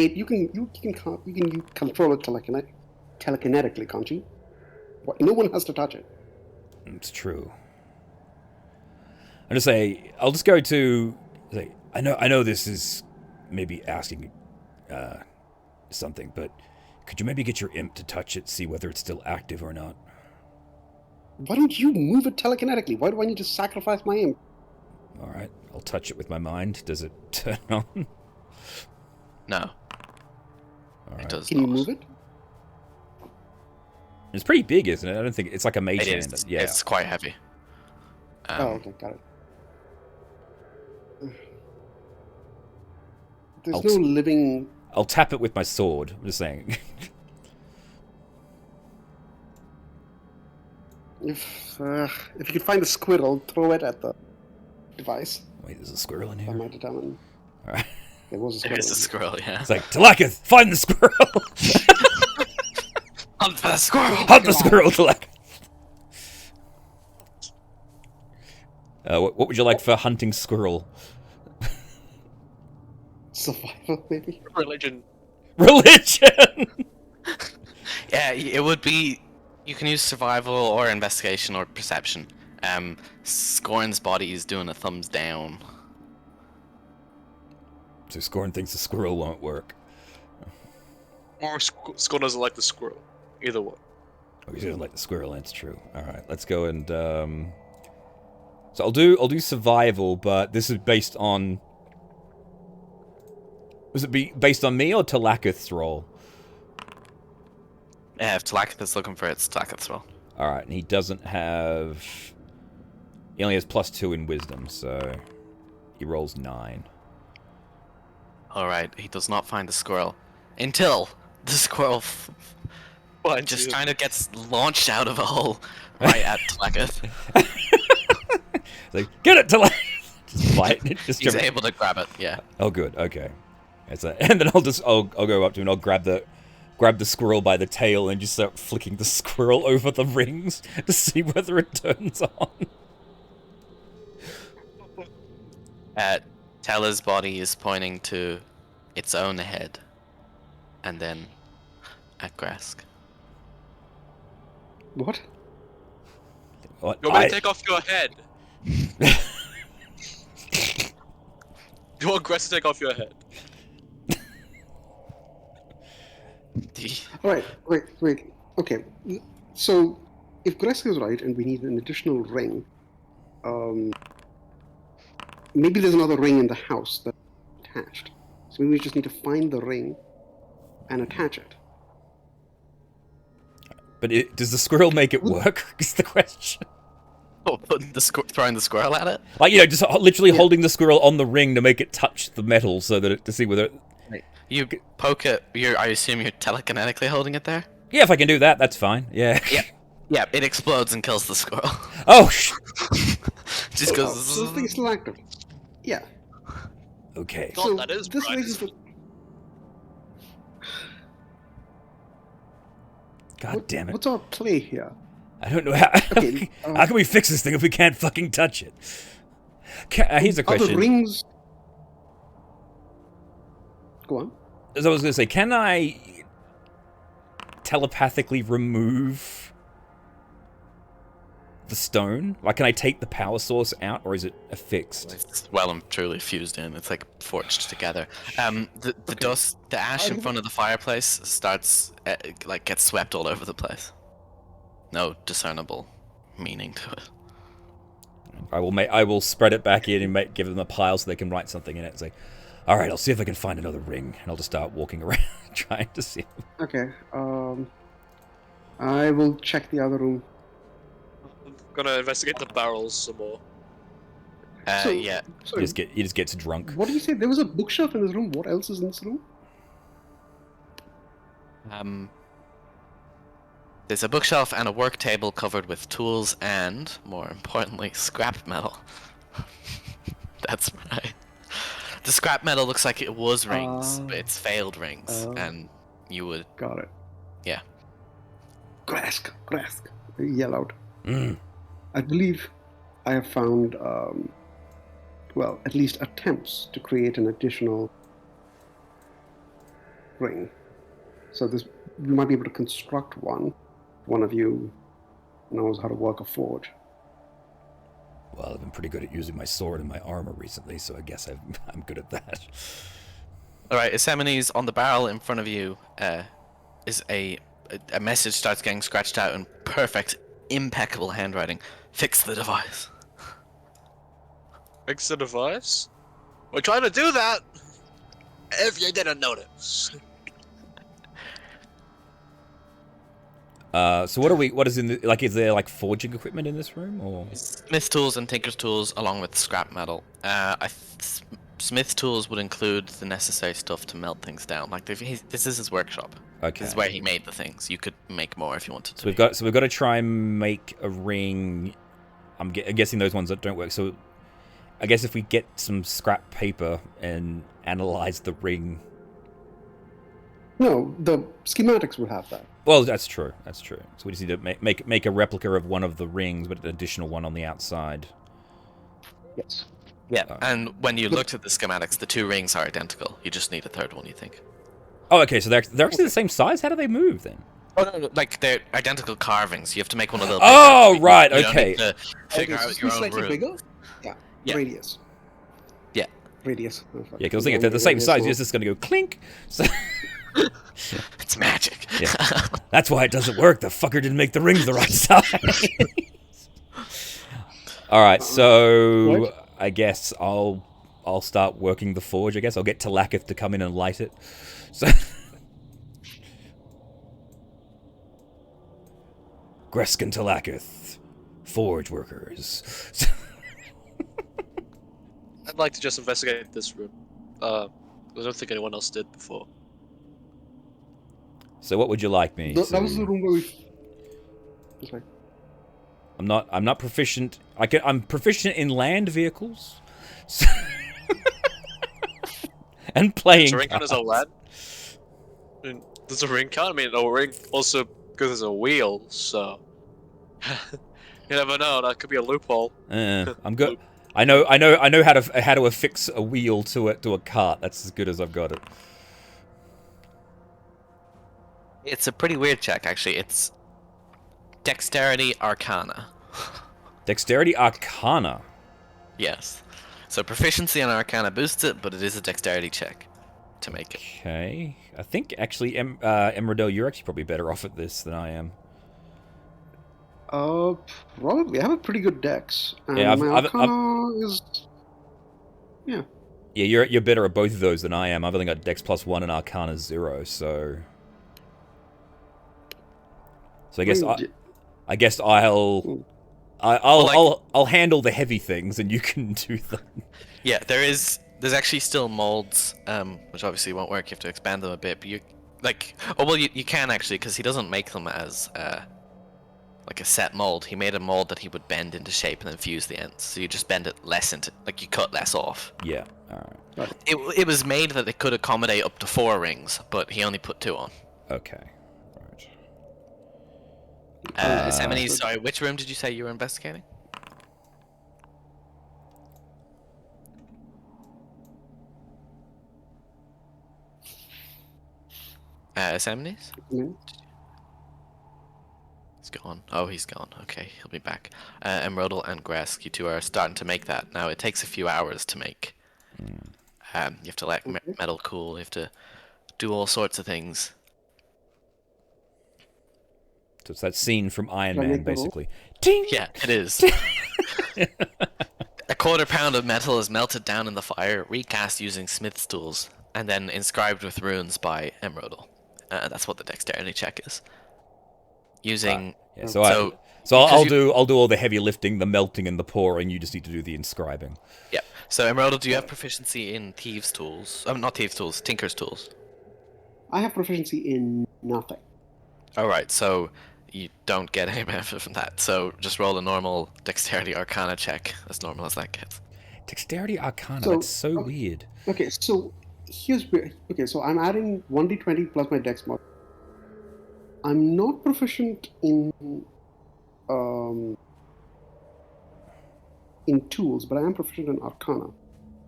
control it telekinetically, can't you? What, no one has to touch it. It's true. I'll just go to say, I know this is maybe asking something, but could you maybe get your imp to touch it, see whether it's still active or not? Why don't you move it telekinetically? Why do I need to sacrifice my imp? All right, I'll touch it with my mind. Does it turn on? No, All it right. does Can you not. move it? It's pretty big, isn't it? I don't think it's like a mage It hand. is. Yeah. It's quite heavy. Oh, okay, got it. There's no living. I'll tap it with my sword. I'm just saying. If you could find a squirrel, throw it at the device. Wait, there's a squirrel in That here. might determine. All right. There was a squirrel. There is a squirrel, yeah. It's like, Talakith, find the squirrel. Hunt for the squirrel! Hunt the squirrel, Talakith. What would you like for hunting squirrel? Survival, maybe. Religion. Religion. Yeah, it would be. You can use survival or investigation or perception. Scorn's body is doing a thumbs down. So Scorn thinks the squirrel won't work. Or Skull doesn't like the squirrel. Either one. Oh, he doesn't like the squirrel. That's true. All right, let's go and. So I'll do survival, but this is based on. Was it based on me or Talakith's roll? Yeah, if Talakith is looking for it, it's Talakith's roll. All right, and he doesn't have. He only has +2 in wisdom, so he rolls 9. Alright, he does not find the squirrel. Until the squirrel just kind of gets launched out of a hole right at Talakith. It's like, get it, Talakith! Just fight it. Just He's jump. able to grab it, yeah. Oh, good. Okay. And then I'll go up to him and I'll grab the squirrel by the tail and just start flicking the squirrel over the rings to see whether it turns on. Tella's body is pointing to its own head, and then at Grask. What? What? You want me to take off your head? You want Gress to take off your head? Alright, wait. Okay. So, if Gress is right and we need an additional ring, maybe there's another ring in the house that's attached. So maybe we just need to find the ring and attach it. But does the squirrel make it work? Is the question. Oh, throwing the squirrel at it? Like, just literally holding the squirrel on the ring to make it touch the metal so that to see whether it... You poke it, I assume you're telekinetically holding it there? Yeah, if I can do that, that's fine. Yeah. Yeah, it explodes and kills the squirrel. Oh, Just goes... So this thing is still active. Yeah. Okay. God, So that is this bright. raises the... God damn it. What's our play here? I don't know how... Okay, how can we fix this thing if we can't fucking touch it? Here's a Are question. the rings... Go on. As I was going to say, can I telepathically remove the stone? Like, can I take the power source out, or is it affixed? It's well and truly fused in. It's like forged together. The dust, the ash in front of the fireplace starts gets swept all over the place. No discernible meaning to it. I will spread it back in and give them a pile so they can write something in it. It's like, all right, I'll see if I can find another ring, and I'll just start walking around trying to see. Okay. I will check the other room. I'm gonna investigate the barrels some more. So- Yeah. Sorry, He just gets drunk. what did you say? There was a bookshelf in this room. What else is in this room? There's a bookshelf and a work table covered with tools and, more importantly, scrap metal. That's right. The scrap metal looks like it was rings, but it's failed rings, and you would... Got it. Yeah. Grask. They yell out. Mm. I believe I have found, well, at least attempts to create an additional ring. So we might be able to construct one. One of you knows how to work a forge. Well, I've been pretty good at using my sword and my armor recently, so I guess I'm good at that. Alright, Yosemite's on the barrel in front of you, is a message starts getting scratched out in perfect, impeccable handwriting. Fix the device. Fix the device? We're trying to do that! If you didn't notice. So what is in the, is there like forging equipment in this room, or? Smith tools and tinker's tools along with scrap metal. smith tools would include the necessary stuff to melt things down. Like this is his workshop. Okay. This is where he made the things. You could make more if you wanted to. So we've got to try and make a ring. I'm guessing those ones that don't work. So I guess if we get some scrap paper and analyze the ring. No, the schematics will have that. Well, that's true. That's true. So we just need to make a replica of one of the rings, but an additional one on the outside. Yes. Yeah. And when you looked at the schematics, the 2 rings are identical. You just need a third one, you think? Oh, okay. So they're actually the same size. How do they move then? Oh no, like they're identical carvings. You have to make one a little. Oh, bigger. right. You don't Okay. need to figure out your own slightly room. bigger? Yeah. Yeah. Radius. Yeah. Radius. Yeah, because I was thinking if they're the same size, you're just going to go clink. So. It's magic. Yeah. That's why it doesn't work. The fucker didn't make the rings the right size. All right, so What? I guess I'll start working the forge. I guess I'll get Talakith to come in and light it. So. Greskin Talakith, forge workers. I'd like to just investigate this room. I don't think anyone else did before. So what would you like me? That was the room where we. Okay. I'm not proficient. I'm proficient in land vehicles. So and playing. Does a ring count as a lad? I mean, does a ring count? I mean, a ring also goes as a wheel, so you never know. That could be a loophole. I'm good. I know how to affix a wheel to a cart. That's as good as I've got it. It's a pretty weird check, actually. It's Dexterity Arcana. Dexterity Arcana. Yes. So proficiency on Arcana boosts it, but it is a dexterity check to make it. Okay. I think actually, Emradel, you're actually probably better off at this than I am. Probably. I have a pretty good dex. And Yeah, my Arcana is. Yeah. Yeah, you're better at both of those than I am. I've only got Dex +1 and Arcana 0, so. So I guess I'll handle the heavy things and you can do them. Yeah, there's actually still molds, which obviously won't work. You have to expand them a bit, but you can actually, because he doesn't make them as like a set mold. He made a mold that he would bend into shape and then fuse the ends. So you just bend it less into, like you cut less off. Yeah. All right. It was made that it could accommodate up to 4 rings, but he only put 2 on. Okay. Semini, sorry, which room did you say you were investigating? Semini's? Mm-hmm. He's gone. Oh, he's gone. Okay, he'll be back. Emerald and Gresk, you two are starting to make that. Now, it takes a few hours to make. You have to let metal cool, you have to do all sorts of things. So it's that scene from Iron Can I Man, make the roll? basically. Ting! Yeah, it is. A quarter-pound of metal is melted down in the fire, recast using smith's tools, and then inscribed with runes by Emerald. That's what the dexterity check is. Using Yeah, so I'll do all the heavy lifting, the melting, and the pouring. You just need to do the inscribing. Yeah. So Emerald, do you have proficiency in thieves' tools? Not thieves' tools, tinker's tools. I have proficiency in nothing. All right. So you don't get any benefit from that. So just roll a normal dexterity arcana check, as normal as that gets. Dexterity Arcana, So- that's so weird. Okay, so here's where. Okay, so I'm adding 1d20 plus my dex mod. I'm not proficient in tools, but I am proficient in Arcana.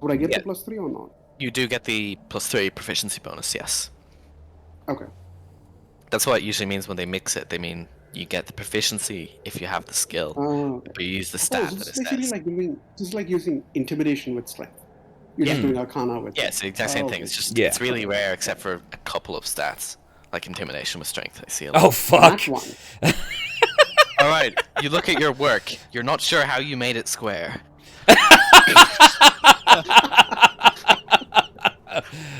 Would I get Yeah. the +3 or not? You do get the +3 proficiency bonus, yes. Okay. That's what it usually means when they mix it. They mean you get the proficiency if you have the skill, Okay. but you use the Oh, stat so that it's it basically says. like using intimidation with strength. You're just Yeah. doing Arcana with. Yeah, it's the exact same Oh, thing. It's just Yeah. it's really rare except for a couple of stats, like intimidation with strength. I see a lot. Oh, fuck! That one. All right, you look at your work. You're not sure how you made it square.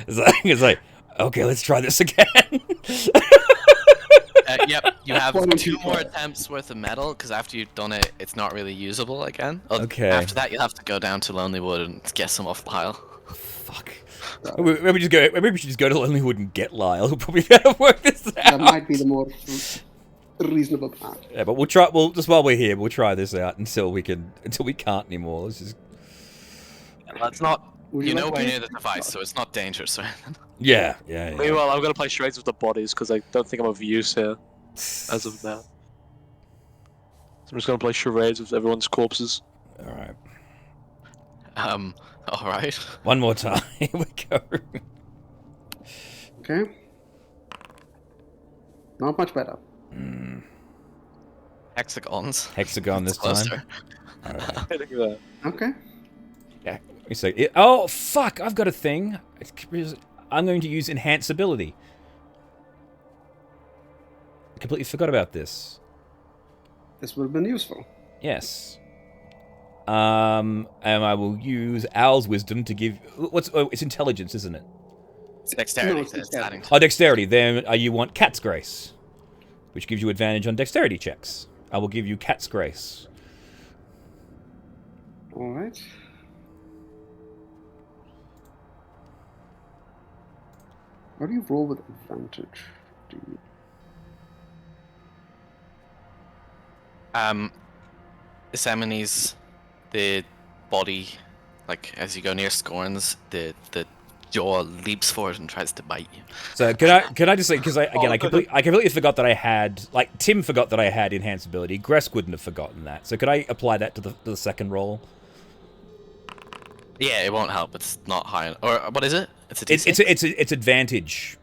It's like, okay, let's try this again. Yep, you have Why don't 2 you more try? attempts worth of metal, because after you've done it, it's not really usable again. Okay. After that, you'll have to go down to Lonely Wood and get some off the pile. Fuck. Maybe we should just go to Lonelywood and get Lyle. We'll probably be able to work this out. That might be the more reasonable path. Yeah, but we'll try. Well, just while we're here, we'll try this out until we can't anymore. Let's just. It's not. Would You you know like we're to? near the device, so it's not dangerous. Yeah. Meanwhile, I'm gonna play charades with the bodies because I don't think I'm of use here as of now. So I'm just gonna play charades with everyone's corpses. All right. All right. One more time. Here we go. Okay. Not much better. Hexagons. Hexagon this time. Closer. All right. I think that. Okay. Yeah. So, oh fuck! I've got a thing. I'm going to use enhanceability. I completely forgot about this. This would have been useful. Yes. And I will use Owl's wisdom to give. It's intelligence, isn't it? It's dexterity. No, it's It's dexterity. adding. Oh, dexterity. Then you want Cat's Grace, which gives you advantage on dexterity checks. I will give you Cat's Grace. All right. How do you roll with advantage? Do you... Isamenes, the body, like as you go near Scorns, the jaw leaps forward and tries to bite you. So can I just say, because I completely forgot that I had, like, Tim forgot that I had enhanceability. Gresk wouldn't have forgotten that. So could I apply that to the second roll? Yeah, it won't help. It's not high. Or what is it? It's a D6? It's advantage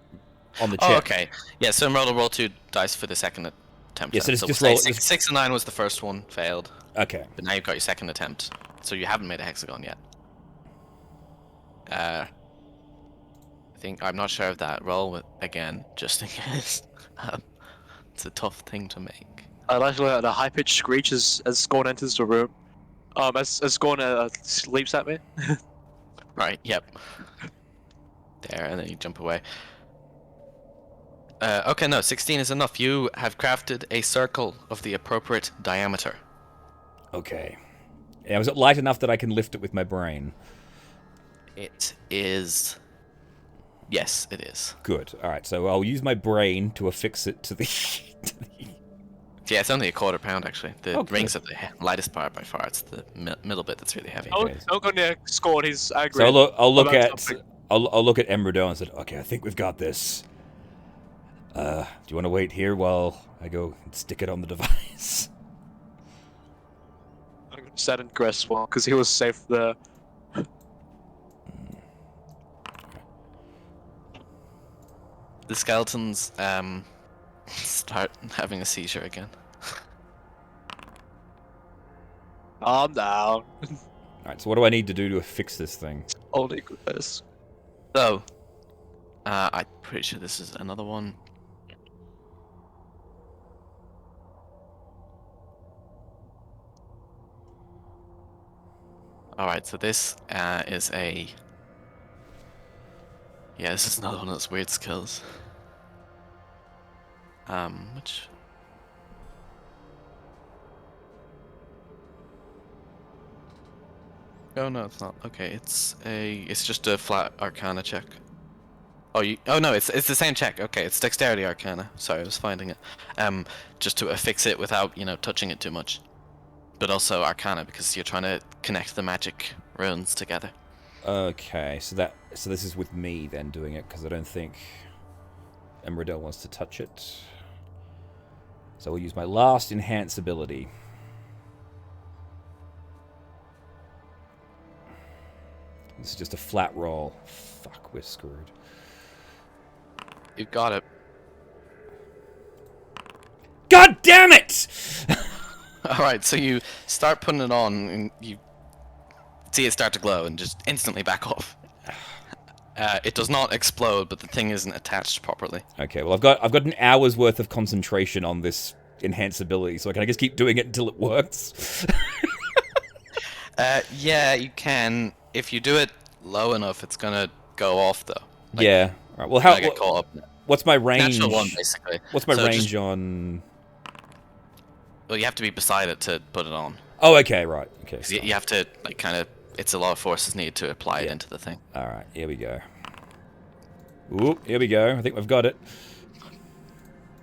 on the check. Oh, okay. Yeah, so roll 2 dice for the second attempt. Yeah, so then. just we'll roll- say 6 and 9 was the first one, failed. Okay. But now you've got your second attempt. So you haven't made a hexagon yet. I think I'm not sure of that. Roll again, just in case. It's a tough thing to make. I like a high-pitched screech as Scorn enters the room. As Scorn leaps at me. Right. Yep. There, and then you jump away. Okay, no, 16 is enough. You have crafted a circle of the appropriate diameter. Okay. Yeah, was it light enough that I can lift it with my brain? It is. Yes, it is. Good. All right. So I'll use my brain to affix it to the. Yeah, it's only a quarter pound actually. The Okay. rings are the lightest part by far. It's the middle bit that's really heavy. Don't go near Scorn. He's angry. So I'll look about at something. I'll look at Emrydell and said, "Okay, I think we've got this. Do you want to wait here while I go and stick it on the device?" I'm gonna set in Gress one because he was safe there. The skeletons start having a seizure again. Calm down. All right. So what do I need to do to fix this thing? Only Gress. So, I'm pretty sure this is another one. Alright, so this is a... Yeah, this is another one of those weird skills. Which... Oh no, it's not. Okay, it's just a flat Arcana check. Oh no, it's the same check. Okay, it's Dexterity Arcana. Sorry, I was finding it. Just to affix it without, touching it too much. But also Arcana because you're trying to connect the magic runes together. Okay. So this is with me then doing it because I don't think Emrydell wants to touch it. So we'll use my last enhance ability. This is just a flat roll. Fuck, we're screwed. You've got it. God damn it! Alright, so you start putting it on and you see it start to glow and just instantly back off. It does not explode, but the thing isn't attached properly. Okay, well I've got an hour's worth of concentration on this enhance ability, so can I just keep doing it until it works? Yeah, you can. If you do it low enough, it's gonna go off though. Yeah. All right. Well, Gotta get caught up. what's my range? Natural one, basically. What's my So range just- on? Well, you have to be beside it to put it on. Oh, okay, right. Okay. 'Cause you have to kind of it's a lot of forces needed to apply it into the thing. All right, here we go. Ooh, here we go. I think we've got it.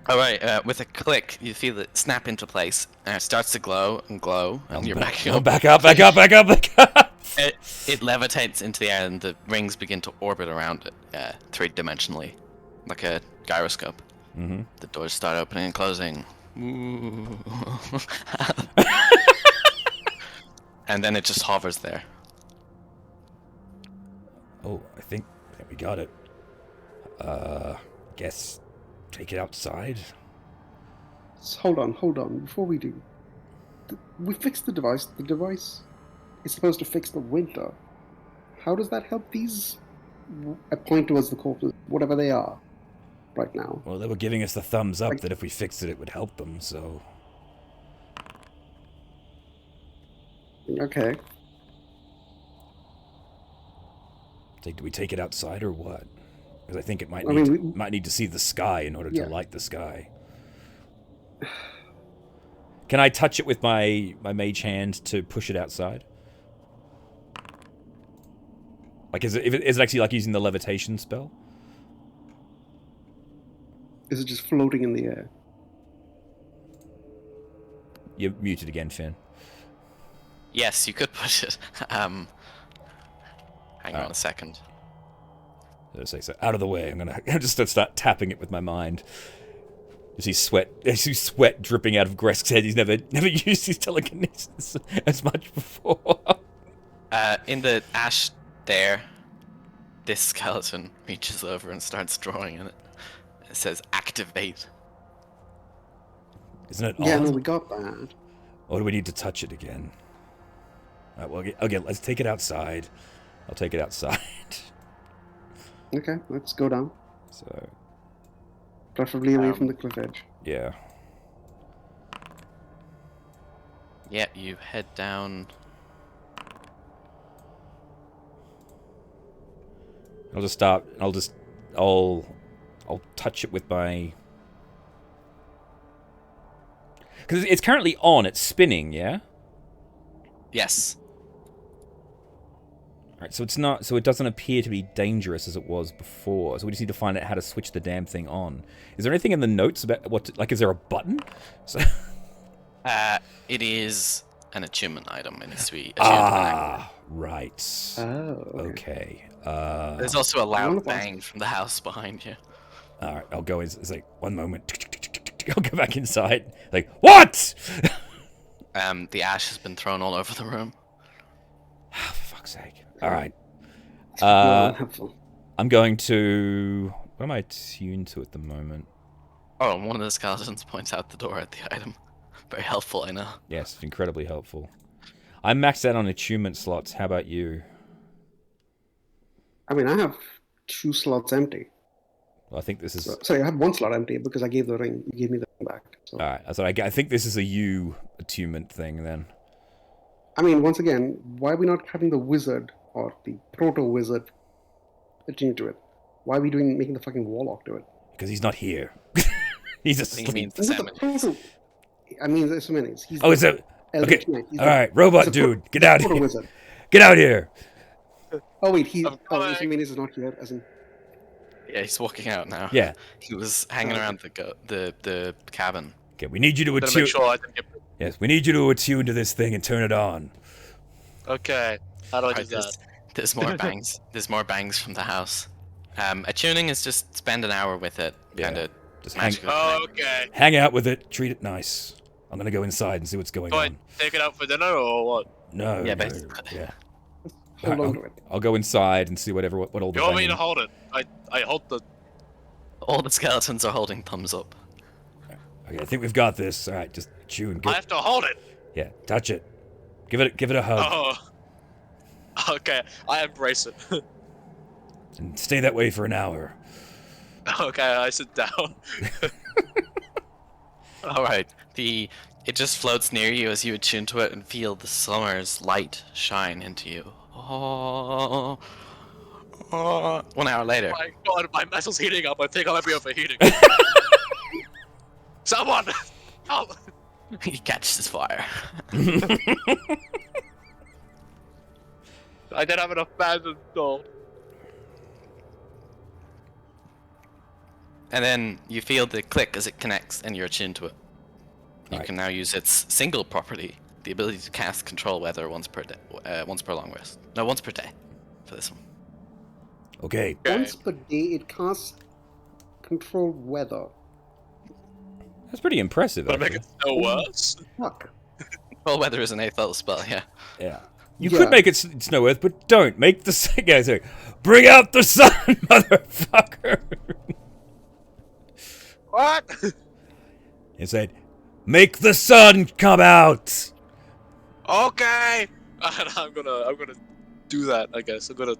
All right, with a click, you feel it snap into place, and it starts to glow and glow, and you're backing up. Back up, back up, back up, back up. It levitates into the air, and the rings begin to orbit around it, three-dimensionally, like a gyroscope. Mm-hmm. The doors start opening and closing. Ooh. And then it just hovers there. Oh, I think we got it. Guess take it outside. Hold on. Before we do, we fixed the device. The device is supposed to fix the winter. How does that help these? I point towards the corpses, whatever they are, right now. Well, they were giving us the thumbs up that if we fixed it, it would help them. So. Okay. Do we take it outside or what? Because I think it might might need to see the sky in order to light the sky. Can I touch it with my mage hand to push it outside? Like, is it actually like using the levitation spell? Is it just floating in the air? You're muted again, Finn. Yes, you could push it. Hang on a second. So out of the way. I'm just gonna start tapping it with my mind. You see sweat dripping out of Gresk's head. He's never used his telekinesis as much before. In the ash there, this skeleton reaches over and starts drawing in it. It says activate. Isn't it? Yeah, odd? no, we got that. Or do we need to touch it again? All right, well, okay, let's take it outside. I'll take it outside. Okay, let's go down. So. Preferably away from the cliff edge. Yeah. Yeah, you head down. I'll just start. I'll touch it with my. Because it's currently on. It's spinning. Yeah. Yes. Right, so it's not. So it doesn't appear to be dangerous as it was before. So we just need to find out how to switch the damn thing on. Is there anything in the notes about what? Is there a button? So. It is an attunement item. It needs to be attuned. Right. Oh. Okay. There's also a loud bang from the house behind you. All right, I'll go. It's like 1 moment. I'll go back inside. Like what? The ash has been thrown all over the room. For fuck's sake. All right. Helpful. I'm going to. What am I tuned to at the moment? Oh, and one of the skeletons points out the door at the item. Very helpful, I know. Yes, incredibly helpful. I'm maxed out on attunement slots. How about you? I mean, I have 2 slots empty. Well, I think this is. Sorry, I have 1 slot empty because I gave the ring. You gave me the ring back. So. All right. So I think this is a you attunement thing then. I mean, once again, why are we not having the wizard or the proto-wizard attune to it? Why are we making the fucking warlock do it? Because he's not here. He's asleep. He means the salmon. I mean, there's so many. He's is it? Okay. All right, robot dude, get out here. Wizard. Get out here. Oh wait, Isaminis is not here, as in. Yeah, he's walking out now. Yeah. He was hanging around the cabin. Okay, we need you to Better attune. make sure I didn't get... Yes, we need you to attune to this thing and turn it on. Okay, how do I do Right, that? there's more bangs. There's more bangs from the house. Attuning is just spend an hour with it. Yeah. Kind of Just magically. Oh, okay. hang out with it, treat it nice. I'm gonna go inside and see what's going Do I on. take it out for dinner or what? No. Yeah, no, basically. Yeah. Hold All on right, to it. I'll go inside and see what all the. You want me to banging- hold it? I hold the... All the skeletons are holding thumbs up. Okay, I think we've got this. All right, just tune. I have to hold it! Yeah, touch it. Give it a hug. Oh. Okay, I embrace it. And stay that way for an hour. Okay, I sit down. All right. It just floats near you as you attune to it and feel the summer's light shine into you. Oh. 1 hour later. My god, my muscle's heating up. I think I might be overheating. Someone! Help! He catches fire. I didn't have enough fans installed. And then you feel the click as it connects, and you're attuned to it. You Right. can now use its single property, the ability to cast control weather once per long rest. No, once per day for this one. Okay. Once per day, it casts controlled weather. That's pretty impressive, But make actually. it so worse. Fuck. Control weather is an 8th level spell, yeah. Yeah. You Yeah. could make it Snow Earth, but don't. Make the sun... Yeah, sorry. Bring out the sun, motherfucker! What? It said, make the sun come out! Okay. I'm gonna do that. I guess I'm gonna.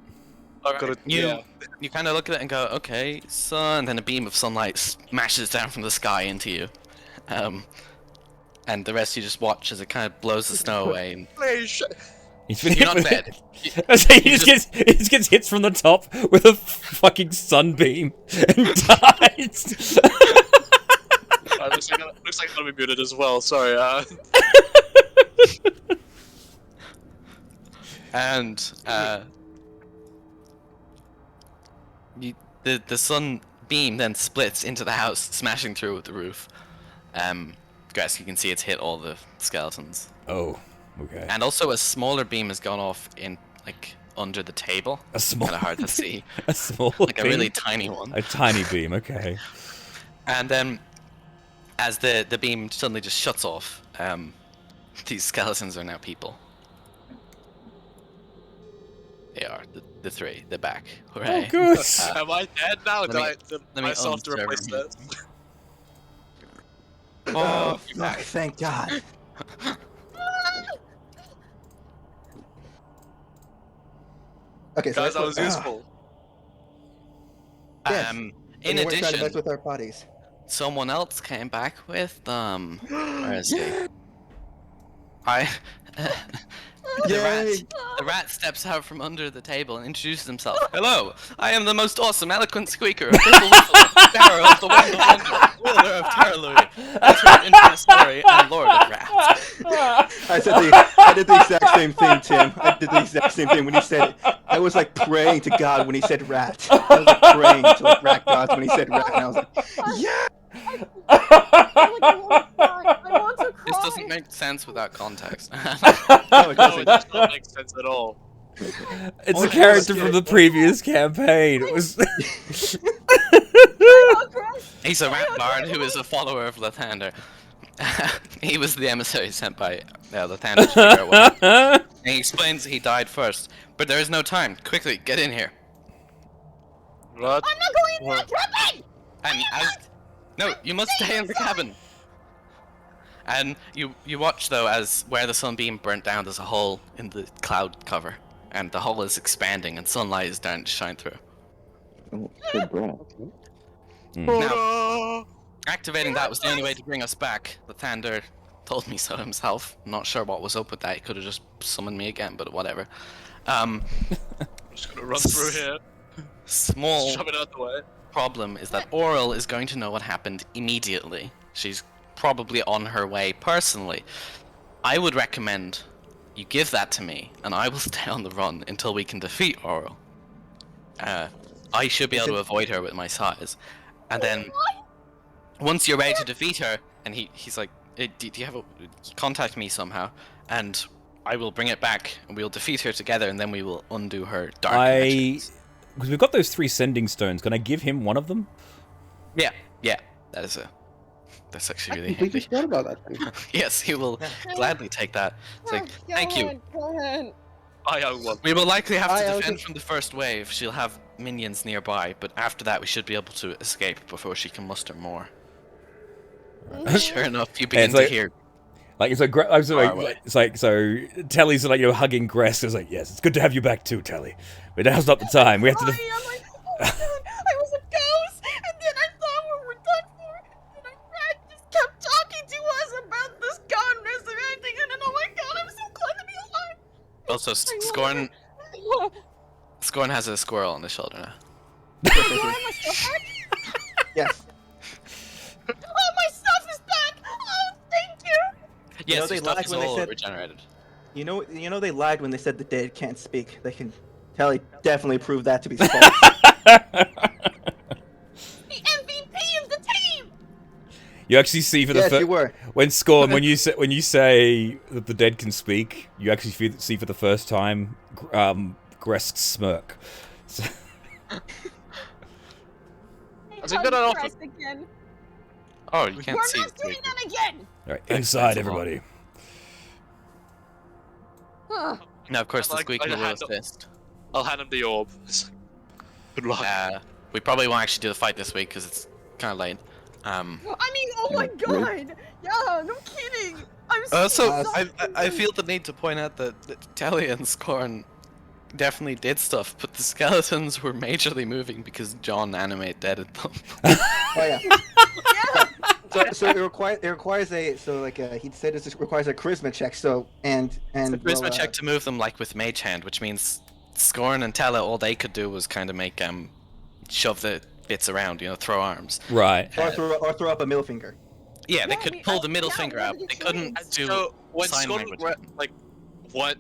You kind of look at it and go, okay, sun, and then a beam of sunlight smashes down from the sky into you. And the rest you just watch as it kind of blows the snow away. And Please. He's been you're hit not with dead. I say he just gets hits from the top with a fucking sunbeam and dies. Looks like I'm gonna be muted as well. Sorry. And the sun beam then splits into the house, smashing through the roof. Guys, you can see it's hit all the skeletons. Oh, okay. And also a smaller beam has gone off in like under the table. A small Kind of hard to see. A small Like a beam? really tiny one. A tiny beam, okay. And then, as the beam suddenly just shuts off, these skeletons are now people. They are the three. They're back. Hooray! Oh, good. Am I dead now? Did I me myself to unserve replace him. this? Oh, fuck, thank God. Okay, so Guys, that that's was what- useful. Yes. In And they weren't trying to mess addition, with our bodies. someone else came back with where is he? I. Yay! The rat steps out from under the table and introduces himself. Hello, I am the most awesome, eloquent squeaker of Whiffle Whiffle, Terror of the Wonder Wonder, ruler of Terralui, expert in the story, and lord of rats. I did the exact same thing, Tim. I did the exact same thing when he said it. I was like praying to God when he said rat. I was like praying to like rat gods when he said rat, and I was like, yeah! I want to cry. I want to cry. This doesn't make sense without context. No, it No, it doesn't. does not make sense at all. It's a character from the previous campaign. It was. He's a rat bard who is a follower of Lathander. He was the emissary sent by Lathander to figure out what happened. And he explains he died first, but there is no time. Quickly, get in here. What? I'm not going in that cabin! And no, you must stay in the cabin. And you watch though as where the sunbeam burnt down, there's a hole in the cloud cover, and the hole is expanding, and sunlight is starting to shine through. Oh, so bright. Now, activating that was the only way to bring us back. The Thunder told me so himself. Not sure what was up with that. He could have just summoned me again, but whatever. I'm just gonna run through here. Small Shove it out the way. problem is that Oral is going to know what happened immediately. She's probably on her way personally. I would recommend you give that to me, and I will stay on the run until we can defeat Oral. I should be able to avoid her with my size. And then, once you're ready to defeat her, and he's like, do you have contact me somehow, and I will bring it back, and we'll defeat her together, and then we will undo her dark connections. Because we've got those 3 sending stones. Can I give him one of them? Yeah, that's actually really Completely handy. forgot about that thing. Yes, he will gladly take that. It's like, thank you. Go ahead. I own one. We will likely have to I defend also- from the first wave. She'll have minions nearby, but after that we should be able to escape before she can muster more. Sure enough, you begin it's like- to hear. Like it's like, I was Far like away. it's like so. Telly's like hugging Gress. It's like yes, it's good to have you back too, Telly. But now's not the time. We have to. I'm like, oh my god, I was a ghost, and then I thought we were done for, and then Rat just kept talking to us about this god resurrecting, and then oh my god, I'm so glad to be alive. Also, Scorn has a squirrel on his shoulder now. Am I still back? Yes. Oh, my stuff is back! Oh, thank you! You know, Yes, they your stuff lied is when they all said- regenerated. You know they lied when they said the dead can't speak. They can definitely prove that to be false. The MVP of the team. You actually see for the Yes, you were. when you say that the dead can speak, you actually see for the first time Gresk's smirk. So, That's a good enough. Again. Oh, you can't We're see. not doing that again. all right, inside, everybody. Huh. Now, of course, the Like, squeaky I will had to- assist. I'll hand him the orb. Good luck. We probably won't actually do the fight this week because it's kind of late. I mean, oh my god! Yeah, no kidding. I'm so So sorry. I feel the need to point out that Telly and Scorn definitely did stuff, but the skeletons were majorly moving because John animate deaded them. Oh yeah. Yeah. So it requires he said it requires a charisma check. So and It's a charisma well, check to move them like with Mage Hand, which means Scorn and Tella, all they could do was kind of make shove the bits around, throw arms. Right. or throw up a middle finger. Yeah, they Yeah, could we- pull the middle yeah, finger we out. did They couldn't trains. do So when sign Scott language.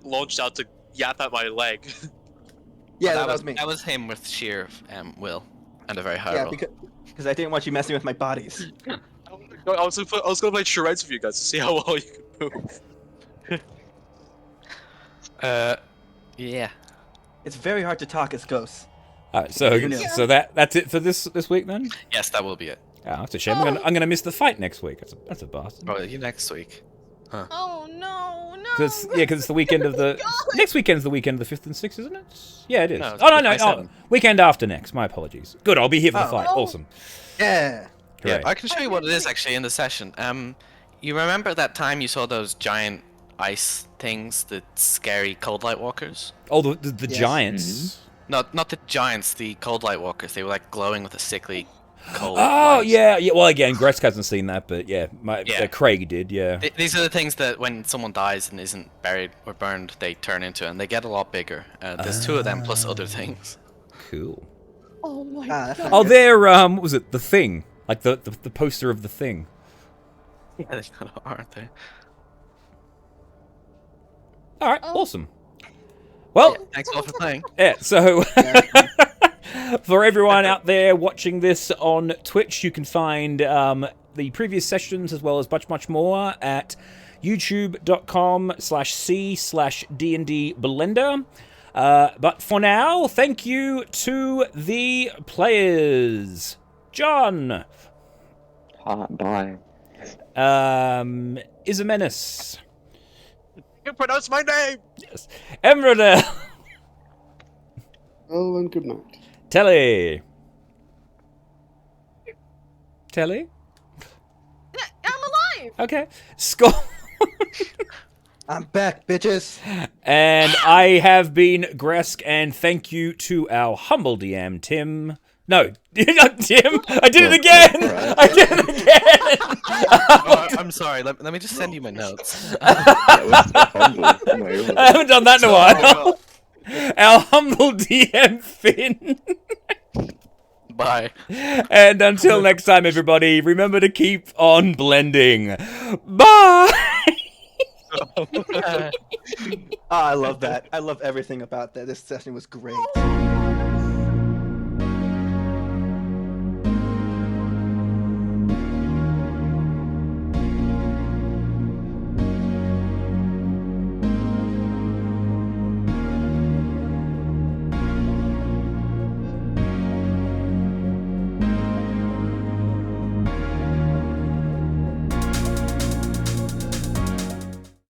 launched out to yap at my leg. Yeah, that was me. That was him with sheer will and a very high Yeah, roll. because I didn't want you messing with my bodies. I was gonna play charades with you guys to see how well you can move. Yeah. It's very hard to talk as ghosts. All right, so Yeah. so that's it for this week then. Yes, that will be it. Oh, that's a shame. I'm gonna miss the fight next week. That's a bastard. Oh, you next week. Oh no, no. Because it's the weekend of the God. next weekend's the weekend of the 5th and 6th, isn't it? Yeah, it is. No, it's Oh no, the 27th. weekend after next. My apologies. Good, I'll be here for the Oh. fight. Oh. Awesome. Yeah. Yeah, Great. I can show you what it is actually in the session. You remember that time you saw those giant ice things, the scary cold light walkers? Oh, the Yes. giants. Not the giants, the cold light walkers. They were like glowing with a sickly cold. Oh light. yeah. Well, again, Gresk hasn't seen that, but yeah, Yeah. Craig did. Yeah. These are the things that when someone dies and isn't buried or burned, they turn into, and they get a lot bigger. There's two of them plus other things. Cool. Oh my That's god. not Oh, good. they're what was it? The Thing, like the poster of the Thing. Yeah, they kind of are, aren't they? All right, Oh. awesome. Well, Thanks all for playing. yeah. So. For everyone out there watching this on Twitch, you can find the previous sessions as well as much more at youtube.com/c/D&D Blender. But for now, thank you to the players. John. Bye. Isomenis. You can pronounce my name. Yes. Emrodel. Oh, and good night. Telly. Telly? I'm alive. Okay. Scott. I'm back, bitches. And I have been Gresk, and thank you to our humble DM, Tim. No, not Tim. I did it again. I did it again. Oh, I'm sorry. Let me just send you my notes. That was so humble. Oh my God. I haven't done that in a while. Our humble DM, Finn. Bye. And until next time, everybody, remember to keep on blending. Bye. I love that. I love everything about that. This session was great.